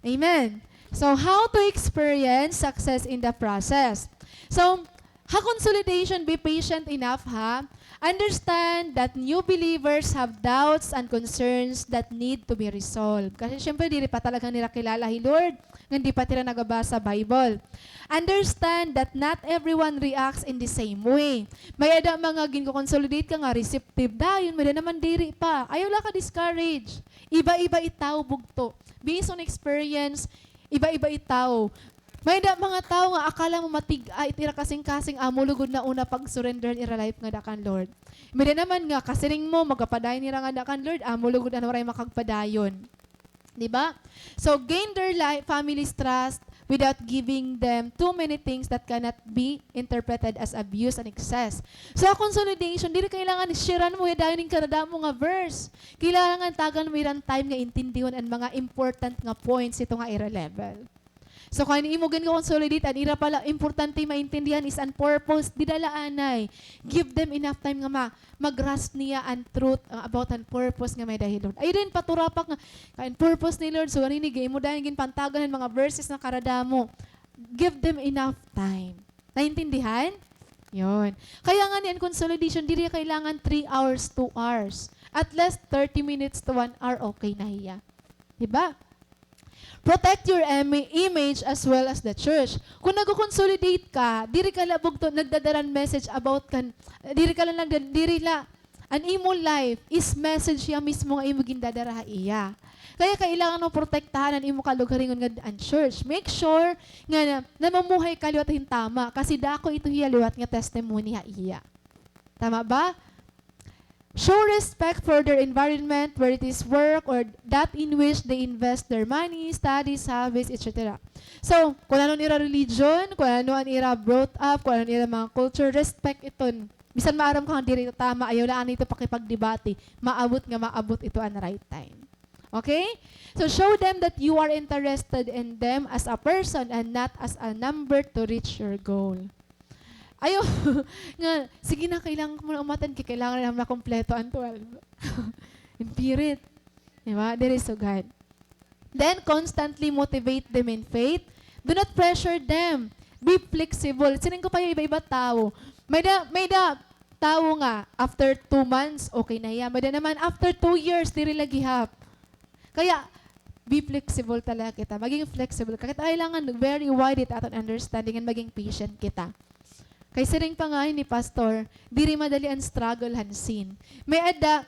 Amen. So, how to experience success in the process? So, consolidation, be patient enough, ha? Understand that new believers have doubts and concerns that need to be resolved. Kasi syempre, di pa talaga nila kilala si Lord, hindi pa tira nagabasa Bible. Understand that not everyone reacts in the same way. May ada mga ginko-consolidate ka nga, receptive dayon, may naman diri pa. Ayaw lang ka discourage. Iba-iba itaw bugto. Based on experience, iba-iba itaw. May da mga tao nga akala mo matig-ay tira kasing-kasing amulugod na una pag-surrender ira life nga dakan Lord. May naman nga kasiring mo magapadayon ira nga dakan Lord, amulugod na waray makagpadayon. Di ba? So gain their life, family's trust without giving them too many things that cannot be interpreted as abuse and excess. So consolidation, dili kailangan sharean mo dayon ning kada mo nga verse. Kailangan tagan mo iran time nga intindihon ang mga important nga points ito nga ira level. So kung imo gan consolidate, ang ira pala importante maintindihan is an purpose, didalaanay. Give them enough time nga mag-grasp niya ang truth about an purpose nga may dahil Lord. Ay din paturapak nga kain purpose ni Lord. So ani gay mo dahil gin pantagan mga verses na karadamo. Give them enough time. Naintindihan? Yon. Kaya nga ni consolidation diri kailangan 3 hours, 2 hours. At least 30 minutes to 1 hour okay na hiya. Diba? Protect your image as well as the church. Kung nag-consolidate ka, diri ka labog to nagdadaran message about kan diri ka lang diri la an imo life is message siya mismo nga imo gindadara iya. Kaya kailangan mo protektahan ang imo kalugaringon nga an church. Make sure nga na mamuhay ka liwat tama kasi dako ito hiya liwat nga testimony ha iya. Tama ba? Show respect for their environment where it is work or that in which they invest their money, studies, habits, etc. So, kung ano nila religion, kung ano ang ira brought up, kung ano nila mga culture, respect iton. Bisan maaram ka nga diri tama, ayaw laan ito pakipagdebate, maabot ito ang right time. Okay? So show them that you are interested in them as a person and not as a number to reach your goal. Ayaw, nga, sige na, kailangan ko muna umatan, kailangan na makompleto ang 12. Impirit. Diba? There is so God. Then, constantly motivate them in faith. Do not pressure them. Be flexible. Sining ko pa yung iba-iba tao. May da tao nga, after 2 months, okay na yan. May da naman, after 2 years, diri lagi hap. Kaya, be flexible talaga kita. Maging flexible. Kailangan very wide it aton understanding and maging patient kita. Kay siring pa nga ni Pastor, diri madali ang struggle hansin. May ada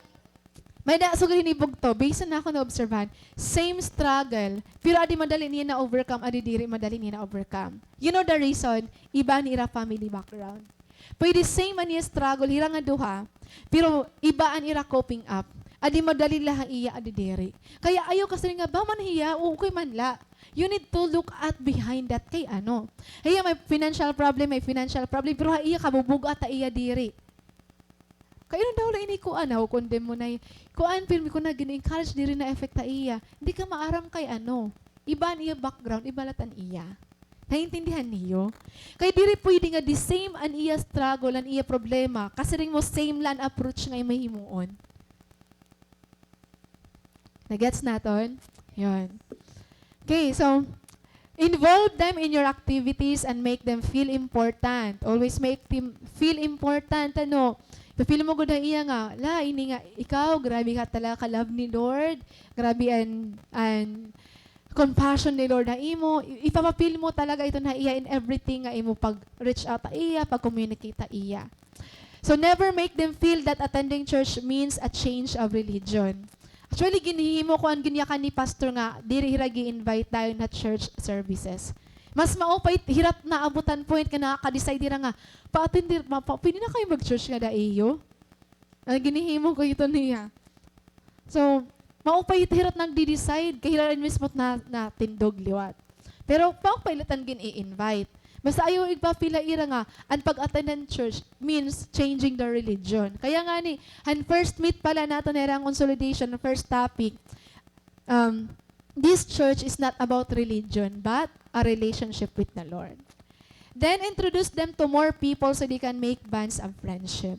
so ginibog to, based na ako na observahan, same struggle, pero adi madali niya na overcome, adi diri madali niya na overcome. You know the reason? Iba ni ira family background. Pwede same man niya struggle, hira nga duha, pero iba an ira coping up. Adi madali laha iya adi diri. Kaya ayaw kasi nga ba man hiya, okay man la. You need to look at behind that kay ano. Hiya may financial problem, pero iya kabubug at iya diri. Kaya daw lang ini kuan ako condemn mo na kuan film ko na gini-encourage diri na effect ta iya. Hindi ka maaram kay ano. Iba an iya background, iba latan iya. Naintindihan niyo? Kaya diri pwede nga the same an iya struggle, an iya problema. Kasi rin mo same lan approach nga may himuon. Nagets naton? Yun. Okay, so, involve them in your activities and make them feel important. Always make them feel important. Ano? Feel mo gud iya nga, la, ini nga, ikaw, grabe ka talaga ka-love ni Lord. Grabe and compassion ni Lord na imo. Ipapapil mo talaga ito na iya in everything nga imo pag-reach out ta iya, pag-communicate ta iya. So, never make them feel that attending church means a change of religion. Actually, ginihimo ko ang ginyakan ni pastor nga, diri hiragi invite tayo na church services. Mas maupay, hirap na abutan point ka nakaka-decide dira nga, pwede na kayo mag-church nga da iyo. Ang ginihimo ko ito niya. So, maupay, hirap nang di-decide, kahiraran mismo na tindog liwat. Pero, paupay-latan gin-i-invite. Basta ayaw igpapila ira nga, ang pag-attend ng church means changing the religion. Kaya nga ni, ang first meet pala nato na irang consolidation, first topic, this church is not about religion, but a relationship with the Lord. Then, introduce them to more people so they can make bonds of friendship.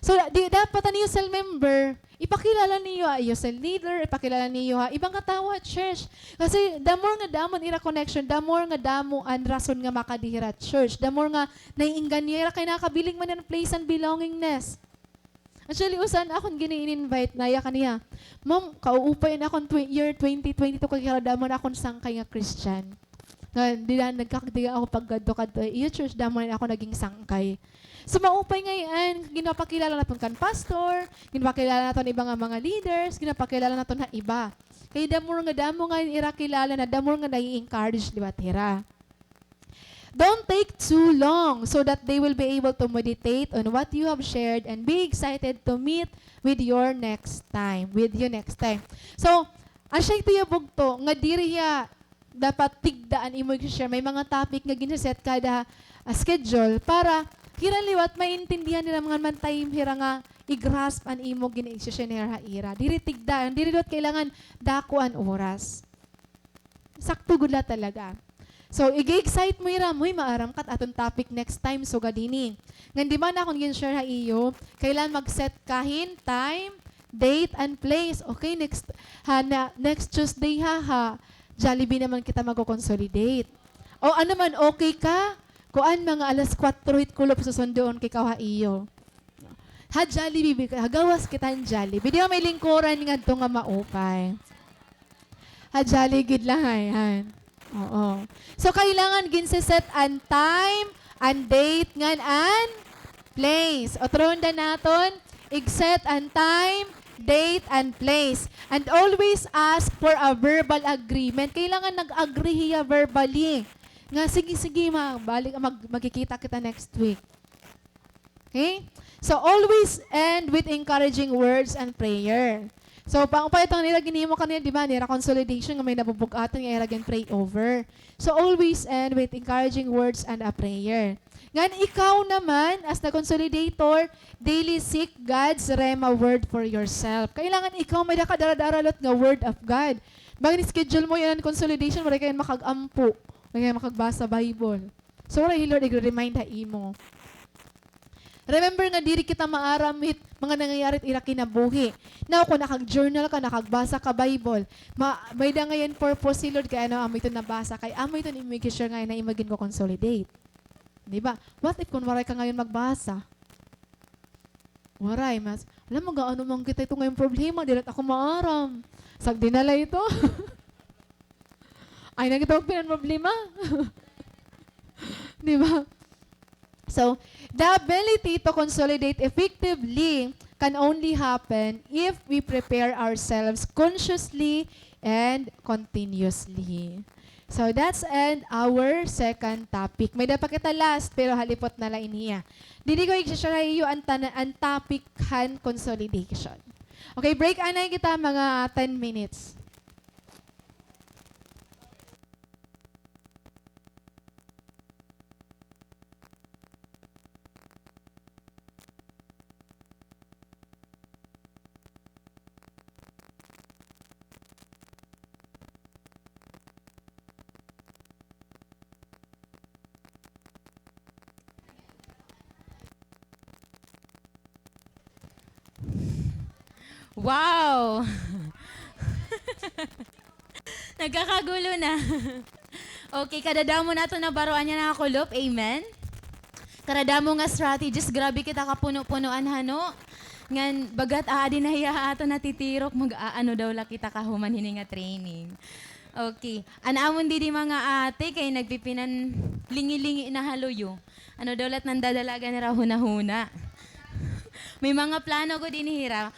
So, dapat niyo cell member, ipakilala niyo ayo cell leader, ipakilala niyo ibang katawo at church. Kasi the more nga damon ira connection, the more nga damo ang rason nga makadihira at church, the more nga naiinggan niya ira kay nakabiling man ang place and belongingness. Actually, usan akong gini-invite na iya kaniya. Ma'am, kauupay na akong year 2022 kaya damon akong sangkay nga Christian. Nga nagkakdiga ako paggadto iyo church damon ako naging sangkay. So, maupay ngayon, ginapakilala natin kan pastor, ginapakilala natin ibang mga leaders, ginapakilala natin na iba. Kaya damo nga irakilala na, damo nga nai-encourage, di ba, tira. Don't take too long so that they will be able to meditate on what you have shared and be excited to meet with you next time. So, asya ito yabog to, nga diriya, dapat tigdaan imo i-share. May mga topic nga ginaset kada schedule para hiraliwat maintindihan nila mga man time hira nga i-grasp an imo gini-share ha ira. Diri tigdaan, diri dot kailangan dakuan oras. Sakto gudla talaga. So, igi-excite mo ira mo'y maaram kat aton topic next time so gadini. Ngan di man akong gin-share ha iyo, kailan mag-set kahin time, date and place. Okay, next Tuesday ha. Jollibee naman kita magko-consolidate. O ano man okay ka? Kuan mga alas 4 hit kulop susundoon kay kawa iyo. Ha Jollibee, hagawas kita ang Jollibee. Di may lingkuran nga ito nga maupay. Ha Jollibee gid lang yan. Oo. So kailangan ginseset an time, an date, ngan an place. O tronda naton, igset an time, date, and place. And always ask for a verbal agreement. Kailangan nag-agree hiya verbally. Nga, sige, magkikita kita next week. Okay? So, always end with encouraging words and prayer. So, itong nila ginimo kanina, di ba? Nira consolidation nga may nabubugatan nga again pray over. So, always end with encouraging words and a prayer. Ngayon, ikaw naman, as the consolidator, daily seek God's Rema word for yourself. Kailangan ikaw may nakadaradaralat nga word of God. Bagay schedule mo yan ang consolidation, wala kayo makagampo. Wala kayo makagbasa Bible. So, wala Lord, i-remind ha imo. Remember nga, diri kita maaramit mga nangyayari ira kinabuhi. Now, kung nakag-journal ka, nakagbasa ka Bible, may da ngayon purpose si Lord, kaya ano, amoy ito nabasa, kaya amoy ito i-make sure ngayon na imagine ko consolidate. Diba? What if kung waray ka ngayon magbasa? Waray, mas, alam mo gaano mong kita ito ngayon problema, dilat ako maaram. Sag dinala ito. Ay, nakita ko pinan problema. Diba? So, the ability to consolidate effectively can only happen if we prepare ourselves consciously and continuously. So, that's end our second topic. May dapat kita last, pero halipot na lang iniya. Dili ko i-share iyo ang topic hand consolidation. Okay, break anay kita mga 10 minutes. Wow! Nagkakagulo na. Okay, kadadamo na ito na baruan niya nakakulop. Amen? Kadadamo nga strategies, grabe kita kapuno-punuan hano. Ngan, bagat aadi na hiya ato natitirok, mag-aano daw la kita kahuman hini nga training. Okay. Anaamon di mga ate, kay nagpipinan lingi-lingi na haluyo. Ano daw lat nang dadalaga na raw huna-huna. May mga plano ko din hira.